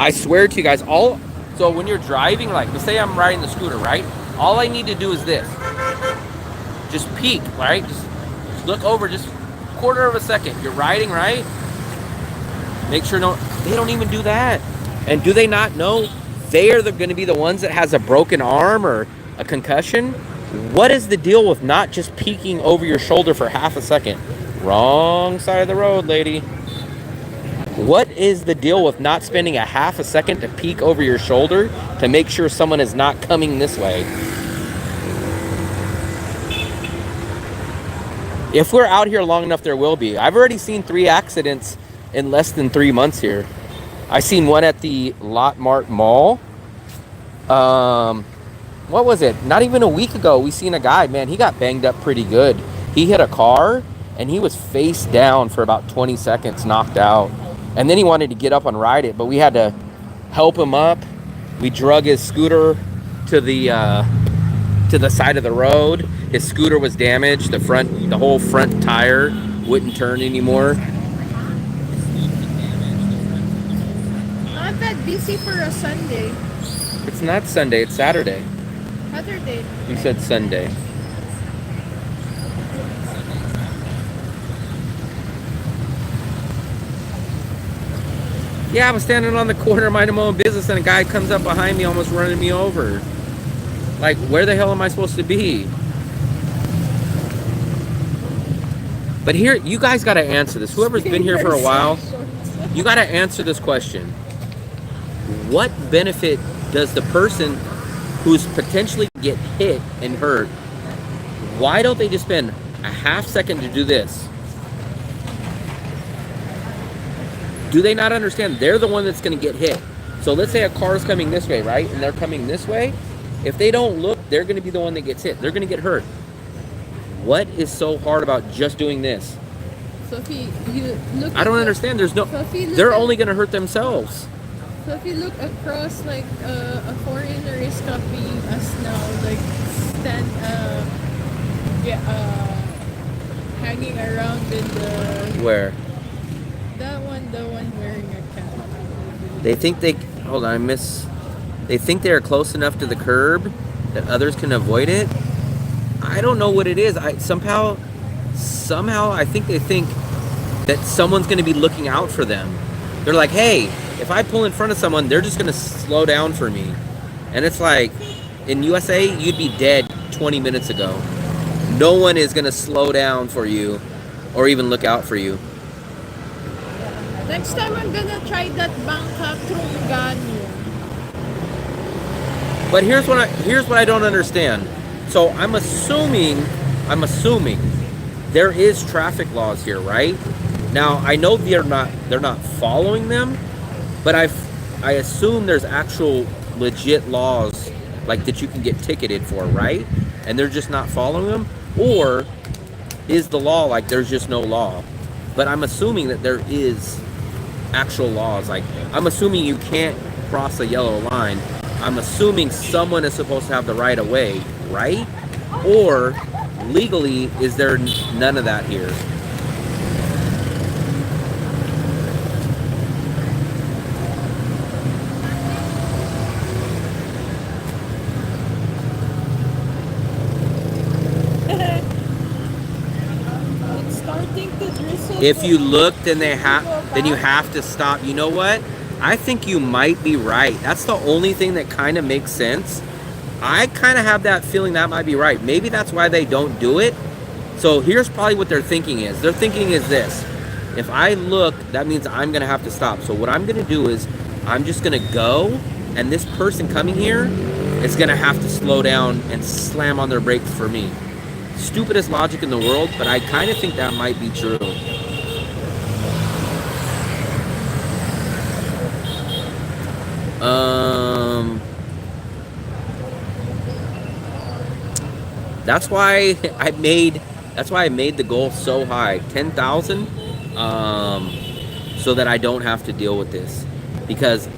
I swear to you guys, so when you're driving, like, let's say I'm riding the scooter, right? All I need to do is this. Just peek, right? Just look over, just a quarter of a second. You're riding, right? Make sure they don't even do that. And do they not know they are going to be the ones that has a broken arm or a concussion? What is the deal with not just peeking over your shoulder for half a second? Wrong side of the road, lady. What is the deal with not spending a half a second to peek over your shoulder to make sure someone is not coming this way? If we're out here long enough, there will be. I've already seen 3 accidents in less than 3 months here. I seen one at the Lot Mart Mall. What was it? Not even a week ago, we seen a guy, man, he got banged up pretty good. He hit a car and he was face down for about 20 seconds, knocked out. And then he wanted to get up and ride it, but we had to help him up. We drug his scooter to the side of the road. His scooter was damaged. The whole front tire wouldn't turn anymore. Not that busy for a Sunday. It's not Sunday, it's Saturday. Saturday. You said Sunday. Yeah, I was standing on the corner minding my own business and a guy comes up behind me almost running me over. Like, where the hell am I supposed to be? But here, you guys got to answer this. Whoever's been here for a while, you got to answer this question. What benefit does the person who's potentially get hit and hurt, why don't they just spend a half second to do this? Do they not understand they're the one that's going to get hit? So let's say a car is coming this way, right? And they're coming this way. If they don't look, they're going to be the one that gets hit. They're going to get hurt. What is so hard about just doing this? So if you look, I don't understand. There's no. They're only going to hurt themselves. So if you look across, like a foreigner is copying us now, like hanging around in the. Where? The one wearing a cap. They think they. Hold on, They think they are close enough to the curb that others can avoid it. I don't know what it is. Somehow I think they think that someone's going to be looking out for them. They're like, hey, if I pull in front of someone, they're just going to slow down for me. And it's like, in USA, you'd be dead 20 minutes ago. No one is going to slow down for you or even look out for you. Next time I'm going to try that banter through Ganyo. But here's what I don't understand. So I'm assuming there is traffic laws here, right? Now I know they're not following them, but I assume there's actual legit laws like that you can get ticketed for, right? And they're just not following them, or is the law like there's just no law? But I'm assuming that there is actual laws. Like, I'm assuming you can't cross a yellow line. I'm assuming someone is supposed to have the right of way, right? Or legally, is there none of that here. It's starting to drizzle. If you look, then you have to stop. You know what? I think you might be right. That's the only thing that kind of makes sense. I kind of have that feeling that might be right. Maybe that's why they don't do it. So here's probably what their thinking is. Their thinking is this: if I look, that means I'm gonna have to stop. So what I'm gonna do is I'm just gonna go, and this person coming here is gonna have to slow down and slam on their brakes for me. Stupidest logic in the world, but I kind of think that might be true. That's why I made the goal so high, 10,000, so that I don't have to deal with this, because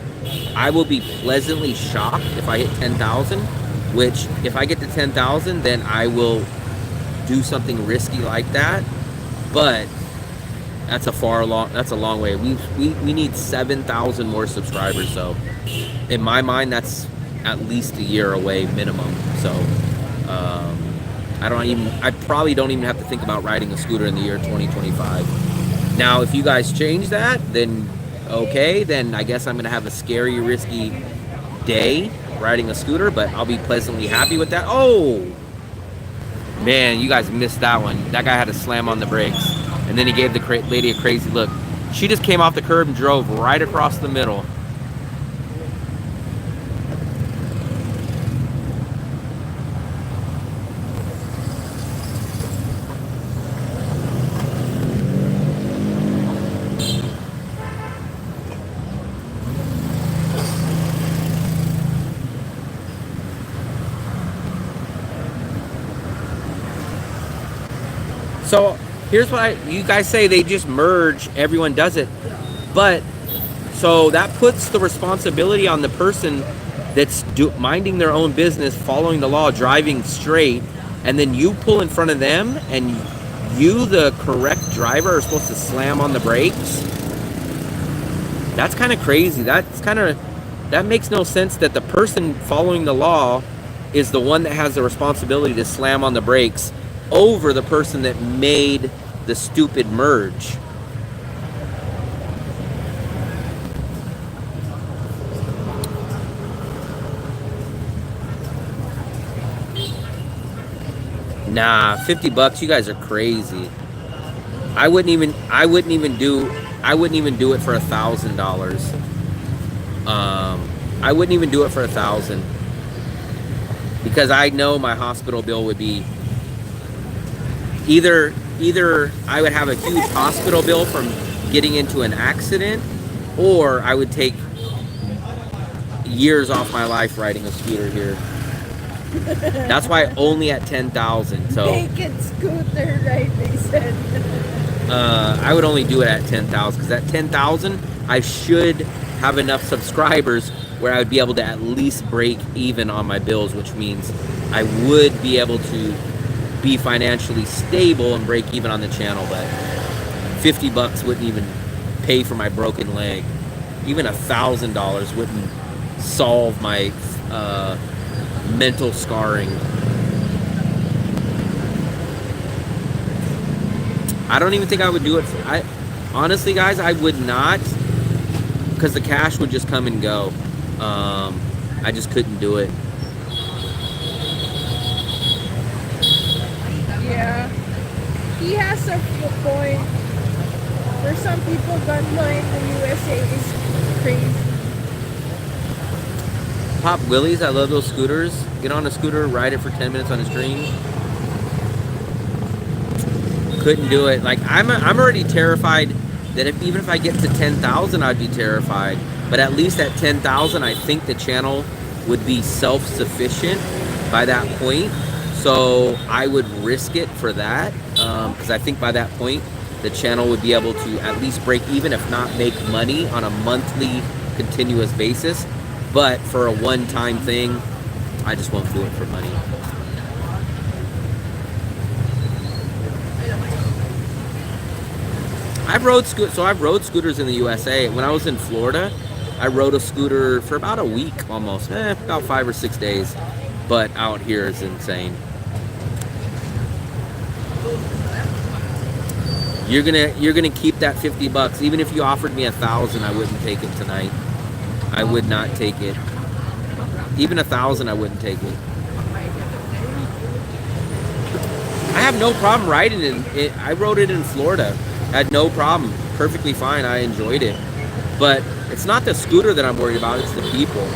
I will be pleasantly shocked if I hit 10,000. Which, if I get to 10,000, then I will do something risky like that. But that's a long way. We need 7,000 more subscribers. So in my mind, that's at least a year away minimum. So I probably don't even have to think about riding a scooter in the year 2025. Now, if you guys change that, then okay, then I guess I'm gonna have a scary, risky day riding a scooter, but I'll be pleasantly happy with that. Oh man, you guys missed that one. That guy had to slam on the brakes, and then he gave the lady a crazy look. She just came off the curb and drove right across the middle. So here's what you guys say, they just merge, everyone does it. But so that puts the responsibility on the person that's minding their own business, following the law, driving straight, and then you pull in front of them, and you, the correct driver, are supposed to slam on the brakes. That's kind of crazy. That makes no sense that the person following the law is the one that has the responsibility to slam on the brakes over the person that made the stupid merge. Nah, $50, you guys are crazy. I wouldn't even do it for $1,000. I wouldn't even do it for 1,000, because I know my hospital bill would be either I would have a huge hospital bill from getting into an accident, or I would take years off my life riding a scooter here. That's why only at 10,000. So naked scooter, right? They said. I would only do it at 10,000, because at 10,000 I should have enough subscribers where I would be able to at least break even on my bills, which means I would be able to be financially stable and break even on the channel. But $50 wouldn't even pay for my broken leg. Even $1,000 wouldn't solve my mental scarring. I don't even think I would do it. Honestly, guys, I would not, because the cash would just come and go. I just couldn't do it. Yeah, he has a point. For some people, gun law in the USA is crazy. Pop Willies, I love those scooters. Get on a scooter, ride it for 10 minutes on a stream. Couldn't do it. Like, I'm already terrified that even if I get to 10,000, I'd be terrified. But at least at 10,000, I think the channel would be self-sufficient by that point. So I would risk it for that, because I think by that point, the channel would be able to at least break even, if not make money on a monthly continuous basis. But for a one-time thing, I just won't do it for money. I've rode scooters in the USA. When I was in Florida, I rode a scooter for about a week almost, about 5 or 6 days. But out here is insane. You're gonna keep that $50. Even if you offered me 1,000, I wouldn't take it tonight. I would not take it. Even 1,000, I wouldn't take it. I have no problem riding it. I rode it in Florida. Had no problem. Perfectly fine. I enjoyed it. But it's not the scooter that I'm worried about. It's the people.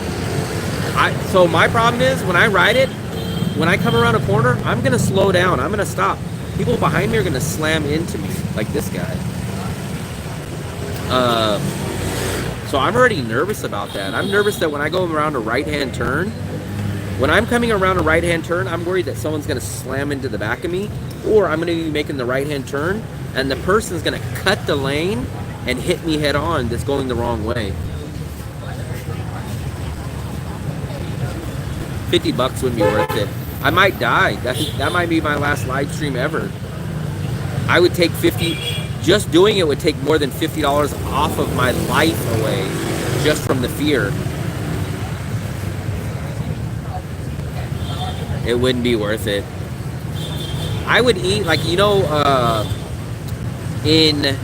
So my problem is when I ride it, when I come around a corner, I'm going to slow down. I'm going to stop. People behind me are going to slam into me like this guy. So I'm already nervous about that. I'm nervous that when I go around a right-hand turn, when I'm coming around a right-hand turn, I'm worried that someone's going to slam into the back of me, or I'm going to be making the right-hand turn, and the person's going to cut the lane and hit me head on that's going the wrong way. $50 wouldn't be worth it. I might die. That might be my last live stream ever. I would take 50. Just doing it would take more than $50 off of my life away, just from the fear. It wouldn't be worth it. I would eat, like, you know, in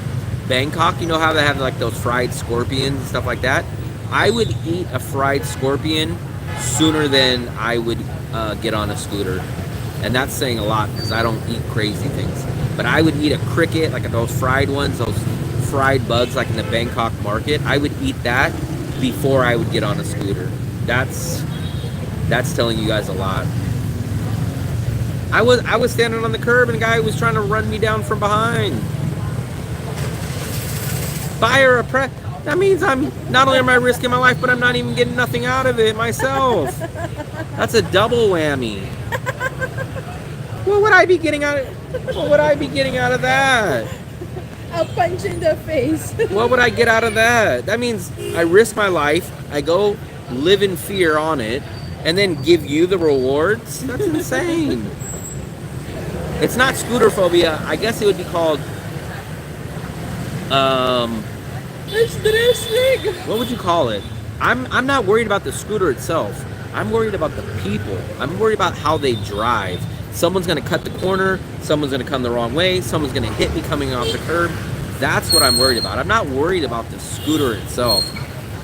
Bangkok, you know how they have like those fried scorpions and stuff like that? I would eat a fried scorpion sooner than I would get on a scooter. And that's saying a lot because I don't eat crazy things. But I would eat a cricket, like those fried ones, those fried bugs like in the Bangkok market. I would eat that before I would get on a scooter. That's telling you guys a lot. I was standing on the curb and a guy was trying to run me down from behind. Buyer of press. That means I'm not only am I risking my life, but I'm not even getting nothing out of it myself. That's a double whammy. What would I be getting out of that? A punch in the face. What would I get out of that? That means I risk my life, I go live in fear on it, and then give you the rewards? That's insane. It's not scooter phobia. I guess it would be called what would you call it? I'm not worried about the scooter itself. I'm worried about the people. I'm worried about how they drive. Someone's gonna cut the corner, someone's gonna come the wrong way, someone's gonna hit me coming off the curb. That's what I'm worried about. I'm not worried about the scooter itself.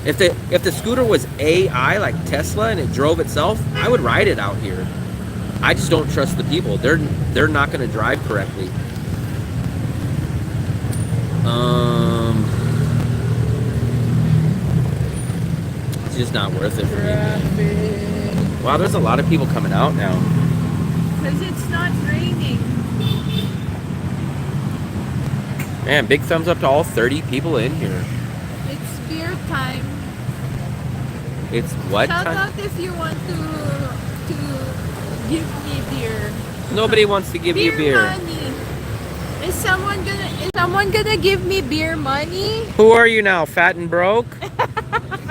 If the scooter was AI like Tesla and it drove itself, I would ride it out here. I just don't trust the people. They're not gonna drive correctly. It's just not worth it for me. Wow, there's a lot of people coming out now. Because it's not raining. Man, big thumbs up to all 30 people in here. It's beer time. It's what Shout time? out if you want to give me beer. Nobody wants to give you beer. Money. Is someone gonna give me beer money? Who are you now, fat and broke?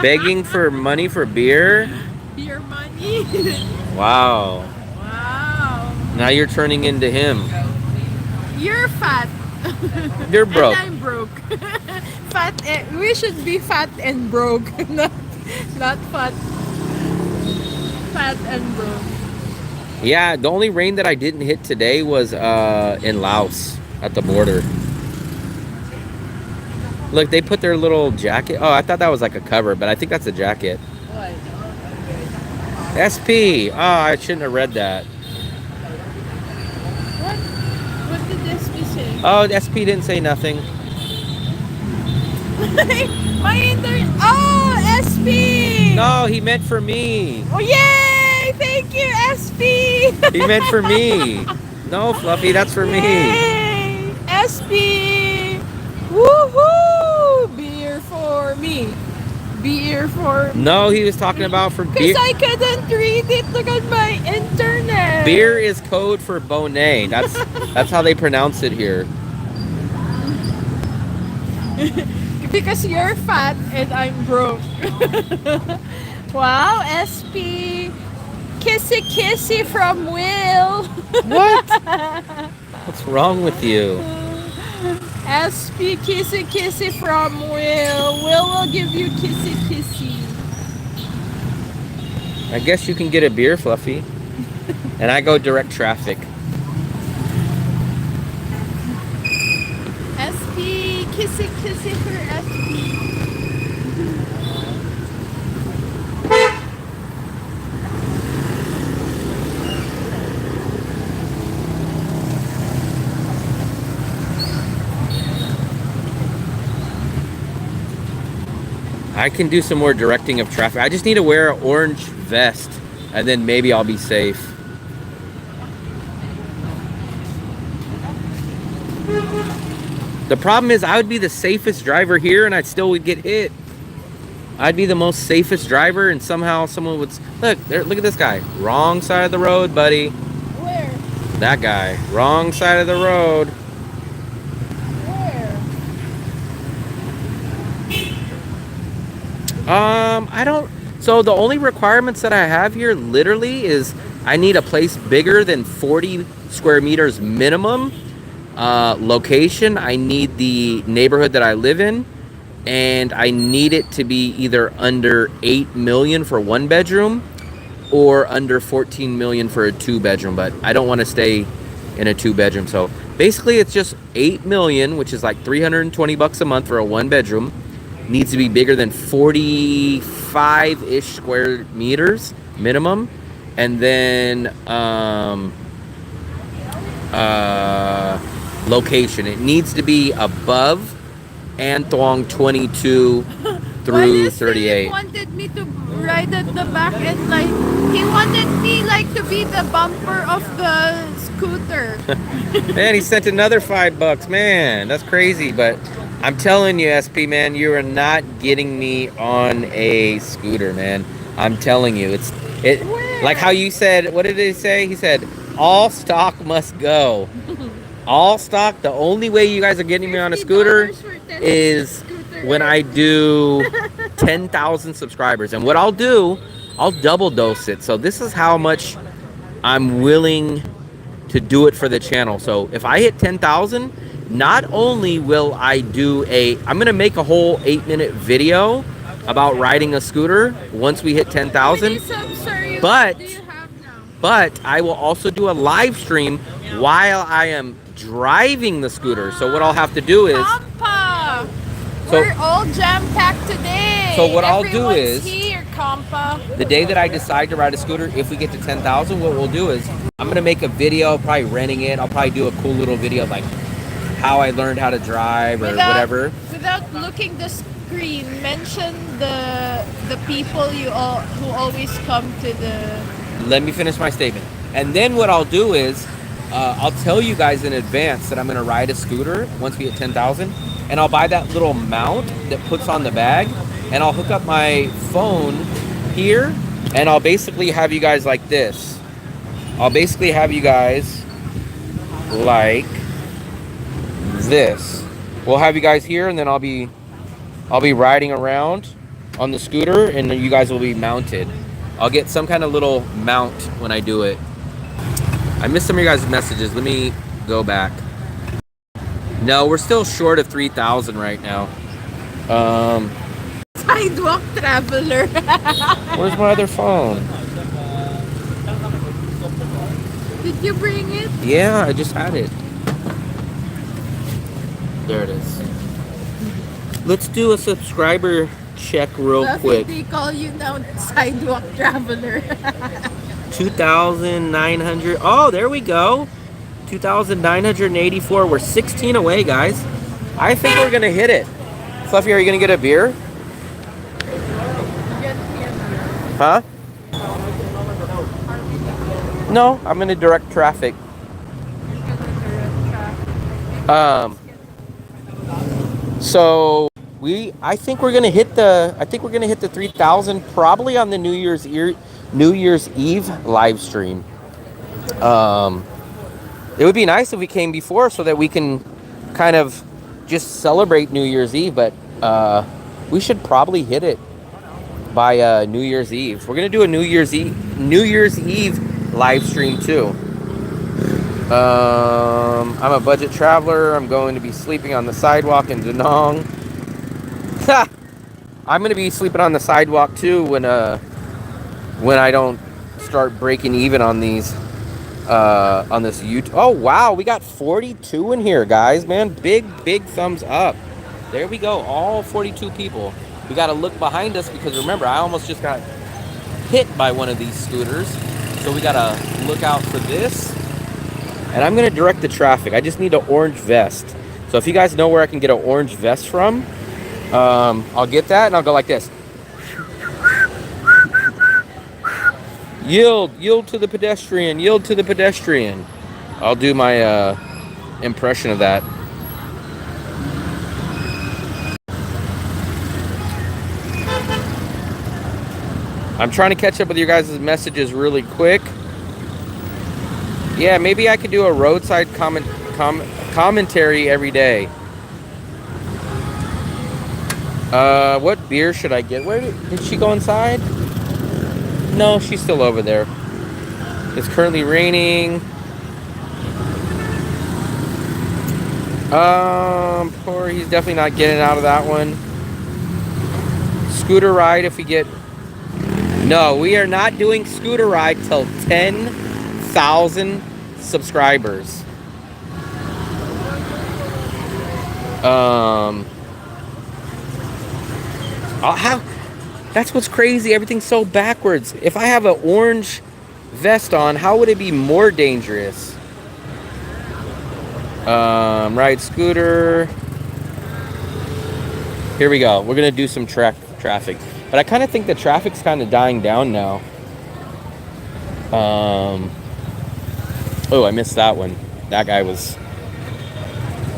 Begging for money for beer? Beer money? Wow. Wow. Now you're turning into him. You're fat. You're broke. And I'm broke. We should be fat and broke, not fat. Fat and broke. Yeah, the only rain that I didn't hit today was in Laos at the border. Look, they put their little jacket. Oh, I thought that was like a cover, but I think that's a jacket. What? SP. Oh, I shouldn't have read that. What did SP say? Oh, SP didn't say nothing. Oh, SP! No, he meant for me. Oh, yay! Thank you, SP! He meant for me. No, Fluffy, that's for me. Yay! SP! Woohoo! Beer for me. Beer for me. No, he was talking about for beer. Because I couldn't read it. Look at my internet. Beer is code for Bonet. That's how they pronounce it here. Because you're fat and I'm broke. Wow, SP. Kissy kissy from Will. What? What's wrong with you? SP kissy kissy from Will. Will will give you kissy kissy. I guess you can get a beer, Fluffy. And I go direct traffic. SP kissy kissy for SP. I can do some more directing of traffic. I just need to wear an orange vest, and then maybe I'll be safe. The problem is I would be the safest driver here, and I still would get hit. I'd be the most safest driver, and somehow someone would... Look, there, look at this guy. Wrong side of the road, buddy. Where? That guy. Wrong side of the road. I don't... So the only requirements that I have here literally is I need a place bigger than 40 square meters minimum. Location, I need the neighborhood that I live in, and I need it to be either under 8 million for one bedroom or under 14 million for a two bedroom, but I don't want to stay in a two bedroom. So basically it's just 8 million, which is like 320 bucks a month for a one bedroom. Needs to be bigger than 45-ish square meters minimum. And then location, it needs to be above Anthuong 22 through 38. He wanted me to ride at the back and like he wanted me like to be the bumper of the scooter. Man, he sent another $5. Man, that's crazy. But I'm telling you, SP man, you are not getting me on a scooter, man. I'm telling you, it like how you said. What did he say? He said, "All stock must go." All stock. The only way you guys are getting me on a scooter is when I do 10,000 subscribers. And what I'll do, I'll double dose it. So this is how much I'm willing to do it for the channel. So if I hit 10,000, not only will I do I'm going to make a whole 8-minute video about riding a scooter once we hit 10,000. But I will also do a live stream while I am driving the scooter. So what I'll have to do is... Compa! We're all jam-packed today. So what I'll do is... here, Compa. The day that I decide to ride a scooter, if we get to 10,000, what we'll do is I'm going to make a video, probably renting it. I'll probably do a cool little video of like how I learned how to drive or whatever. Without looking the screen, mention the people who always come to the... Let me finish my statement. And then what I'll do is I'll tell you guys in advance that I'm going to ride a scooter once we hit 10,000. And I'll buy that little mount that puts on the bag. And I'll hook up my phone here. And I'll basically have you guys like this. I'll basically have you guys like this. We'll have you guys here, and then I'll be riding around on the scooter, and then you guys will be mounted. I'll get some kind of little mount when I do it. I missed some of your guys' messages. Let me go back. No, we're still short of 3,000 right now. Sidewalk traveler. Where's my other phone? Did you bring it? Yeah, I just had it. There it is. Let's do a subscriber check real quick. They call you now sidewalk traveler. 2,900. Oh, there we go. 2,984. We're 16 away, guys. I think we're gonna hit it. Fluffy, are you gonna get a beer? Huh? No, I'm gonna direct traffic. So I think we're gonna hit the 3,000 probably on the New Year's Eve live stream. It would be nice if we came before so that we can kind of just celebrate New Year's Eve, but we should probably hit it by New Year's Eve. We're gonna do a New Year's Eve live stream too. I'm a budget traveler. I'm going to be sleeping on the sidewalk in Danong. I'm going to be sleeping on the sidewalk too when I don't start breaking even on these on this YouTube. Oh wow, we got 42 in here, guys, man. Big thumbs up. There we go, all 42 people. We got to look behind us because remember, I almost just got hit by one of these scooters. So we got to look out for this. And I'm going to direct the traffic. I just need an orange vest. So if you guys know where I can get an orange vest from, I'll get that and I'll go like this. Yield to the pedestrian, yield to the pedestrian. I'll do my impression of that. I'm trying to catch up with your guys' messages really quick. Yeah, maybe I could do a roadside commentary every day. What beer should I get? Where did she go inside? No, she's still over there. It's currently raining. Poor, he's definitely not getting out of that one. Scooter ride if we get... No, we are not doing scooter ride till 10,000 subscribers. That's what's crazy. Everything's so backwards. If I have an orange vest on, how would it be more dangerous? Ride scooter. Here we go. We're gonna do some traffic, but I kind of think the traffic's kind of dying down now. Oh, I missed that one. That guy was.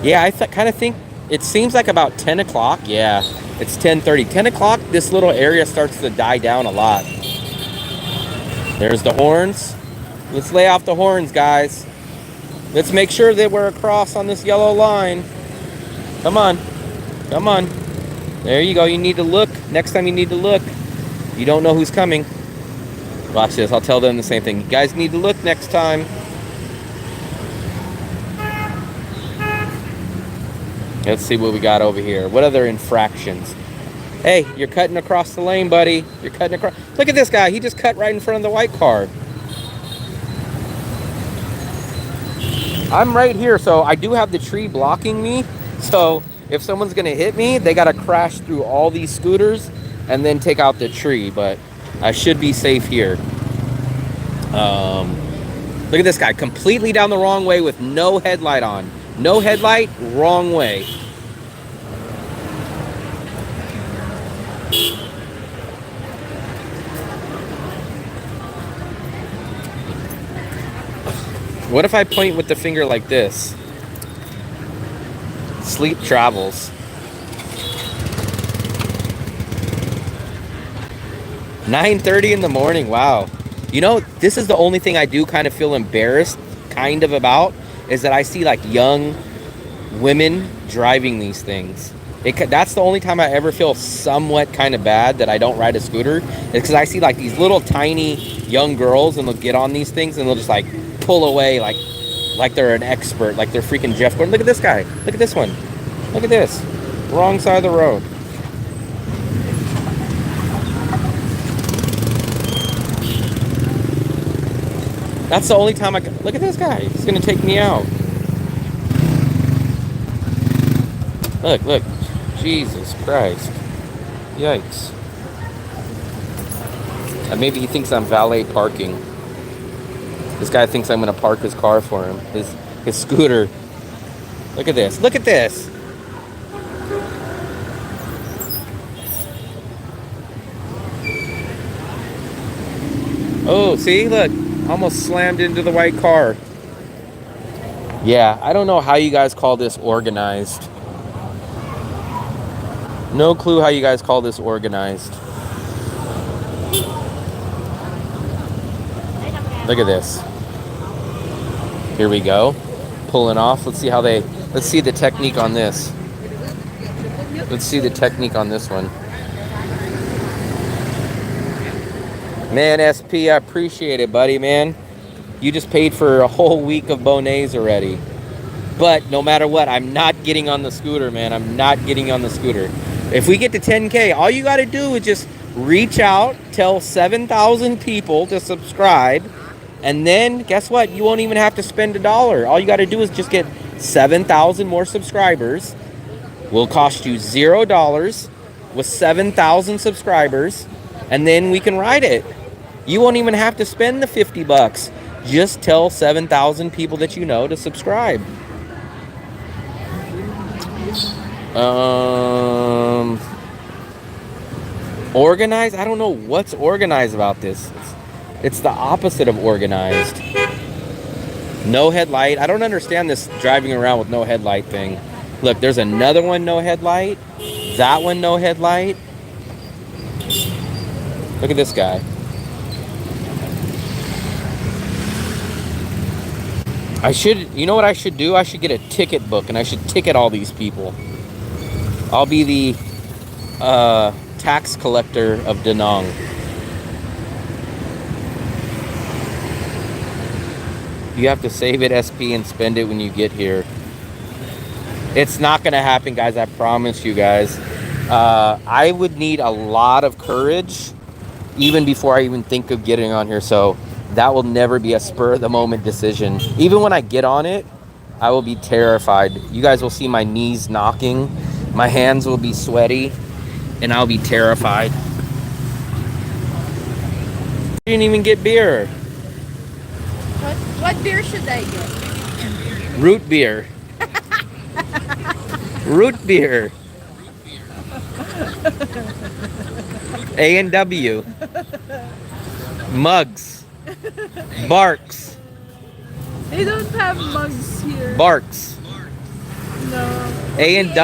Yeah, I kind of think it seems like about 10 o'clock. Yeah, it's 10:30. 10 o'clock, this little area starts to die down a lot. There's the horns. Let's lay off the horns, guys. Let's make sure that we're across on this yellow line. Come on. Come on. There you go. You need to look. Next time you need to look. You don't know who's coming. Watch this. I'll tell them the same thing. You guys need to look next time. Let's see what we got over here. What other infractions? Hey, you're cutting across the lane, buddy. You're cutting across. Look at this guy. He just cut right in front of the white car. I'm right here, so I do have the tree blocking me. So if someone's going to hit me, they got to crash through all these scooters and then take out the tree. But I should be safe here. Look at this guy. Completely down the wrong way with no headlight on. No headlight, wrong way. What if I point with the finger like this? Sleep travels. 9:30 in the morning, wow. You know, this is the only thing I do kind of feel embarrassed kind of about, is that I see like young women driving these things. That's the only time I ever feel somewhat kind of bad that I don't ride a scooter, is because I see like these little tiny young girls and they'll get on these things and they'll just like pull away like they're an expert, like they're freaking Jeff Gordon. Look at this guy. Look at this one. Look at this. Wrong side of the road. That's the only time I can. Look at this guy. He's going to take me out. Look, look. Jesus Christ. Yikes. Maybe he thinks I'm valet parking. This guy thinks I'm going to park his car for him. His scooter. Look at this. Look at this. Oh, see? Look. Almost slammed into the white car. Yeah, I don't know how you guys call this organized. No clue how you guys call this organized. Look at this. Here we go. Pulling off. Let's see the technique on this. Let's see the technique on this one. Man, SP, I appreciate it, buddy, man. You just paid for a whole week of bonnets already. But no matter what, I'm not getting on the scooter, man. I'm not getting on the scooter. If we get to 10K, all you got to do is just reach out, tell 7,000 people to subscribe, and then guess what? You won't even have to spend $1. All you got to do is just get 7,000 more subscribers. Will cost you $0 with 7,000 subscribers, and then we can ride it. You won't even have to spend the 50 bucks. Just tell 7,000 people that you know to subscribe. Organized? I don't know what's organized about this. It's the opposite of organized. No headlight. I don't understand this driving around with no headlight thing. Look, there's another one, no headlight. That one, no headlight. Look at this guy. You know what I should do? I should get a ticket book and I should ticket all these people. I'll be the tax collector of Da Nang. You have to save it SP and spend it when you get here. It's not gonna happen, guys. I promise you guys. I would need a lot of courage even before I even think of getting on here. So that will never be a spur of the moment decision. Even when I get on it, I will be terrified. You guys will see my knees knocking. My hands will be sweaty and I'll be terrified. You didn't even get beer. What beer should I get? Root beer. Root beer. A&W. Mugs. Barks. They don't have mugs here. Barks. No. A and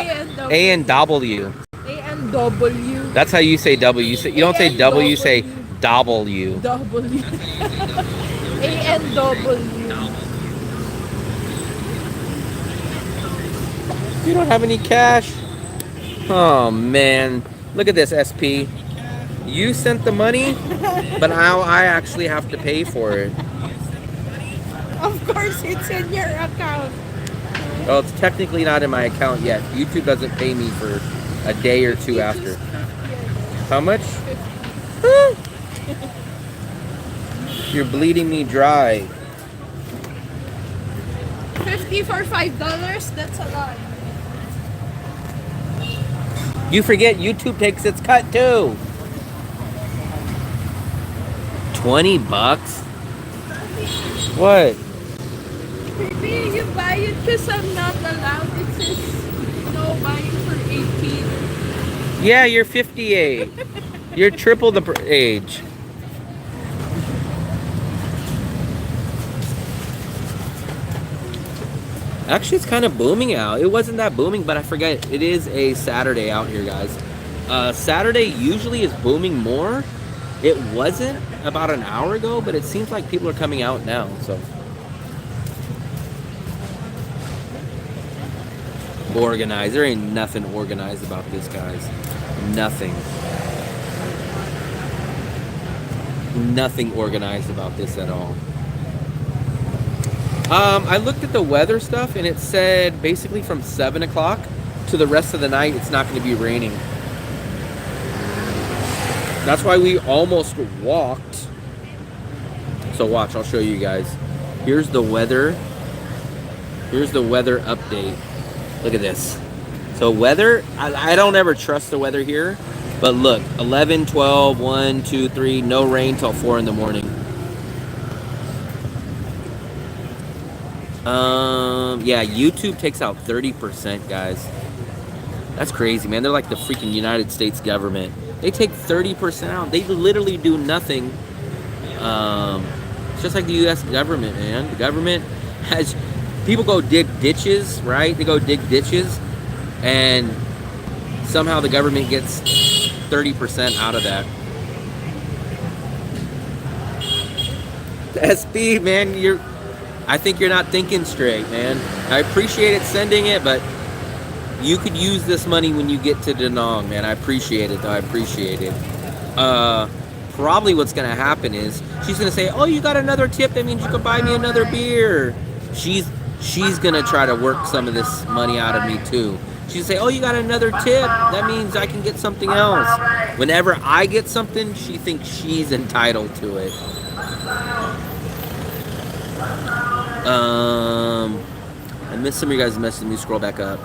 W. A&W. That's how you say W. You don't say W, you say W. W. A&W. You don't have any cash? Oh man. Look at this, SP. You sent the money, but now I actually have to pay for it. Of course it's in your account. Well, it's technically not in my account yet. YouTube doesn't pay me for a day or two after. How much? You're bleeding me dry. 50 for $5? That's a lot. You forget YouTube takes its cut too. 20 bucks? What? Maybe you buy it because I'm not allowed. It says no buying for 18. Yeah, you're 58. You're triple the age. Actually, it's kind of booming out. It wasn't that booming, but I forget. It is a Saturday out here, guys. Saturday usually is booming more. It wasn't about an hour ago, but it seems like people are coming out now. So organized. There ain't nothing organized about this, guys. Nothing. Nothing organized about this at all. I looked at the weather stuff and it said basically from 7 o'clock to the rest of the night it's not going to be raining. That's why we almost walked. So watch, I'll show you guys. Here's the weather. Here's the weather update. Look at this. So weather, I don't ever trust the weather here. But look, 11, 12, 1, 2, 3, no rain till 4 in the morning. Yeah, YouTube takes out 30%, guys. That's crazy, man. They're like the freaking United States government. They take 30% out. They literally do nothing. It's just like the U.S. government, man. The government has... People go dig ditches, right? They go dig ditches, and somehow the government gets 30% out of that. SP, man, I think you're not thinking straight, man. I appreciate it sending it, but you could use this money when you get to Da Nang, man. I appreciate it, though. I appreciate it. probably what's gonna happen is she's gonna say, "Oh, you got another tip? That means you can buy me another beer." She's gonna try to work some of this money out of me too. She'll say, "Oh, you got another tip? That means I can get something else." Whenever I get something, she thinks she's entitled to it. I missed some of you guys' messaging. Let me scroll back up.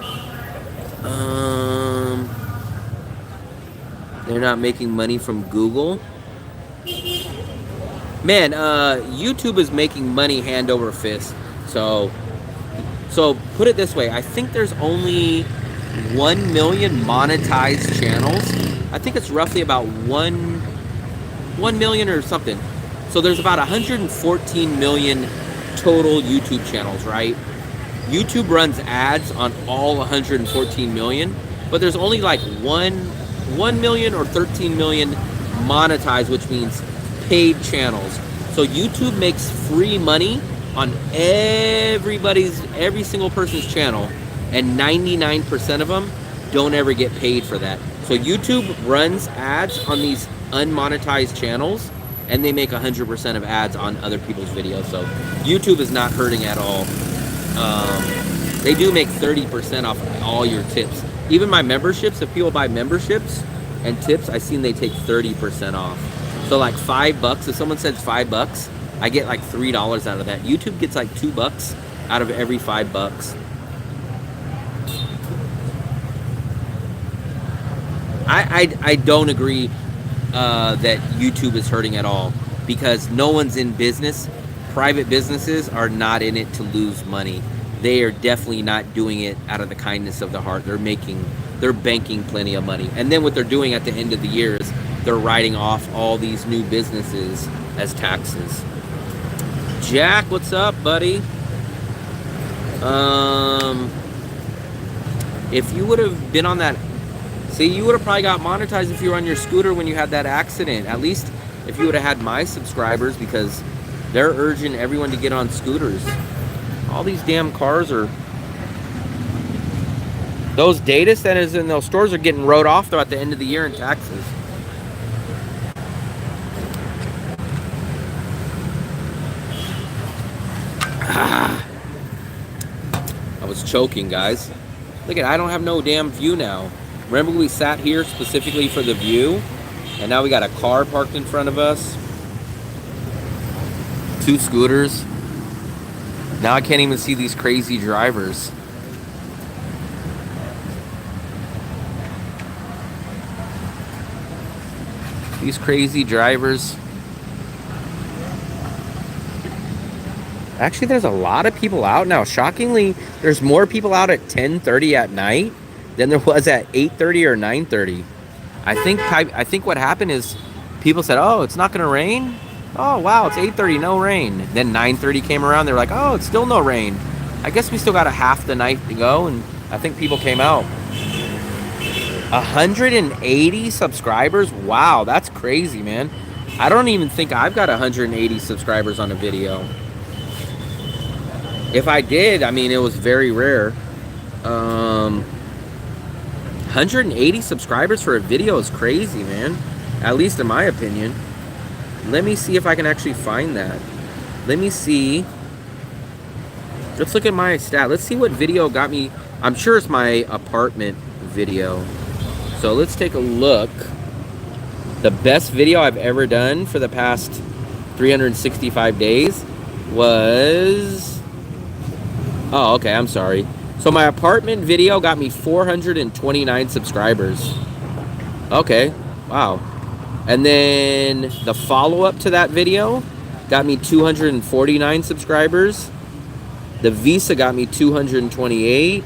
They're not making money from Google. Man, YouTube is making money hand over fist. So put it this way. I think there's only 1 million monetized channels. I think it's roughly about 1 million or something. So there's about 114 million total YouTube channels, right? YouTube runs ads on all 114 million, but there's only like 1 million or 13 million monetized, which means paid channels. So YouTube makes free money on every single person's channel, and 99% of them don't ever get paid for that. So YouTube runs ads on these unmonetized channels, and they make 100% of ads on other people's videos. So YouTube is not hurting at all. They do make 30% off all your tips. Even my memberships, if people buy memberships and tips, I've seen they take 30% off. So like $5, if someone sends $5, I get like $3 out of that. YouTube gets like $2 out of every $5. I don't agree that YouTube is hurting at all, because no one's in business. Private businesses are not in it to lose money. They are definitely not doing it out of the kindness of the heart. They're banking plenty of money. And then what they're doing at the end of the year is they're writing off all these new businesses as taxes. Jack, what's up, buddy? If you would have been on that, see, you would have probably got monetized if you were on your scooter when you had that accident. At least if you would have had my subscribers, because they're urging everyone to get on scooters. All these damn cars are... Those data centers and those stores are getting wrote off though at the end of the year in taxes. I was choking, guys. Look at, I don't have no damn view now. Remember we sat here specifically for the view, and now we got a car parked in front of us. 2 scooters. Now I can't even see these crazy drivers. These crazy drivers. Actually, there's a lot of people out now. Shockingly, there's more people out at 10:30 at night than there was at 8:30 or 9:30. I think what happened is people said, "Oh, it's not going to rain. Oh, wow, it's 8:30, no rain." Then 9:30 came around. They're like, "Oh, it's still no rain. I guess we still got a half the night to go." And I think people came out. 180 subscribers? Wow, that's crazy, man. I don't even think I've got 180 subscribers on a video. If I did, I mean, it was very rare. 180 subscribers for a video is crazy, man. At least in my opinion. Let me see if I can actually find that. Let me see. Let's look at my stat. Let's see what video got me. I'm sure it's my apartment video. So let's take a look. The best video I've ever done for the past 365 days was... Oh, okay, I'm sorry. So my apartment video got me 429 subscribers. Okay, wow. And then the follow-up to that video got me 249 subscribers. The Visa got me 228.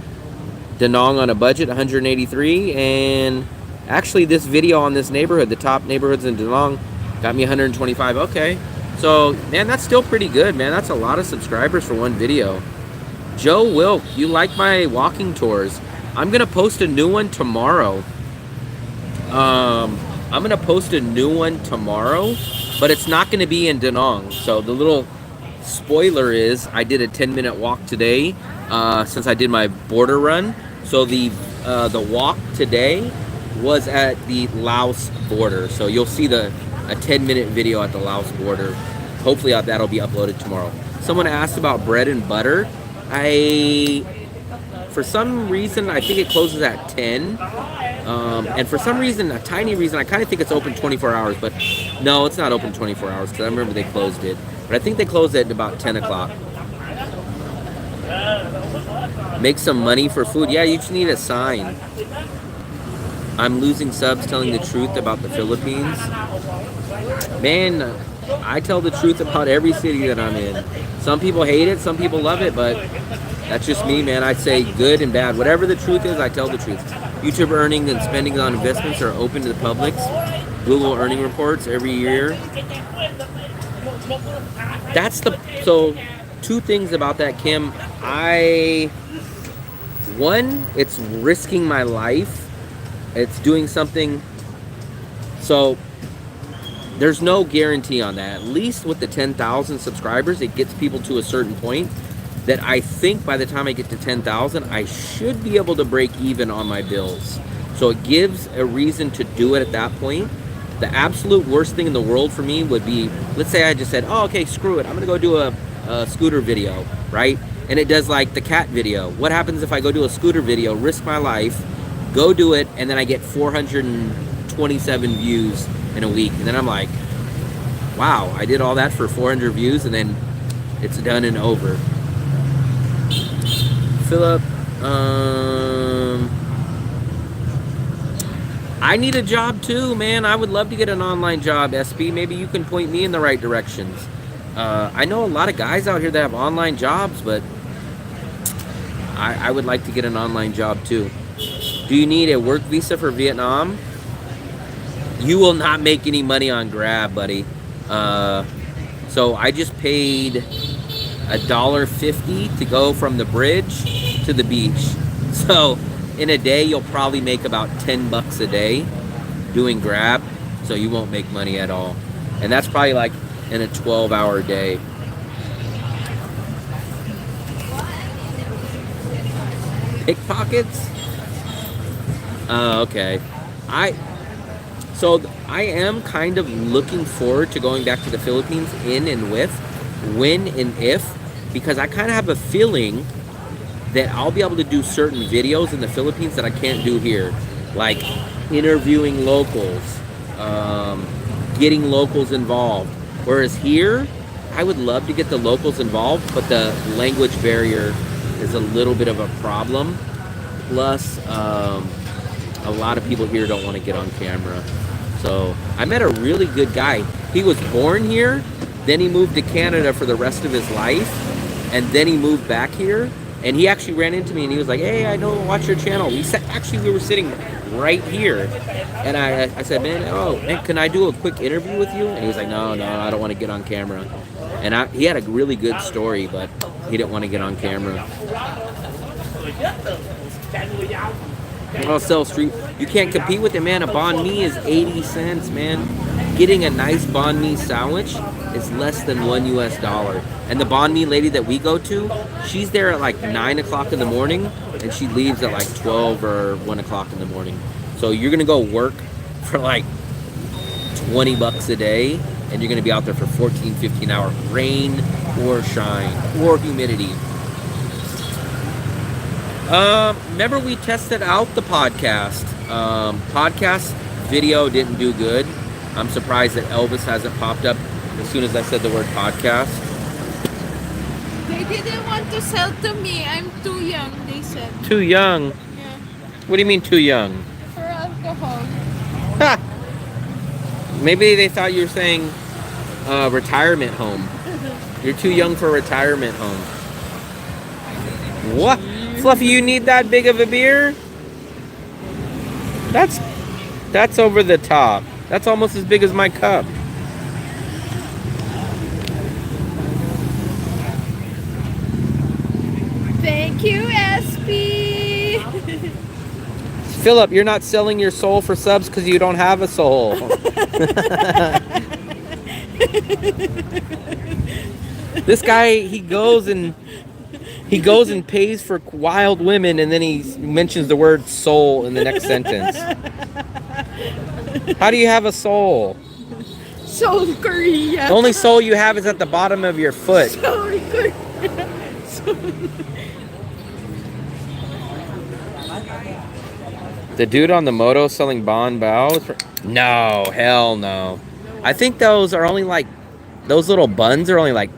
Danong on a budget, 183. And actually this video on this neighborhood, the top neighborhoods in Danong, got me 125. Okay. So, man, that's still pretty good, man. That's a lot of subscribers for one video. Joe Wilk, you like my walking tours. I'm going to post a new one tomorrow. I'm going to post a new one tomorrow, but it's not going to be in Danong. So the little spoiler is I did a 10-minute walk today since I did my border run. So the walk today was at the Laos border. So you'll see a a 10-minute video at the Laos border. Hopefully that'll be uploaded tomorrow. Someone asked about bread and butter. For some reason, I think it closes at 10. And for some reason, a tiny reason, I kind of think it's open 24 hours, but no, it's not open 24 hours because I remember they closed it. But I think they closed it at about 10 o'clock. Make some money for food. Yeah, you just need a sign. I'm losing subs telling the truth about the Philippines. Man, I tell the truth about every city that I'm in. Some people hate it, some people love it, but that's just me, man. I say good and bad. Whatever the truth is, I tell the truth. YouTube earnings and spending on investments are open to the public. Google earning reports every year. So two things about that, Kim. One, it's risking my life. It's doing something. So there's no guarantee on that. At least with the 10,000 subscribers, it gets people to a certain point that I think by the time I get to 10,000, I should be able to break even on my bills. So it gives a reason to do it at that point. The absolute worst thing in the world for me would be, let's say I just said, oh, okay, screw it. I'm gonna go do a scooter video, right? And it does like the cat video. What happens if I go do a scooter video, risk my life, go do it, and then I get 427 views in a week? And then I'm like, wow, I did all that for 400 views, and then it's done and over. Philip, I need a job too, man. I would love to get an online job, SP. Maybe you can point me in the right directions. I know a lot of guys out here that have online jobs, but I would like to get an online job too. Do you need a work visa for Vietnam? You will not make any money on Grab, buddy. So I just paid $1.50 to go from the bridge to the beach. So in a day, you'll probably make about 10 bucks a day doing Grab. So you won't make money at all. And that's probably like in a 12-hour day. Pickpockets? Okay. I am kind of looking forward to going back to the Philippines when and if, because I kind of have a feeling that I'll be able to do certain videos in the Philippines that I can't do here, like interviewing locals, getting locals involved. Whereas here, I would love to get the locals involved, but the language barrier is a little bit of a problem. Plus, a lot of people here don't want to get on camera. So I met a really good guy. He was born here, then he moved to Canada for the rest of his life, and then he moved back here. And he actually ran into me and he was like, hey, I don't watch your channel. We were sitting right here. And I said, man, can I do a quick interview with you? And he was like, no, I don't want to get on camera. And he had a really good story, but he didn't want to get on camera. Oh, Sell Street. You can't compete with it, man. A banh mi is 80 cents, man. Getting a nice banh mi sandwich is less than $1 US. And the banh mi lady that we go to, she's there at like 9 o'clock in the morning, and she leaves at like 12 or 1 o'clock in the morning. So you're gonna go work for like 20 bucks a day, and you're gonna be out there for 14, 15 hours, rain or shine or humidity. Remember we tested out the podcast. Podcast video didn't do good. I'm surprised that Elvis hasn't popped up as soon as I said the word podcast. They didn't want to sell to me. I'm too young, they said. Too young? Yeah. What do you mean too young? For alcohol. Ha! Maybe they thought you were saying retirement home. You're too young for a retirement home. What? Fluffy, you need that big of a beer? That's over the top. That's almost as big as my cup. Thank you, SP. Philip, you're not selling your soul for subs because you don't have a soul. This guy, he goes and pays for wild women, and then he mentions the word soul in the next sentence. How do you have a soul? Seoul, Korea. The only Seoul you have is at the bottom of your foot. Seoul, Korea. The dude on the moto selling Bon Bao? No, hell no. I think those are only like, those little buns are only like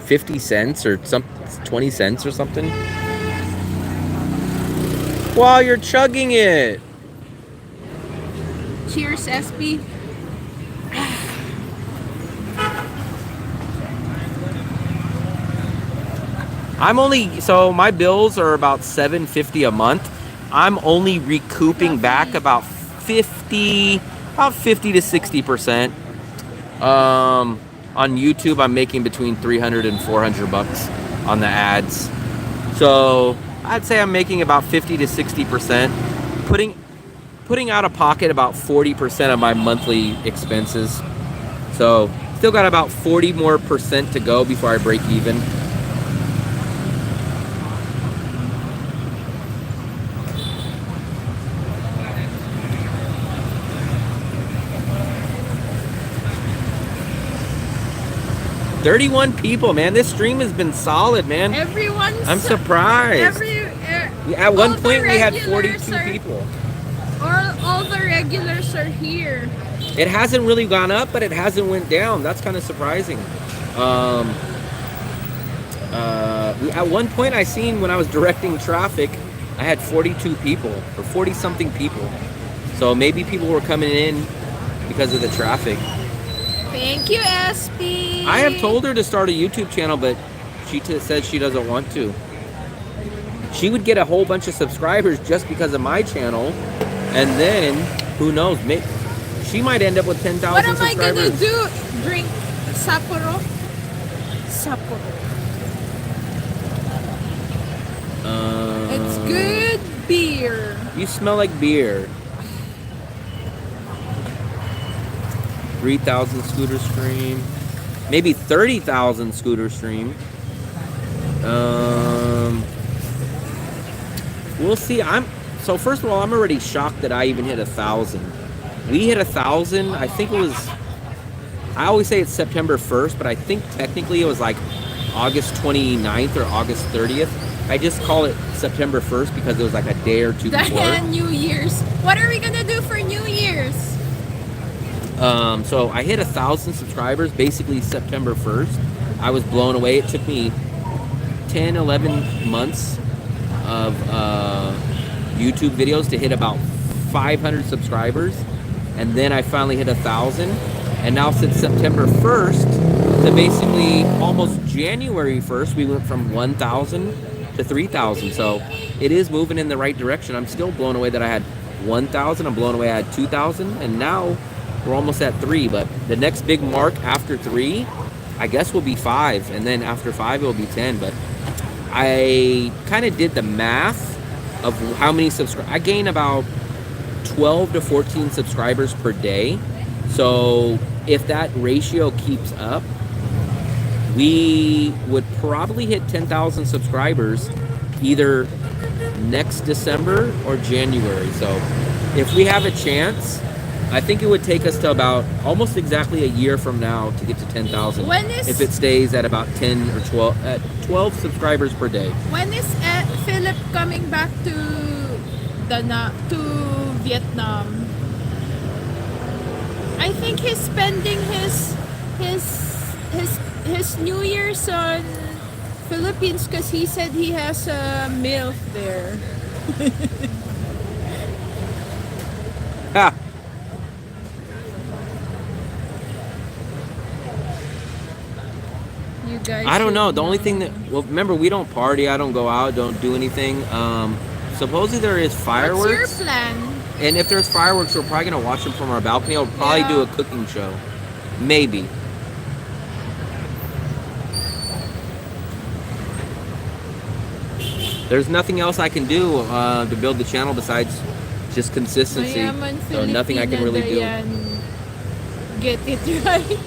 50 cents or some 20 cents or something. While you're chugging it. Cheers, SB. I'm only, so my bills are about $7.50 a month. I'm only recouping back about 50 to 60%. On YouTube, I'm making between 300 and 400 bucks on the ads. So I'd say I'm making about 50 to 60%, putting out of pocket about 40% of my monthly expenses. So still got about 40 more percent to go before I break even. "31 people, man. This stream has been solid, man. I'm surprised. At one point, we had 42 people. All the regulars are here. It hasn't really gone up, but it hasn't went down. That's kind of surprising. At one point, I seen when I was directing traffic, I had 42 people or 40-something people. So maybe people were coming in because of the traffic. Thank you, SB. I have told her to start a YouTube channel, but she said she doesn't want to. She would get a whole bunch of subscribers just because of my channel, and then who knows? Maybe she might end up with 10,000 subscribers. What am I gonna do? Drink Sapporo? Sapporo. It's good beer. You smell like beer. 3,000 scooter stream, maybe 30,000 scooter stream. We'll see. So first of all, I'm already shocked that I even hit 1,000. We hit 1,000. I think it was. I always say it's September 1st, but I think technically it was like August 29th or August 30th. I just call it September 1st because it was like a day or two before. New Year's. What are we gonna do for New Year's? So I hit 1,000 subscribers basically September 1st. I was blown away. It took me 10, 11 months of YouTube videos to hit about 500 subscribers. And then I finally hit 1,000. And now since September 1st to basically almost January 1st, we went from 1,000 to 3,000. So it is moving in the right direction. I'm still blown away that I had 1,000. I'm blown away I had 2,000. And now we're almost at 3, but the next big mark after 3, I guess, will be 5, and then after 5 it will be 10. But I kind of did the math of how many subscribers. I gain about 12 to 14 subscribers per day. So if that ratio keeps up, we would probably hit 10,000 subscribers either next December or January. So if we have a chance, I think it would take us to about almost exactly a year from now to get to 10,000. If it stays at about 10 or 12 subscribers per day. When is Philip coming back to Vietnam? I think he's spending his New Year's on Philippines because he said he has a MILF there. Ha! You guys I don't know. The only thing that, well, remember, we don't party. I don't go out. Don't do anything. Supposedly there is fireworks. What's your plan? And if there's fireworks, we're probably gonna watch them from our balcony. I'll probably do a cooking show, maybe. There's nothing else I can do to build the channel besides just consistency. So nothing I can really do. Get it right.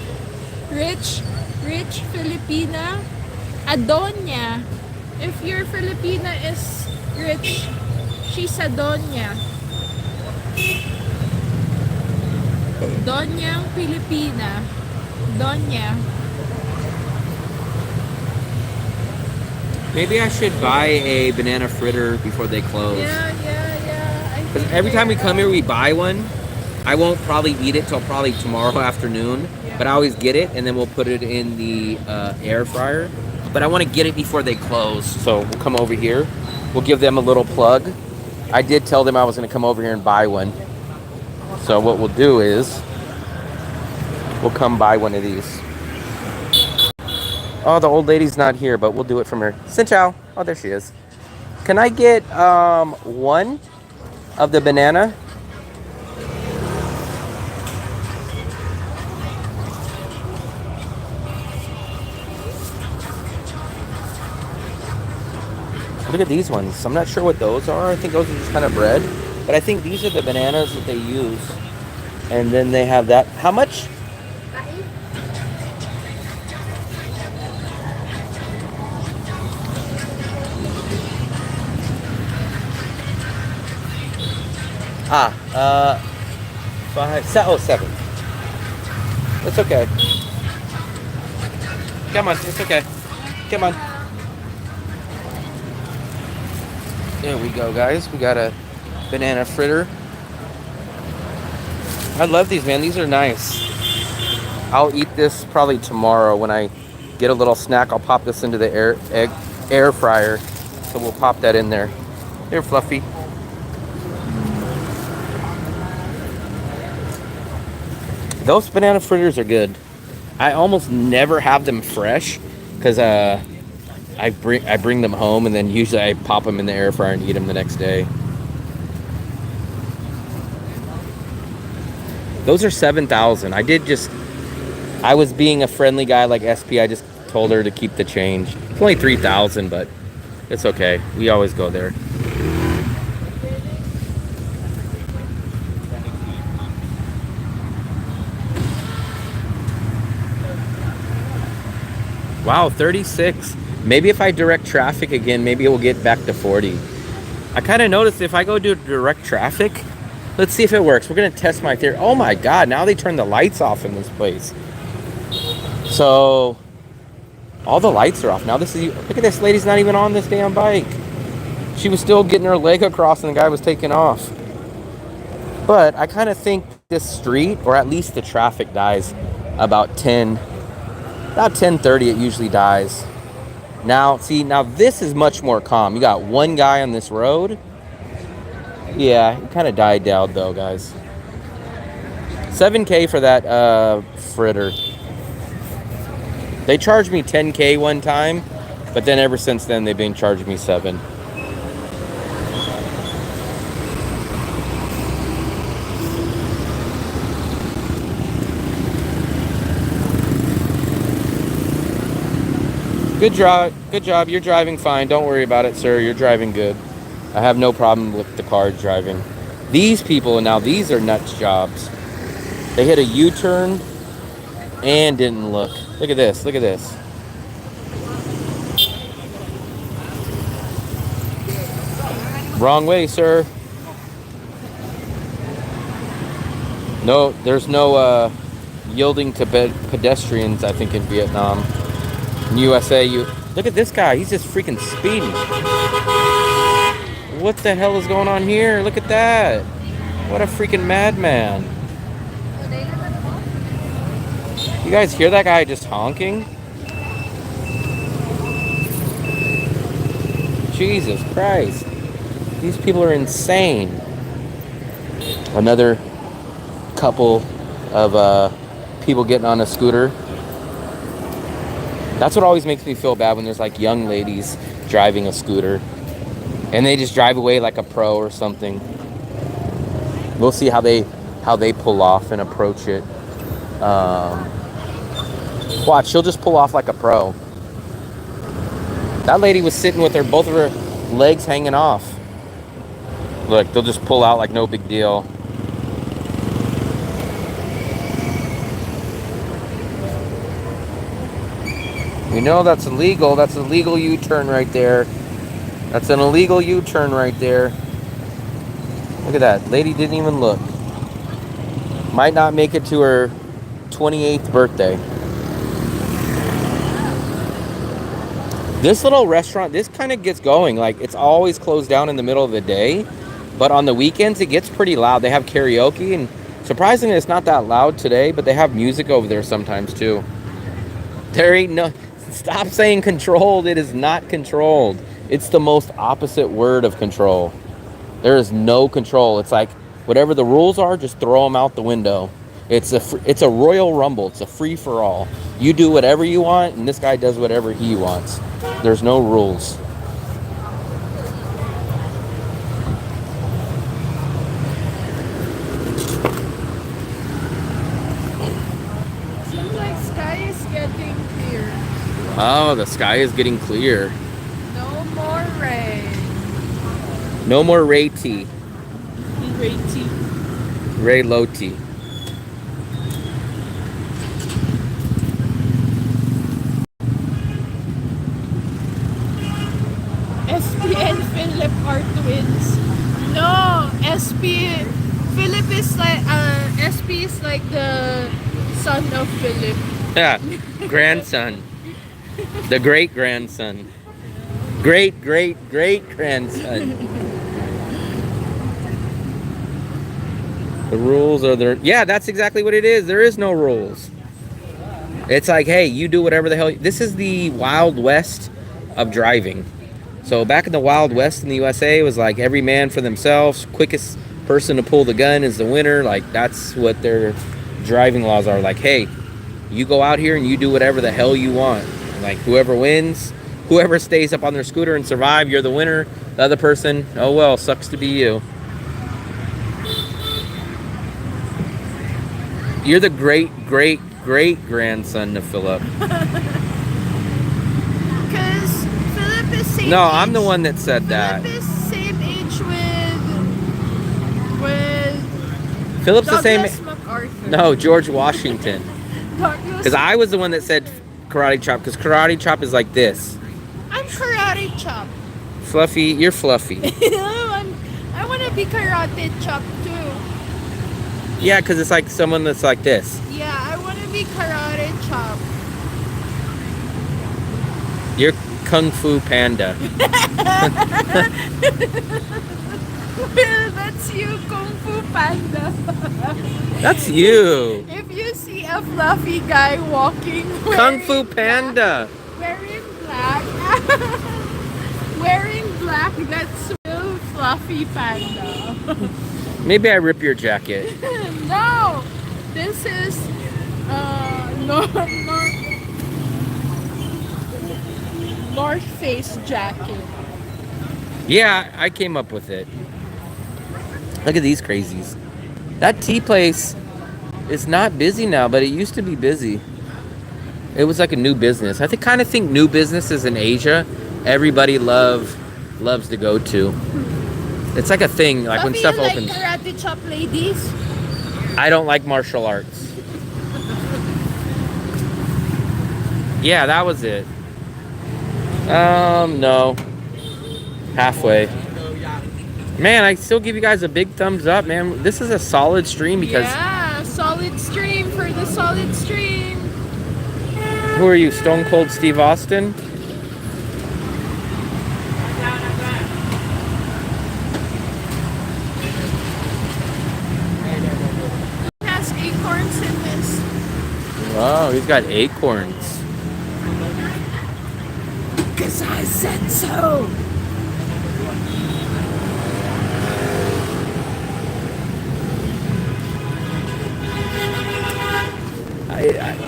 Rich Filipina. Adonia. If your Filipina is rich, she's a Donya. Donyang Filipina. Doña. Maybe I should buy a banana fritter before they close. Yeah. Because every time we come here, we buy one. I won't probably eat it till probably tomorrow afternoon, but I always get it, and then we'll put it in the air fryer. But I want to get it before they close, so we'll come over here. We'll give them a little plug. I did tell them I was going to come over here and buy one. So what we'll do is we'll come buy one of these. Oh, the old lady's not here, but we'll do it from her. Xin chào. Oh, there she is. Can I get one of the banana? Look at these ones. I'm not sure what those are. I think those are just kind of bread. But I think these are the bananas that they use. And then they have that. How much? Seven. It's okay. Come on, it's okay. Come on. There we go, guys. We got a banana fritter. I love these, man. These are nice. I'll eat this probably tomorrow when I get a little snack. I'll pop this into the air fryer. So we'll pop that in there. Here, Fluffy. Those banana fritters are good. I almost never have them fresh because I bring them home, and then usually I pop them in the air fryer and eat them the next day. Those are 7,000. I was being a friendly guy like SP. I just told her to keep the change. It's only 3,000, but it's okay. We always go there. Wow, 36. Maybe if I direct traffic again, maybe it will get back to 40. I kind of noticed if I go do direct traffic, let's see if it works. We're going to test my theory. Oh my God, now they turn the lights off in this place. So, all the lights are off. Now look at this lady's not even on this damn bike. She was still getting her leg across and the guy was taking off. But I kind of think this street, or at least the traffic, dies about 10:30 it usually dies. Now, see, now this is much more calm. You got one guy on this road. Yeah, it kind of died down though, guys. 7K for that fritter. They charged me 10K one time, but then ever since then they've been charging me 7. Good job. You're driving fine. Don't worry about it, sir. You're driving good. I have no problem with the car driving. These people, now these are nuts jobs. They hit a U-turn and didn't look. Look at this. Look at this. Wrong way, sir. No, there's no yielding to pedestrians, I think, in Vietnam. In USA, look at this guy. He's just freaking speeding. What the hell is going on here? Look at that. What a freaking madman. You guys hear that guy just honking? Jesus Christ. These people are insane. Another couple of people getting on a scooter. That's what always makes me feel bad when there's like young ladies driving a scooter and they just drive away like a pro or something. We'll see how they pull off and approach it. Watch, she'll just pull off like a pro. That lady was sitting with both of her legs hanging off. Look, they'll just pull out like no big deal. You know that's illegal. That's an illegal U-turn right there. That's an illegal U-turn right there. Look at that. Lady didn't even look. Might not make it to her 28th birthday. This little restaurant, this kind of gets going. Like, it's always closed down in the middle of the day, but on the weekends, it gets pretty loud. They have karaoke, and surprisingly, it's not that loud today, but they have music over there sometimes, too. There ain't no... Stop saying controlled. It is not controlled. It's the most opposite word of control. There is no control. It's like, whatever the rules are, just throw them out the window. It's a Royal Rumble. It's a free-for-all. You do whatever you want, and this guy does whatever he wants. There's no rules. Seems like sky is getting clear. Oh, the sky is getting clear. No more rain. No more Ray T. Rainy. Ray Low T. SP and Philip are twins. No, Philip is like SP is like the son of Philip. Yeah, grandson. The great grandson. Great grandson. The rules are there. Yeah, that's exactly what it is. There is no rules. It's like, hey, you do whatever the hell. This is the Wild West of driving. So back in the Wild West in the USA, it was like every man for themselves. Quickest person to pull the gun is the winner. Like, that's what their driving laws are. Like, hey, you go out here and you do whatever the hell you want. Like, whoever wins, whoever stays up on their scooter and survive, you're the winner. The other person, oh well, sucks to be you. You're the great grandson of Philip. Because Philip is same No, age. I'm the one that said that. Philip is same age with Philip's the Douglas same. MacArthur. No, George Washington. Douglas. Because I was the one that said karate chop. Because karate chop is like this. I'm karate chop. Fluffy, you're fluffy. I want to be karate chop too. Yeah, because it's like someone that's like this. Yeah, I want to be karate chop. You're Kung Fu Panda. Well, that's you, Kung Fu Panda. That's you. If you see a fluffy guy walking, Kung Fu Panda. wearing black, wearing black, that's still Fluffy Panda. Maybe I rip your jacket. No, this is North Face jacket. Yeah, I came up with it. Look at these crazies. That tea place is not busy now, but it used to be busy. It was like a new business. I kind of think new businesses in Asia, everybody loves to go to. It's like a thing, like when stuff like opens. karate chop ladies? I don't like martial arts. Yeah, that was it. No. Halfway. Man, I still give you guys a big thumbs up, man. This is a solid stream because... Yeah, solid stream for the solid stream. Who are you, Stone Cold Steve Austin? Has acorns in this. Wow, he's got acorns. Because I said so.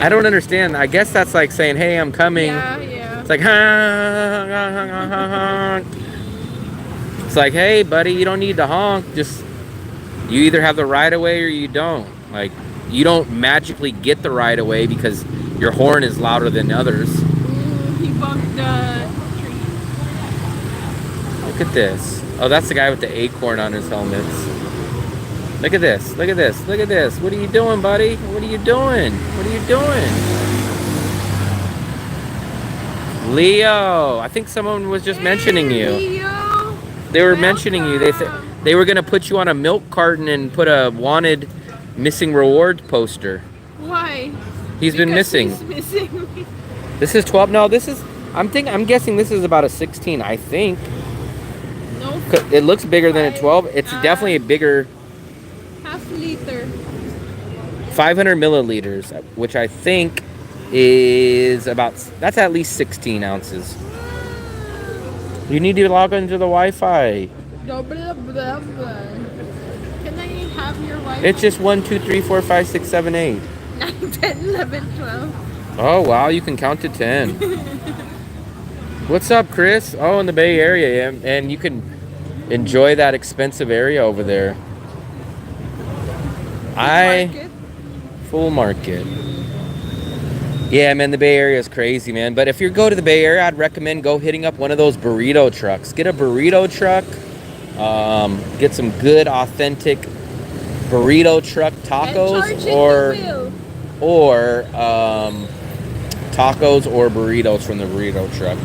I don't understand. I guess that's like saying, hey, I'm coming. Yeah. It's like, honk. It's like, hey, buddy, you don't need to honk. Just, you either have the right of way or you don't. Like, you don't magically get the right of way because your horn is louder than others. Ooh, he bumped the tree. Look at this. Oh, that's the guy with the acorn on his helmets. Look at this. Look at this. Look at this. What are you doing, buddy? What are you doing? What are you doing? Leo, I think someone was just mentioning you. Leo. They were mentioning you. They said they were going to put you on a milk carton and put a wanted missing reward poster. Why? He's been Because missing. He's missing. This is 12. No, this is. I'm guessing this is about a 16. I think No. it looks bigger than a 12. It's definitely a bigger Half liter. 500 milliliters, which I think is about, that's at least 16 ounces. You need to log into the Wi-Fi. Blah, blah, blah, blah. Can I have your Wi-Fi? It's just 1, 2, 3, 4, 5, 6, 7, 8. 9, 10, 11, 12. Oh wow, you can count to 10. What's up, Chris? Oh, in the Bay Area, yeah. And you can enjoy that expensive area over there. Market. Full market. Yeah, man, the Bay Area is crazy, man. But if you go to the Bay Area, I'd recommend go hitting up one of those burrito trucks. Get a burrito truck. Get some good, authentic burrito truck tacos, or tacos or burritos from the burrito truck.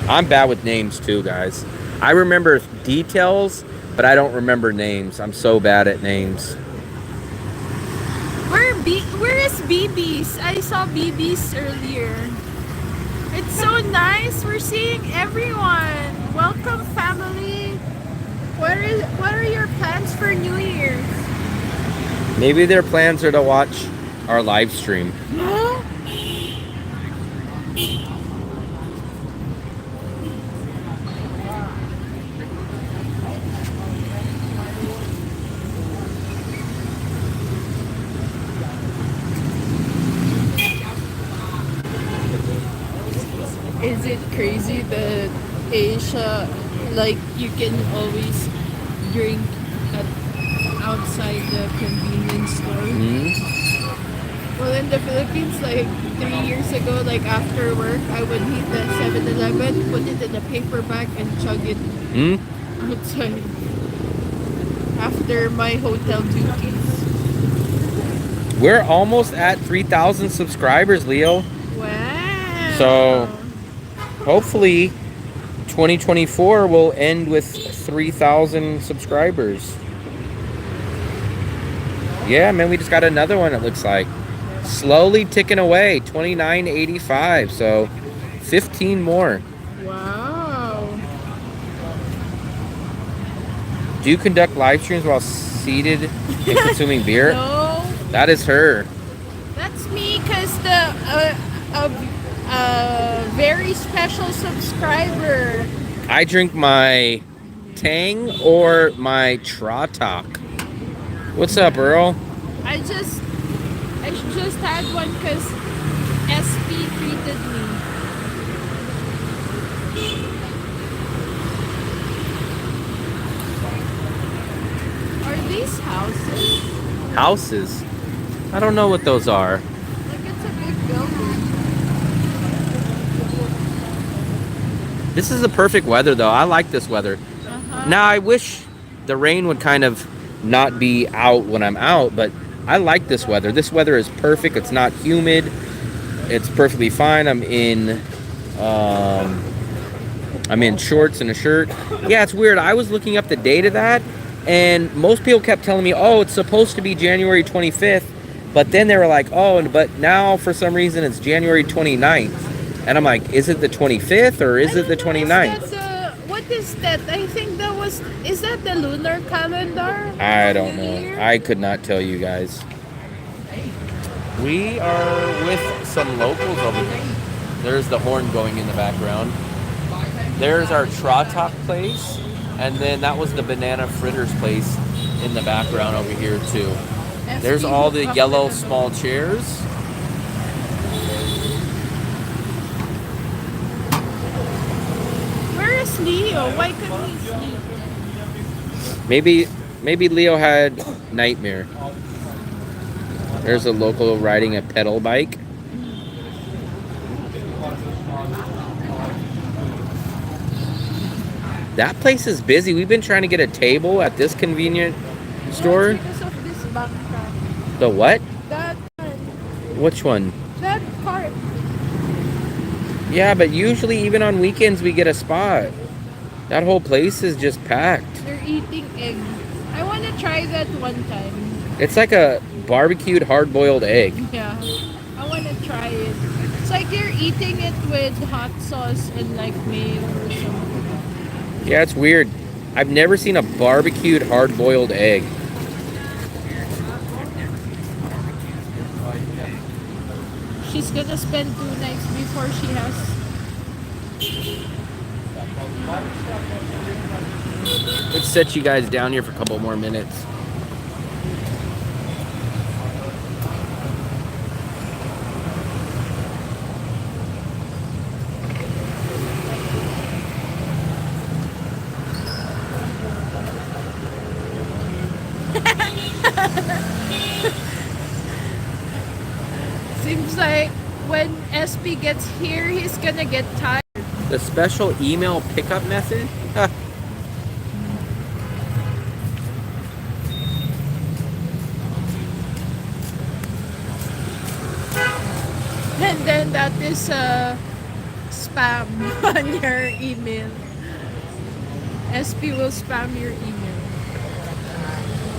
I'm bad with names too, guys. I remember details, but I don't remember names. I'm so bad at names. Where is BB's? I saw BB's earlier. It's so nice. We're seeing everyone. Welcome, family. What are your plans for New Year's? Maybe their plans are to watch our live stream. No? Is it crazy that Asia, like, you can always drink outside the convenience store? Mm-hmm. Well, in the Philippines, like 3 years ago, like after work, I would hit the 7-Eleven, put it in a paper bag, and chug it outside after my hotel duties. We're almost at 3,000 subscribers, Leo. Wow. So hopefully 2024 will end with 3,000 subscribers. Yeah, man, we just got another one, it looks like. Slowly ticking away, 29.85, so 15 more. Wow. Do you conduct live streams while seated and consuming beer? No. That is her. That's me, because a very special subscriber. I drink my Tang or my Tratok. What's up, Earl? I just had one because SP treated me. Are these houses? Houses? I don't know what those are. Like, it's a big building. This is the perfect weather, though. I like this weather. Now, I wish the rain would kind of not be out when I'm out, but I like this weather. This weather is perfect. It's not humid. It's perfectly fine. I'm in shorts and a shirt. Yeah, it's weird. I was looking up the date of that, and most people kept telling me, oh, it's supposed to be January 25th, but then they were like, oh, but now for some reason it's January 29th. And I'm like, is it the 25th or is it the 29th? What is that? I think that was... Is that the lunar calendar? I don't know. I could not tell you guys. We are with some locals over here. There's the horn going in the background. There's our Tratok place. And then that was the banana fritters place in the background over here too. There's all the yellow small chairs. Where is Leo? Why couldn't he sleep? Maybe Leo had nightmare. There's a local riding a pedal bike. That place is busy. We've been trying to get a table at this convenient store. Because of this banter. The what? That one. Which one? That cart. Yeah, but usually even on weekends we get a spot. That whole place is just packed. They're eating egg. I want to try that one time. It's like a barbecued hard-boiled egg. Yeah. try it. It's like you're eating it with hot sauce and like mayo or something. Yeah, it's weird. I've never seen a barbecued hard-boiled egg. She's gonna spend 2 nights before she has. Let's set you guys down here for a couple more minutes. Seems like when SP gets here, he's gonna get tired. The special email pickup method? Huh. And then that is spam on your email. SP will spam your email.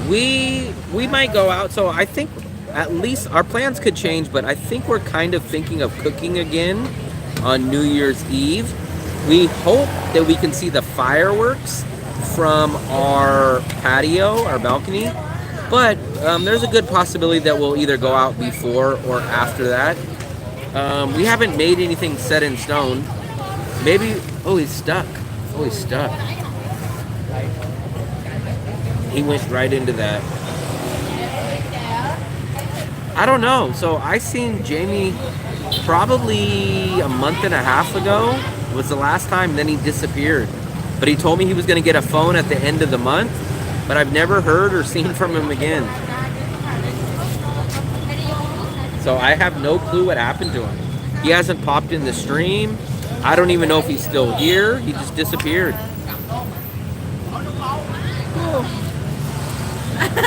We might go out, so I think at least our plans could change, but I think we're kind of thinking of cooking again on New Year's Eve. We hope that we can see the fireworks from our patio, our balcony, but there's a good possibility that we'll either go out before or after that. We haven't made anything set in stone. Maybe, oh, he's stuck. Oh, he's stuck. He went right into that. I don't know. So I seen Jamie probably a month and a half ago was the last time, then he disappeared. But he told me he was going to get a phone at the end of the month, but I've never heard or seen from him again. So I have no clue what happened to him. He hasn't popped in the stream. I don't even know if he's still here. He just disappeared.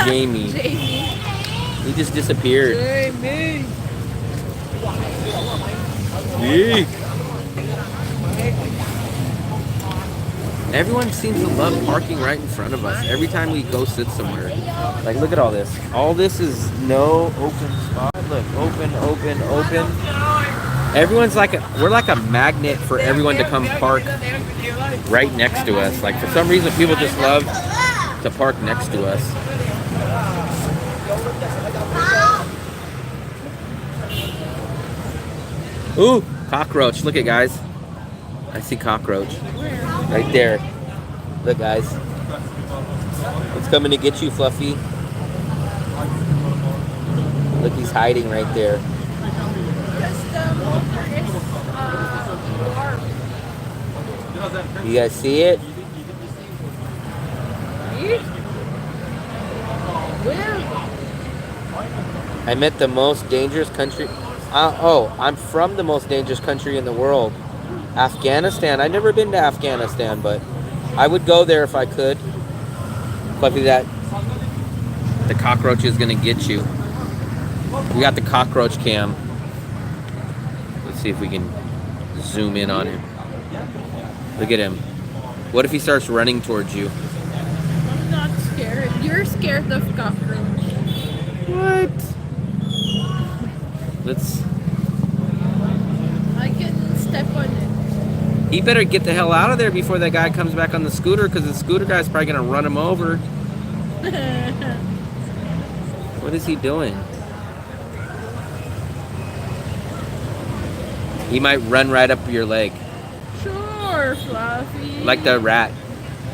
Jamie. Jamie. He just disappeared. Jamie. Eek. Everyone seems to love parking right in front of us every time we go sit somewhere. Like, look at all this. All this is no open spot. Look, open, open, open. Everyone's like we're like a magnet for everyone to come park right next to us. Like, for some reason, people just love to park next to us. Ooh, cockroach. Look at guys. I see cockroach. Right there. Look, guys. It's coming to get you, Fluffy. Look, he's hiding right there. You guys see it? I met the most dangerous country. I'm from the most dangerous country in the world. Afghanistan. I've never been to Afghanistan, but I would go there if I could. Fluffy, that the cockroach is gonna get you. We got the cockroach cam. Let's see if we can zoom in on him. Look at him. What if he starts running towards you? I'm not scared. You're scared of cockroach. What? Let's. I can step on it. He better get the hell out of there before that guy comes back on the scooter, because the scooter guy's probably gonna run him over. What is he doing? He might run right up your leg. Sure, Fluffy. Like the rat.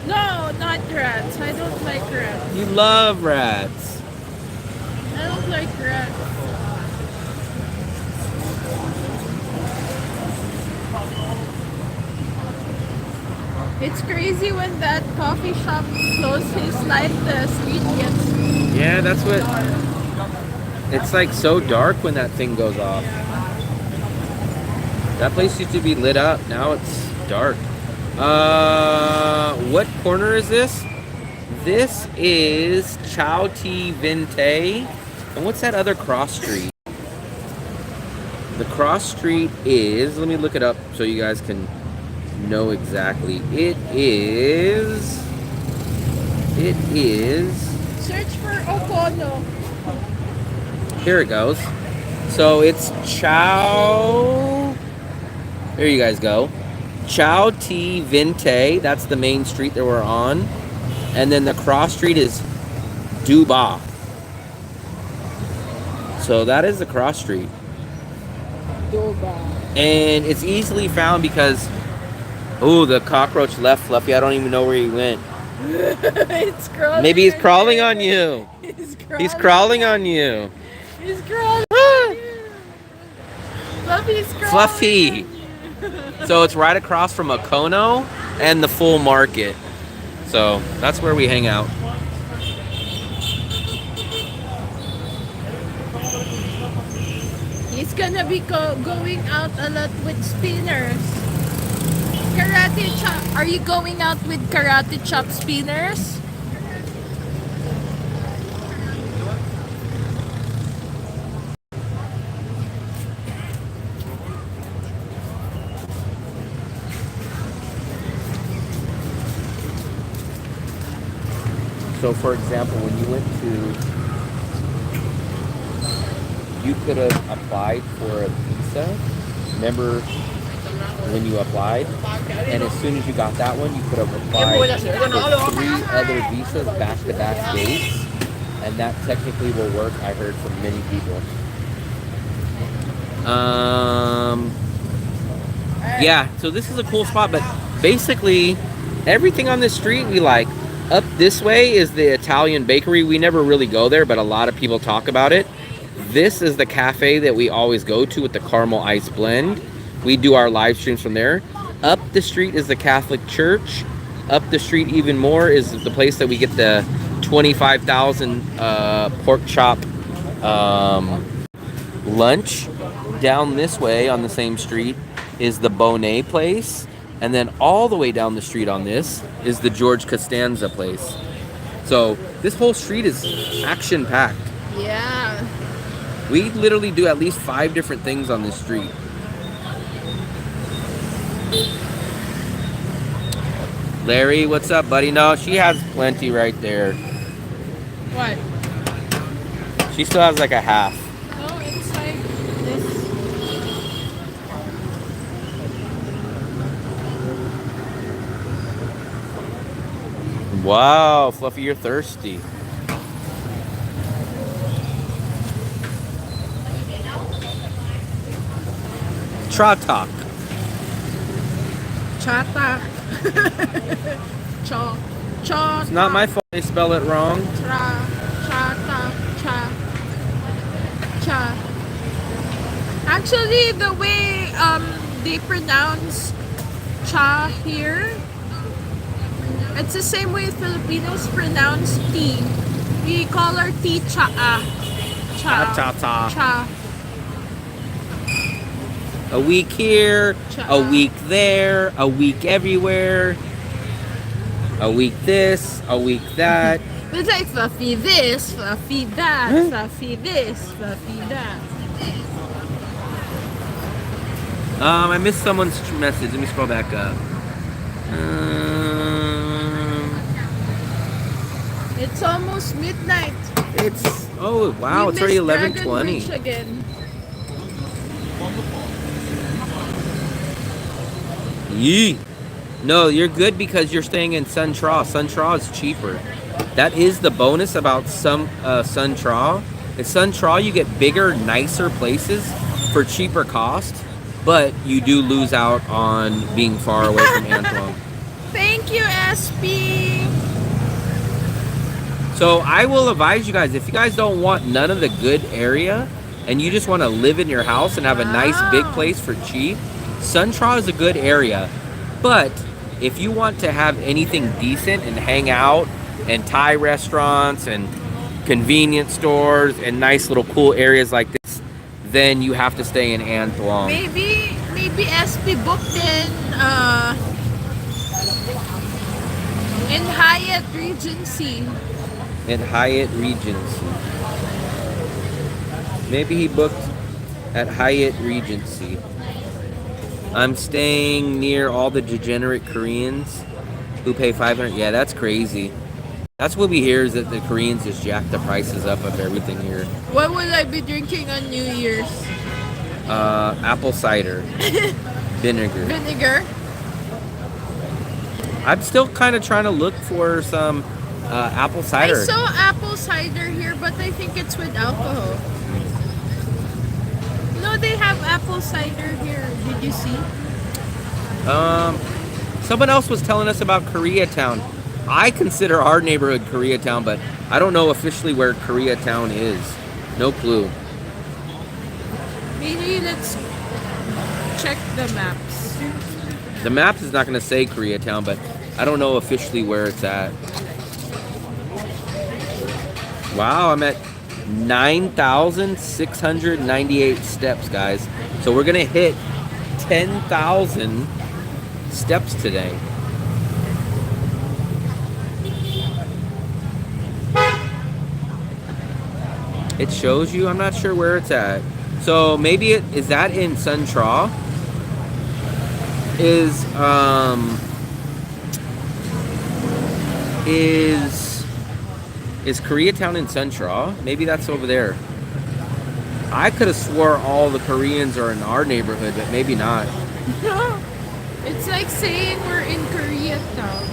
No, not rats. I don't like rats. You love rats. I don't like rats. It's crazy when that coffee shop closes, like the street gets. Yeah, that's what. It's like so dark when that thing goes off. That place used to be lit up. Now it's dark. What corner is this? This is Chow Ti Vinte. And what's that other cross street? The cross street is, let me look it up so you guys can know exactly. It is. Search for Okono. Here it goes. So it's Chow. There you guys go. Chow Ti Vinte. That's the main street that we're on. And then the cross street is Duba. So that is the cross street. Duba. And it's easily found because, oh, the cockroach left Fluffy. I don't even know where he went. It's crawling. Maybe he's crawling on you. He's crawling on you. He's crawling on you. Fluffy's crawling. Fluffy. So it's right across from Okono and the full market. So that's where we hang out. He's gonna be going out a lot with spinners. Karate chop. Are you going out with karate chop spinners? So for example, when you went to, you could have applied for a visa. Remember when you applied? And as soon as you got that one, you could have applied for 3 other visas back-to-back dates. And that technically will work, I heard from many people. Yeah, so this is a cool spot, but basically everything on this street we like. Up this way is the Italian bakery. We never really go there, but a lot of people talk about it. This is the cafe that we always go to with the caramel ice blend. We do our live streams from there. Up the street is the Catholic Church. Up the street even more is the place that we get the 25,000 pork chop lunch. Down this way on the same street is the Bonet place. And then all the way down the street on this is the George Costanza place. So this whole street is action-packed. Yeah. We literally do at least 5 different things on this street. Larry, what's up, buddy? No, she has plenty right there. What? She still has like a half. Oh, it's like this. Wow, Fluffy, you're thirsty. Tratak. Chata. Cha. It's not my fault they spell it wrong. Chata. Cha. Actually, the way they pronounce cha here, it's the same way Filipinos pronounce tea. We call our tea cha. Cha. A week here, a week there, a week everywhere, a week this, a week that. It's like fluffy this, fluffy that, fluffy this, fluffy that. I missed someone's message. Let me scroll back up. It's almost midnight. It's wow! It's already 11:20. Again. Yee. No, you're good because you're staying in Sun Tra. Sun Tra is cheaper. That is the bonus about Sun Tra. In Sun Tra, you get bigger, nicer places for cheaper cost, but you do lose out on being far away from Antwerp. Thank you, SP. So I will advise you guys, if you guys don't want none of the good area and you just want to live in your house and have a nice big place for cheap, Sun Tra is a good area. But if you want to have anything decent and hang out and Thai restaurants and convenience stores and nice little cool areas like this, then you have to stay in An Thong. Maybe SP booked in Hyatt Regency. In Hyatt Regency. Maybe he booked at Hyatt Regency. I'm staying near all the degenerate Koreans who pay $500. Yeah, that's crazy. That's what we hear, is that the Koreans just jack the prices up of everything here. What will I be drinking on New Year's? Apple cider. Vinegar. Vinegar? I'm still kind of trying to look for some apple cider. I saw apple cider here, but I think it's with alcohol. No, they have apple cider here. Did you see? Someone else was telling us about Koreatown. I consider our neighborhood Koreatown, but I don't know officially where Koreatown is. No clue. Maybe let's check the maps. The map is not going to say Koreatown, but I don't know officially where it's at. Wow, I'm at 9,698 steps, guys. So we're going to hit 10,000 steps today. It shows you. I'm not sure where it's at. So maybe it is that in Sun Tra? Is Koreatown in Sun Tra? Maybe that's over there. I could have swore all the Koreans are in our neighborhood, but maybe not. No, it's like saying we're in Koreatown.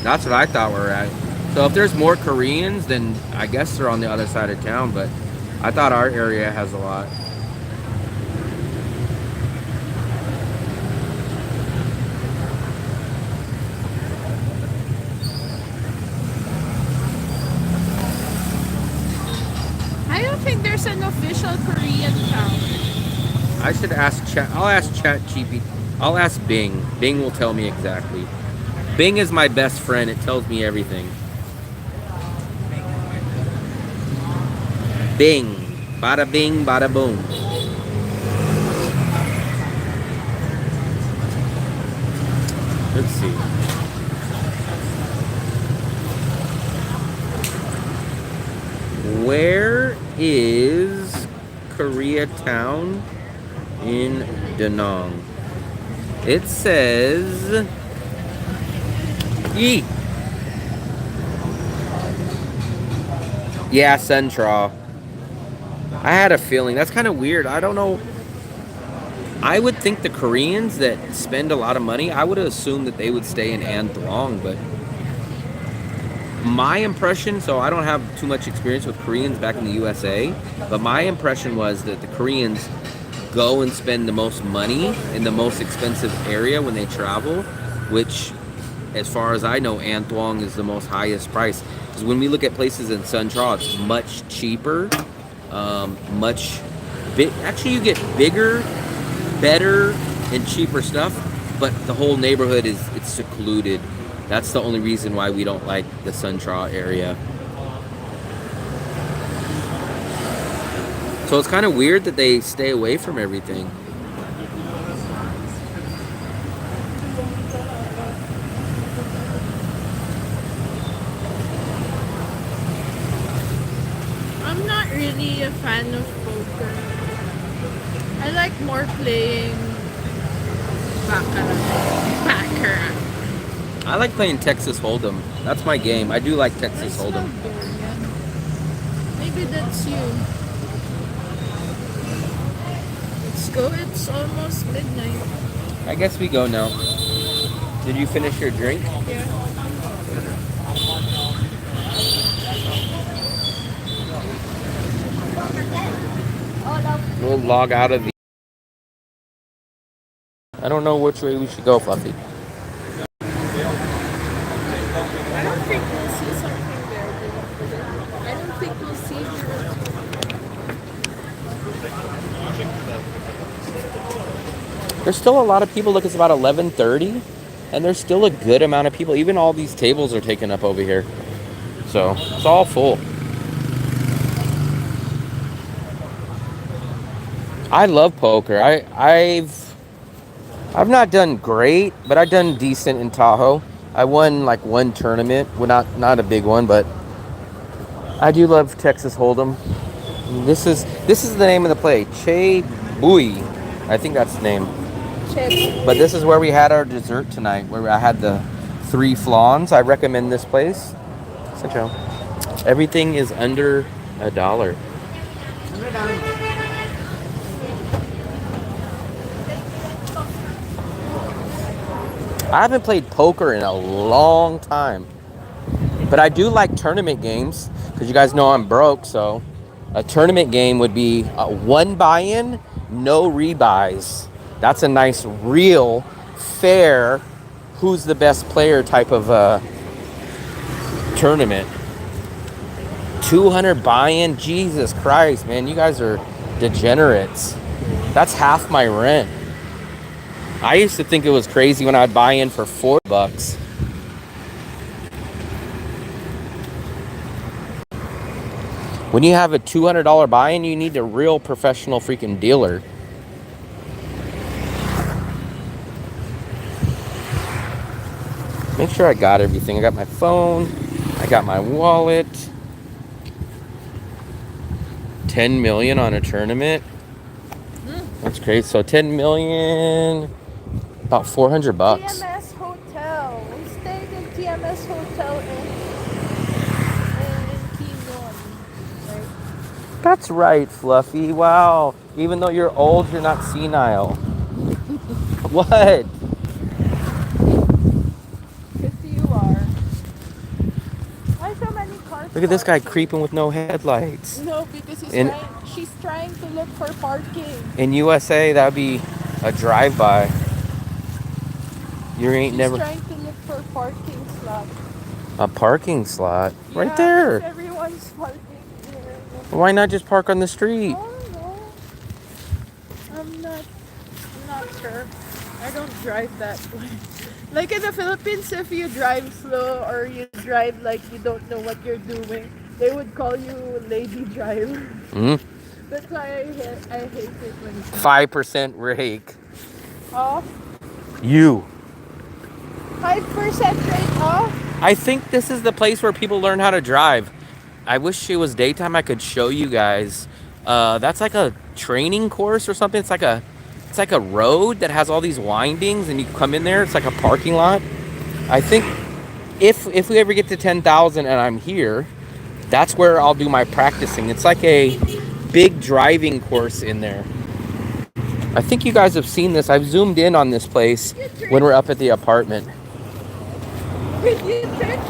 That's what I thought we were at. So if there's more Koreans, then I guess they're on the other side of town, but I thought our area has a lot. I don't think there's an official Korean town. I should ask Chat. I'll ask ChatGPT. I'll ask Bing. Bing will tell me exactly. Bing is my best friend. It tells me everything. Bing. Bada bing, bada boom. Let's see. Where is Koreatown in Da Nang? It says... Yee! Yeah, Sun Tra. I had a feeling. That's kind of weird. I don't know. I would think the Koreans that spend a lot of money, I would have assumed that they would stay in An Thong, but my impression, so I don't have too much experience with Koreans back in the USA, but my impression was that the Koreans go and spend the most money in the most expensive area when they travel, which, as far as I know, An Thong is the most highest price. Because when we look at places in Sun Tra, it's much cheaper. Actually, you get bigger, better, and cheaper stuff, but the whole neighborhood it's secluded. That's the only reason why we don't like the Sun Tra area. So it's kind of weird that they stay away from everything. I'm not really a fan of poker. I like more playing baccarat. I like playing Texas Hold'em. That's my game. I do like Texas Hold'em. Maybe that's you. Let's go. It's almost midnight. I guess we go now. Did you finish your drink? Yeah. We'll log out of the... I don't know which way we should go, Fluffy. I don't think we'll see something there. I don't think we'll see her. There's still a lot of people. Look, it's about 11:30, and there's still a good amount of people. Even all these tables are taken up over here. So, it's all full. I love poker. I've not done great, but I've done decent in Tahoe. I won like one tournament. Well, not a big one, but I do love Texas Hold'em. This is the name of the play, Che Bui. I think that's the name. But this is where we had our dessert tonight, where I had the 3 flans. I recommend this place. Central. Everything is under $1. I haven't played poker in a long time, but I do like tournament games because you guys know I'm broke. So a tournament game would be one buy-in, no rebuys. That's a nice, real, fair, who's the best player type of tournament. 200 buy-in, Jesus Christ, man, you guys are degenerates. That's half my rent. I used to think it was crazy when I'd buy in for $4. When you have a $200 buy-in, you need a real professional freaking dealer. Make sure I got everything. I got my phone. I got my wallet. 10 million on a tournament. That's crazy. So 10 million, about $400. TMS Hotel. We stayed in TMS Hotel in Quezon, right? That's right, Fluffy. Wow. Even though you're old, you're not senile. What? Yes, you are. Why so many cars? Look at this guy creeping with no headlights. No, because she's trying to look for parking. In USA, that would be a drive-by. You ain't never... She's trying to look for parking slot. A parking slot? Yeah, Right there. Everyone's parking here. Why not just park on the street? Oh, no. I'm not sure. I don't drive that way. Like in the Philippines, if you drive slow or you drive like you don't know what you're doing, they would call you lady driver. Mm-hmm. That's why I hate it when it's 5% rake. off. You. 5% rate off? I think this is the place where people learn how to drive. I wish it was daytime. I could show you guys. That's like a training course or something. It's like a road that has all these windings, and you come in there. It's like a parking lot. I think if we ever get to 10,000 and I'm here, that's where I'll do my practicing. It's like a big driving course in there. I think you guys have seen this. I've zoomed in on this place when we're up at the apartment. Did you drink?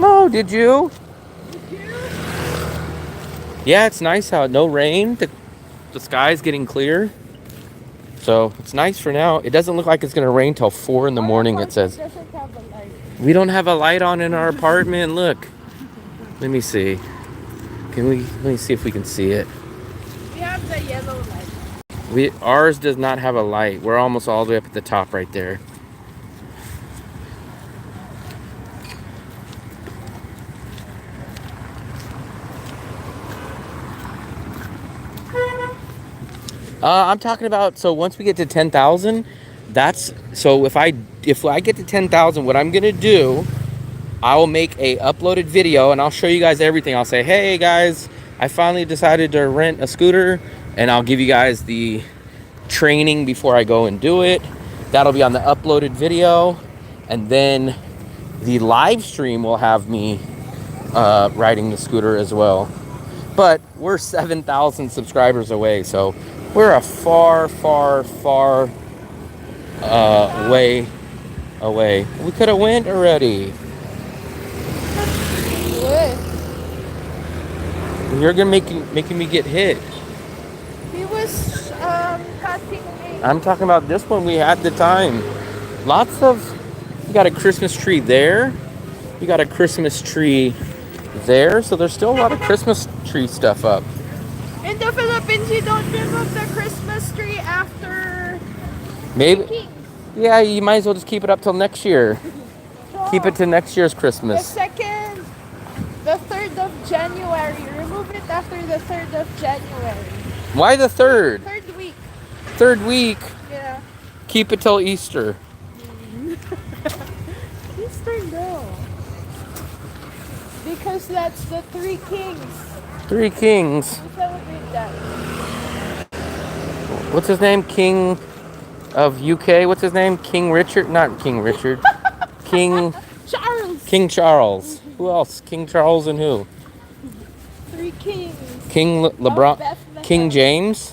No, did you? Did you? Yeah, it's nice out. No rain. The sky's getting clear. So it's nice for now. It doesn't look like it's going to rain till 4 in the morning, it says. Doesn't have a light. We don't have a light on in our apartment. Look. Let me see. Let me see if we can see it. We have the yellow light. Ours does not have a light. We're almost all the way up at the top right there. I'm talking about, so once we get to 10,000, so if I get to 10,000, what I'm going to do, I will make a uploaded video and I'll show you guys everything. I'll say, hey guys, I finally decided to rent a scooter, and I'll give you guys the training before I go and do it. That'll be on the uploaded video, and then the live stream will have me riding the scooter as well. But we're 7,000 subscribers away, so we're a far way away. We could have went already. What? You're gonna making me get hit. He was cutting me. I'm talking about this one we had the time. You got a Christmas tree there. You got a Christmas tree there. So there's still a lot of Christmas tree stuff up. In the Philippines, you don't remove the Christmas tree after Maybe. Kings. Yeah, you might as well just keep it up till next year. So, Keep it to next year's the Christmas. 3rd of January. Remove it after the 3rd of January. Why the 3rd? 3rd week. 3rd week. Yeah. Keep it till Easter. Easter, no. Because that's the 3 kings. 3 kings. We celebrate that. What's his name? King of UK. What's his name? King Richard? Not King Richard. King Charles. Charles. Who else? King Charles and who? 3 kings. King of LeBron. Bethlehem. King James?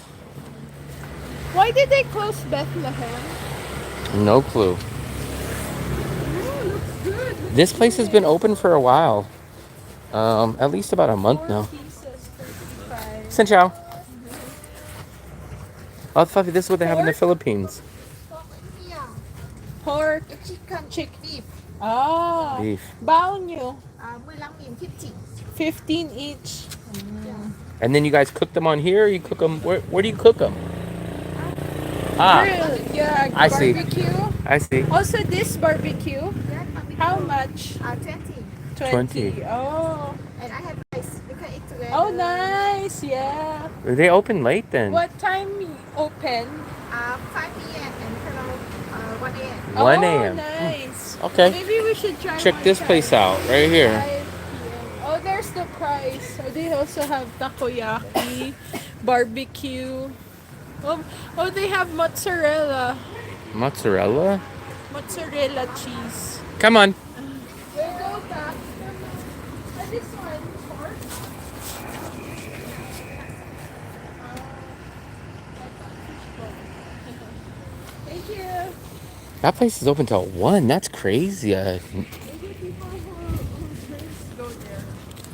Why did they close Bethlehem? No clue. Oh, looks good. Looks This place has been good. open for a while. At least about a month 4 now. pieces, 35. Sinchao. Oh, Fluffy, this is what they have in the Philippines. Pork. Beef. Ah. Beef. Bao nyo. 15. 15 each. And then you guys cook them on here, or you cook them, where do you cook them? Ah, Grill. Yeah, I see. barbecue. I see. Also this barbecue. How much? 20. 20. Oh. And I have rice. You can eat together. Oh, nice. Yeah. They open late then. What time you open? 5 p.m. and close 1 a.m. 1 Oh, a.m. nice. Okay. Maybe we should try Check one this time. place out, right here. 5 p.m. Oh, there's the price. So they also have takoyaki, barbecue. Oh, they have mozzarella. Mozzarella? Mozzarella cheese. Come on. There go back. And this one, pork. Thank you. That place is open till 1. That's crazy. Maybe people who drinks go there.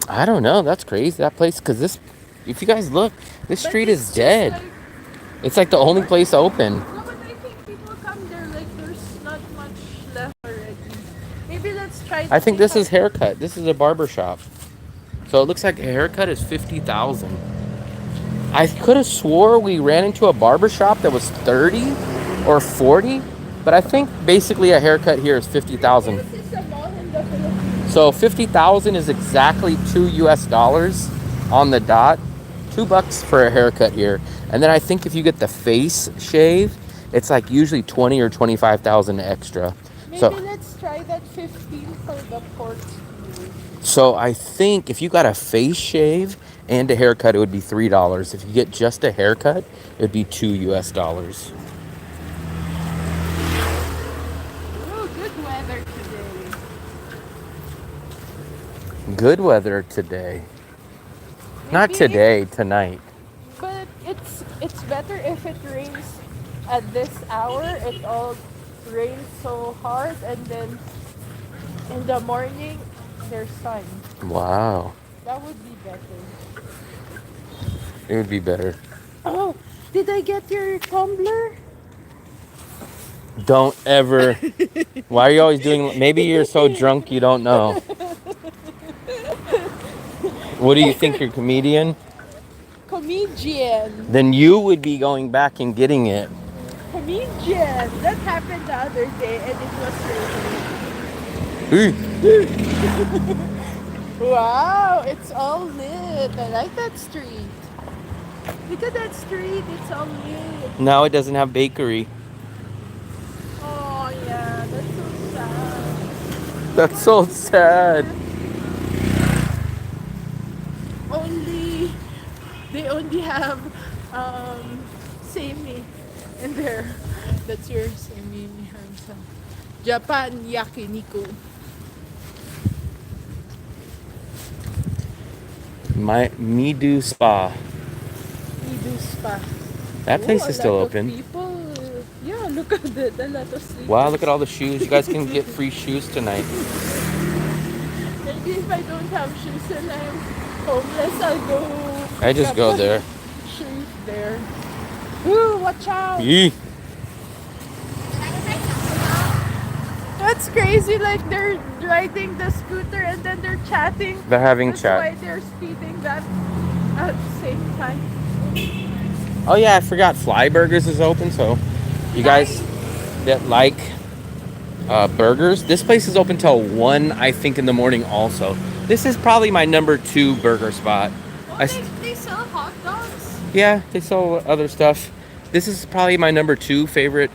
I don't know. That's crazy. That place, because this, if you guys look, this But street it's is just dead. like- It's like the only place open. No, but I think people come there like there's not much left already. Maybe let's try. I think see this how- is haircut. This is a barber shop. So it looks like a haircut is 50,000. I could have swore we ran into a barber shop that was 30 or 40, but I think basically a haircut here is 50,000. This is a mall in the Philippines. So 50,000 is exactly $2 US on the dot. $2 for a haircut here. And then I think if you get the face shave, it's like usually 20 or 25,000 extra. Maybe So let's try that 15 for the pork. So I think if you got a face shave and a haircut, it would be $3. If you get just a haircut, it would be $2 US. Oh, good weather today. Good weather today. Not Maybe- today, tonight. But it's better if it rains at this hour. It all rains so hard, and then in the morning there's sun. Wow. That would be better. It would be better. Oh, did I get your tumbler? Don't ever. Why are you always doing? Maybe you're so drunk you don't know. What do you think, you're a comedian? Comedian. Then you would be going back and getting it. Comedian. That happened the other day, and it was raining. Wow, it's all lit. I like that street. Look at that street. It's all lit. Now it doesn't have bakery. Oh yeah, that's so sad. That's so sad. They only have semi in there. That's your semi Hansa. Japan yakiniku. My Midu Spa. Edu spa. That place Oh, is still a lot of open. People. Yeah, look at that. A lot of sleepers. Wow, look at all the shoes. You guys can get free shoes tonight. Maybe if I don't have shoes and I'm homeless, I'll go. I just go there. Shoes there. Ooh, watch out! Yee. That's crazy. Like they're riding the scooter and then they're chatting. They're having That's chat. why they're speeding that at the same time. Oh yeah, I forgot Fly Burgers is open, so you guys that like burgers, this place is open till 1, I think, in the morning also. This is probably my number 2 burger spot. Oh, they sell hot dogs. Yeah, they sell other stuff. This is probably my number 2 favorite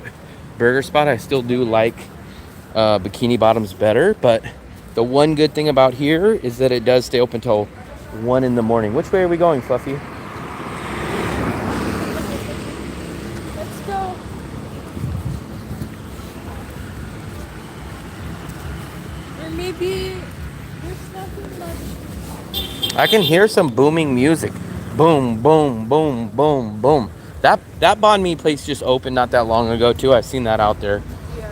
burger spot. I still do like Bikini Bottoms better, but the one good thing about here is that it does stay open till 1 in the morning. Which way are we going, Fluffy? Let's go. Or maybe There's nothing much. I can hear some booming music. Boom, boom, boom, boom, boom. That banh mi place just opened not that long ago too. I've seen that out there. Yeah.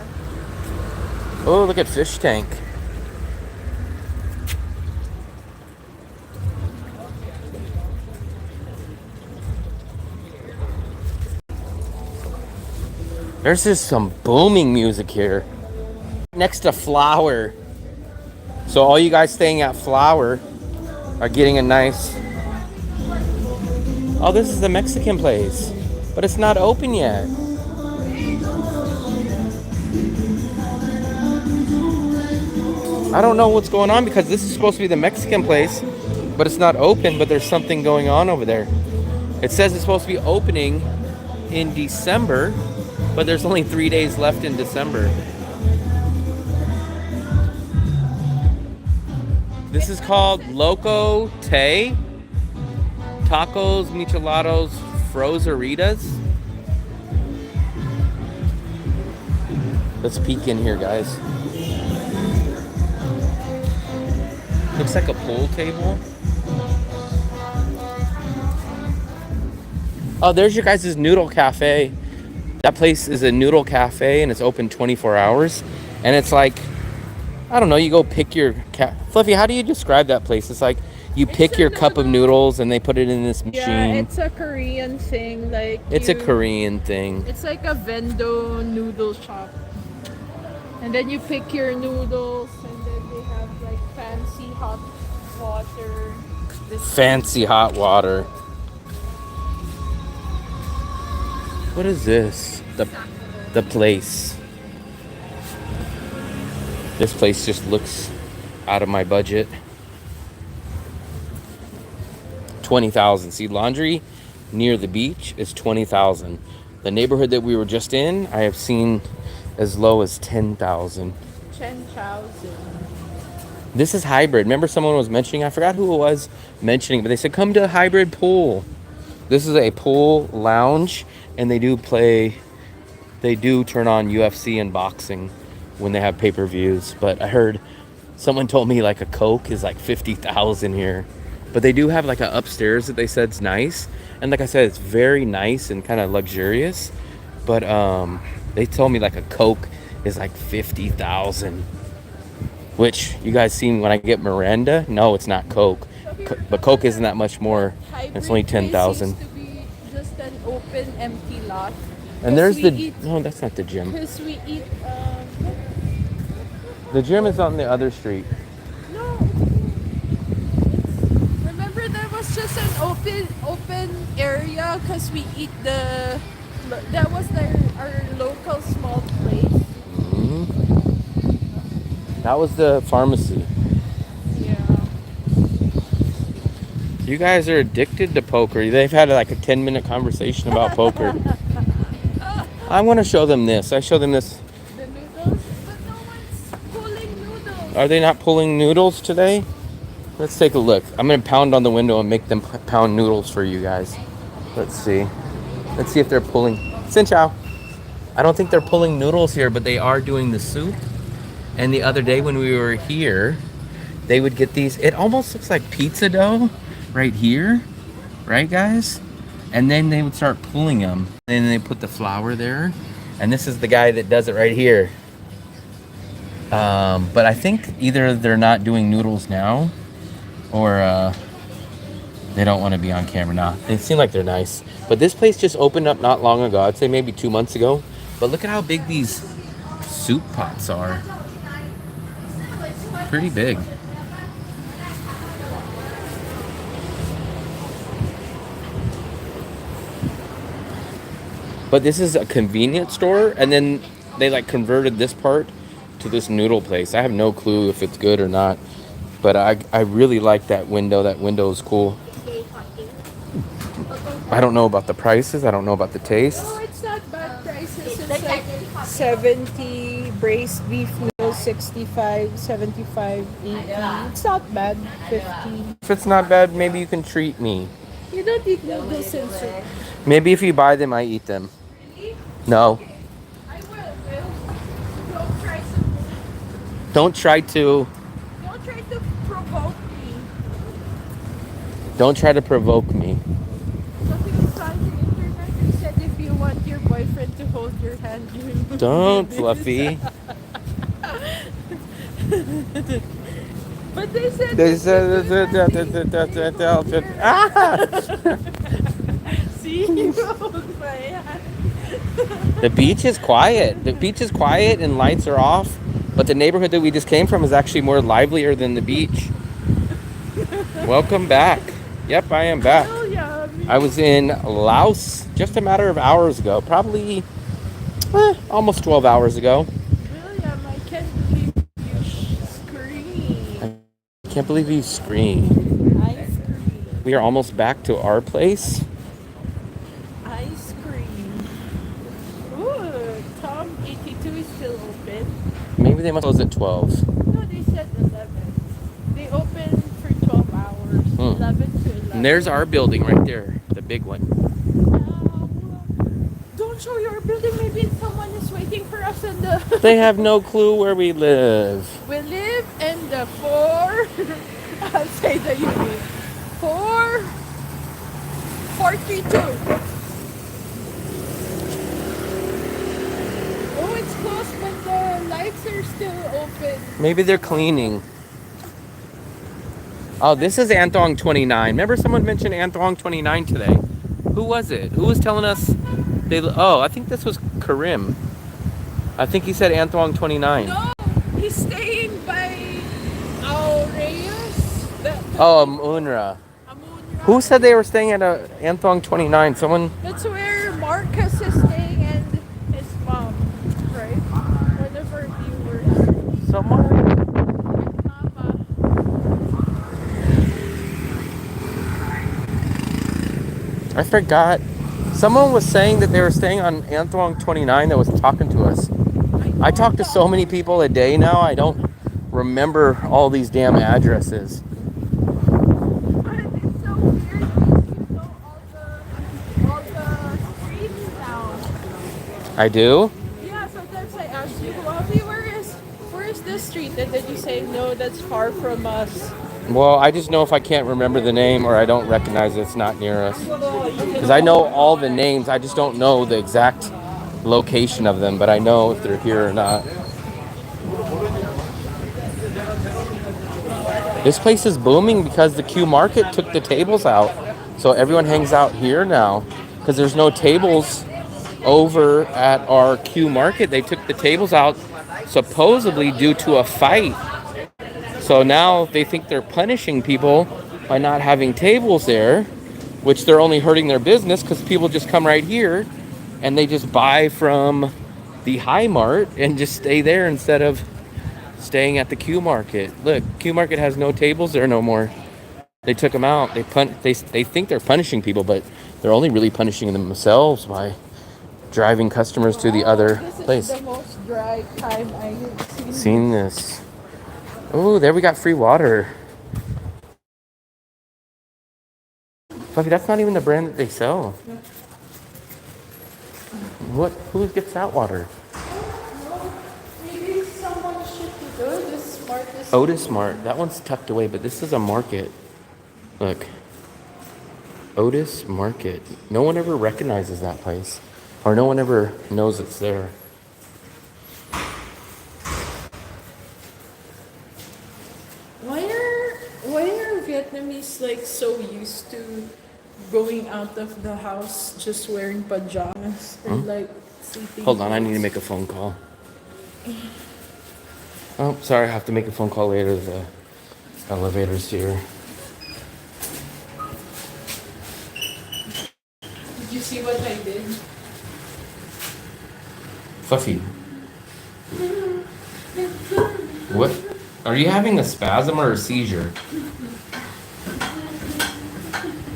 Oh, look at fish tank. There's just some booming music here. Next to Flower. So all you guys staying at Flower are getting a nice... Oh, this is the Mexican place. But it's not open yet. I don't know what's going on because this is supposed to be the Mexican place, but it's not open, but there's something going on over there. It says it's supposed to be opening in December, but there's only 3 days left in December. This is called Loco Tay. Tacos, micheladas, froseritas. Let's peek in here, guys. Looks like a pool table. Oh, there's your guys' noodle cafe. That place is a noodle cafe and it's open 24 hours. And it's like, I don't know, you go pick your... Fluffy, how do you describe that place? It's like you pick your cup of noodles and they put it in this machine. Yeah, it's a Korean thing. Like It's a Korean thing. It's like a vendo noodle shop. And then you pick your noodles and then they have like fancy hot water. Fancy hot water. What is this? The place. This place just looks out of my budget. 20,000. See, laundry near the beach is 20,000. The neighborhood that we were just in, I have seen as low as 10,000. 10,000. This is hybrid. Remember someone was mentioning, I forgot who it was mentioning, but they said come to a hybrid pool. This is a pool lounge and they do turn on UFC and boxing when they have pay-per-views. But I heard someone told me like a Coke is like 50,000 here. But they do have like a upstairs that they said's nice. And like I said, it's very nice and kind of luxurious. But they told me like a Coke is like 50,000. Which you guys seen when I get Miranda? No, it's not Coke. But Coke isn't that much more. It's only 10,000. To be just an open, empty lot. And there's no, that's not the gym. Because we eat. The gym is on the other street. No. Remember, there was just an open area because we eat the. That was our local small place. That was the pharmacy. Yeah. You guys are addicted to poker. They've had like a 10-minute conversation about poker. I want to show them this. I show them this. The noodles, but no one's pulling noodles. Are they not pulling noodles today? Let's take a look. I'm going to pound on the window and make them pound noodles for you guys. Let's see. Let's see if they're pulling. Xin chao. I don't think they're pulling noodles here, but they are doing the soup. And the other day when we were here, they would get these. It almost looks like pizza dough right here. Right, guys? And then they would start pulling them. And then they put the flour there. And this is the guy that does it right here. But I think either they're not doing noodles now or they don't want to be on camera now. They seem like they're nice. But this place just opened up not long ago. I'd say maybe 2 months ago. But look at how big these soup pots are. Pretty big. But this is a convenience store, and then they like converted this part to this noodle place. I have no clue if it's good or not, but I really like that window. That window is cool. I don't know about the prices. I don't know about the taste. No, it's not bad prices. It's like 70 braised beef noodles, 65, 75, 80. It's not bad. 50. If it's not bad, maybe you can treat me. You don't eat noodles and soup. Maybe if you buy them, I eat them. No. I will. Don't try to. Don't try to. Don't try to Don't try to provoke me. Something is on the internet. They said if you want your boyfriend to hold your hand, you Don't, do this. Fluffy. But they said They if said you do that, they hold your See, you hold my hand. The beach is quiet. The beach is quiet and lights are off. But the neighborhood that we just came from is actually more livelier than the beach. Welcome back. Yep, I am back. Oh, yummy. I was in Laos just a matter of hours ago. Probably almost 12 hours ago. William, I can't believe you scream. I can't believe you scream. I scream. We are almost back to our place. I scream. Ooh, Tom 82 is still open. Maybe they must close at 12. No, they said 11. They open for 12 hours. 11 to 11. And there's our building right there, the big one. Don't show your building. Maybe someone is waiting for us in the... They have no clue where we live. We live in the 4... I'll say the unit. 442. Oh, it's closed, but the lights are still open. Maybe they're cleaning. Oh, this is Antong 29. Remember someone mentioned Antong 29 today? Who was it? Who was telling us? I think this was Karim. I think he said Antong 29. No, he's staying by Aureus. Oh, Unra. Who said they were staying at Antong 29? Someone. That's where Marcus is staying and his mom, right? One of our viewers. Someone. Mama. I forgot. Someone was saying that they were staying on Antong 29 that was talking to us. I talk to so many people a day now, I don't remember all these damn addresses. But it's so weird because you know all the streets now. I do? Yeah, sometimes I ask you, Bobby, where is this street? And then you say, no, that's far from us. Well, I just know if I can't remember the name or I don't recognize it, it's not near us. Because I know all the names, I just don't know the exact location of them, but I know if they're here or not. This place is booming because the Q Market took the tables out. So everyone hangs out here now because there's no tables over at our Q Market. They took the tables out supposedly due to a fight. So now they think they're punishing people by not having tables there, which they're only hurting their business because people just come right here and they just buy from the High Mart and just stay there instead of staying at the Q Market. Look, Q Market has no tables there no more. They took them out. They think they're punishing people, but they're only really punishing themselves by driving customers to the other place. This is the most dry time I have Seen this. Oh, there we got free water. Fluffy, that's not even the brand that they sell. What? Who gets that water? Maybe someone should go to Smart. Otis Mart. That one's tucked away, but this is a market. Look. Otis Market. No one ever recognizes that place. Or no one ever knows it's there. Why are Vietnamese like so used to going out of the house just wearing pajamas and like sleeping? Hold on, I need to make a phone call. Oh, sorry, I have to make a phone call later. The elevator's here. Did you see what I did? Fluffy. What? Are you having a spasm or a seizure?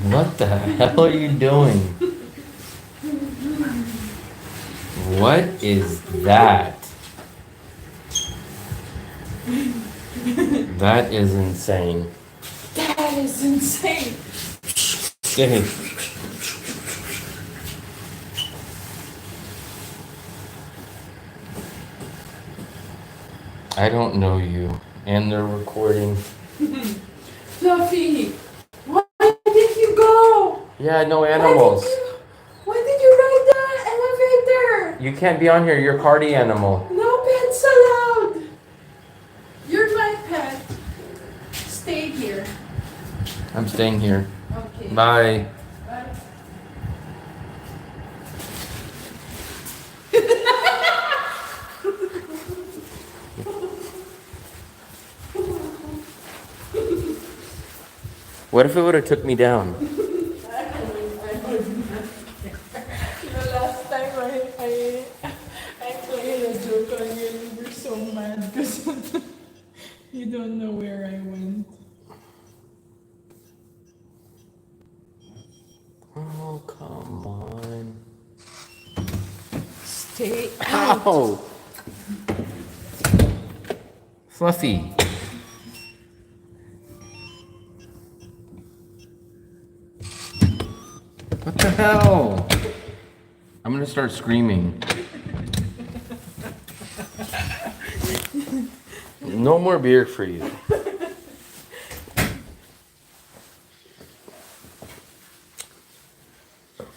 What the hell are you doing? What is that? That is insane. That is insane. Hey. I don't know you, and they're recording. Fluffy, why did Yeah, no animals. Why did you ride the elevator? You can't be on here. You're a party animal. No pets allowed. You're my pet. Stay here. I'm staying here. Okay. Bye. Bye. What if it would have took me down? The last time I played a joke on you, you were so mad because you don't know where I went. Oh, come on. Stay out. Ow! Fluffy. What the hell? I'm gonna start screaming. No more beer for you.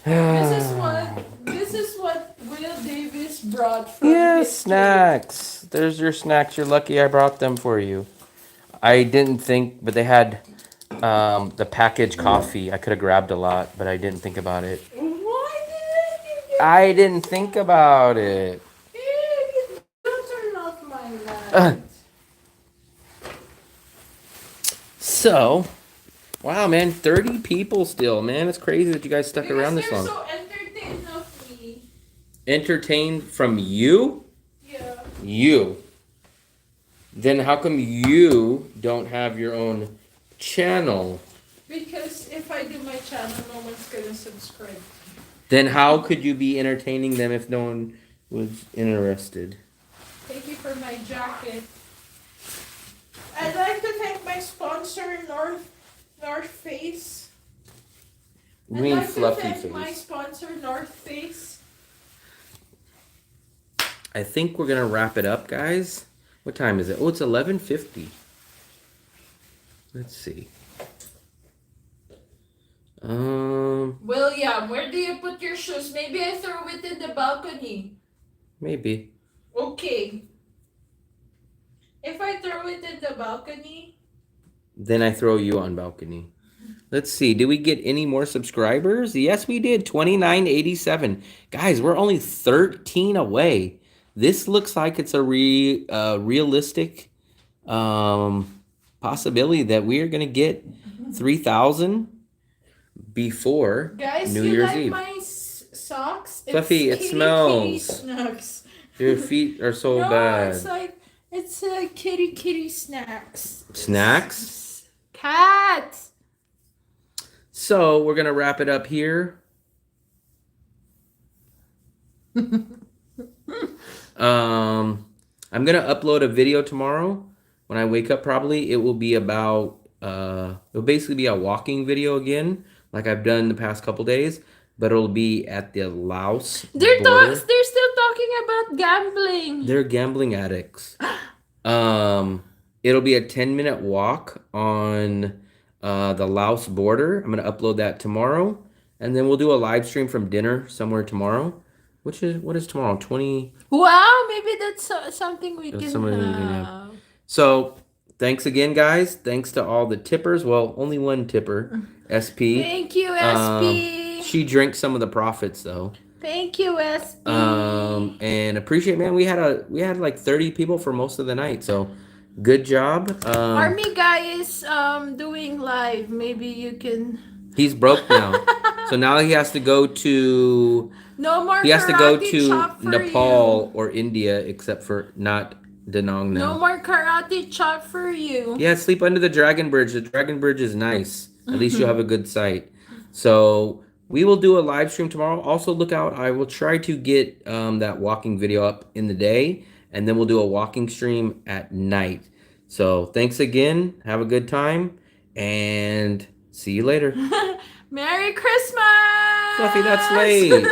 This is what Will Davis brought from Yeah, his snacks. There's your snacks. You're lucky I brought them for you. I didn't think, but they had the packaged coffee. I could have grabbed a lot, but I didn't think about it. Why did you I didn't think about it. Those are not my land. So, wow, man, 30 people still, man. It's crazy that you guys stuck around this long. They're so entertained of me. Entertained from you? Yeah. You. Then how come you don't have your own channel? Because if I do my channel, no one's gonna subscribe. Then how could you be entertaining them if no one was interested? Thank you for my jacket. I'd like to thank my sponsor, North Face. You mean I'd like Fluffy to thank my Face? sponsor, North Face. I think we're gonna wrap it up, guys. What time is it? Oh, it's 11:50. Let's see. William, where do you put your shoes? Maybe I throw it in the balcony. Maybe. Okay. If I throw it in the balcony, Then I throw you on balcony. Let's see. Did we get any more subscribers? Yes, we did. 2987. Guys, we're only 13 away. This looks like it's a realistic possibility that we are going to get 3,000 before guys, New you Year's like Eve. my socks? Fluffy, it kitty smells. snacks. Your feet are so No, bad. it's kitty snacks. Snacks? Cats. So we're going to wrap it up here. I'm gonna upload a video tomorrow when I wake up. Probably it will be about it'll basically be a walking video again, like I've done the past couple days, but it'll be at the Laos They're border. they're still talking about gambling. They're gambling addicts. It'll be a 10-minute walk on the Laos border. I'm gonna upload that tomorrow, and then we'll do a live stream from dinner somewhere tomorrow. What is tomorrow? 20. Wow, maybe that's something we can something we can have. have. So thanks again, guys. Thanks to all the tippers. Well, only one tipper, SP. Thank you, SP. She drinks some of the profits though. Thank you, SP. And appreciate, man. We had like 30 people for most of the night. So good job. Army guy is doing live. Maybe you can. He's broke now. So now he has to go to No more. He has to go karate to chop for Nepal you. or India, except for not Danang now. No more karate chop for you. Yeah, sleep under the Dragon Bridge. The Dragon Bridge is nice. At least you'll have a good sight. So we will do a live stream tomorrow. Also look out. I will try to get that walking video up in the day, and then we'll do a walking stream at night. So thanks again. Have a good time, and see you later. Merry Christmas! Fluffy, that's late.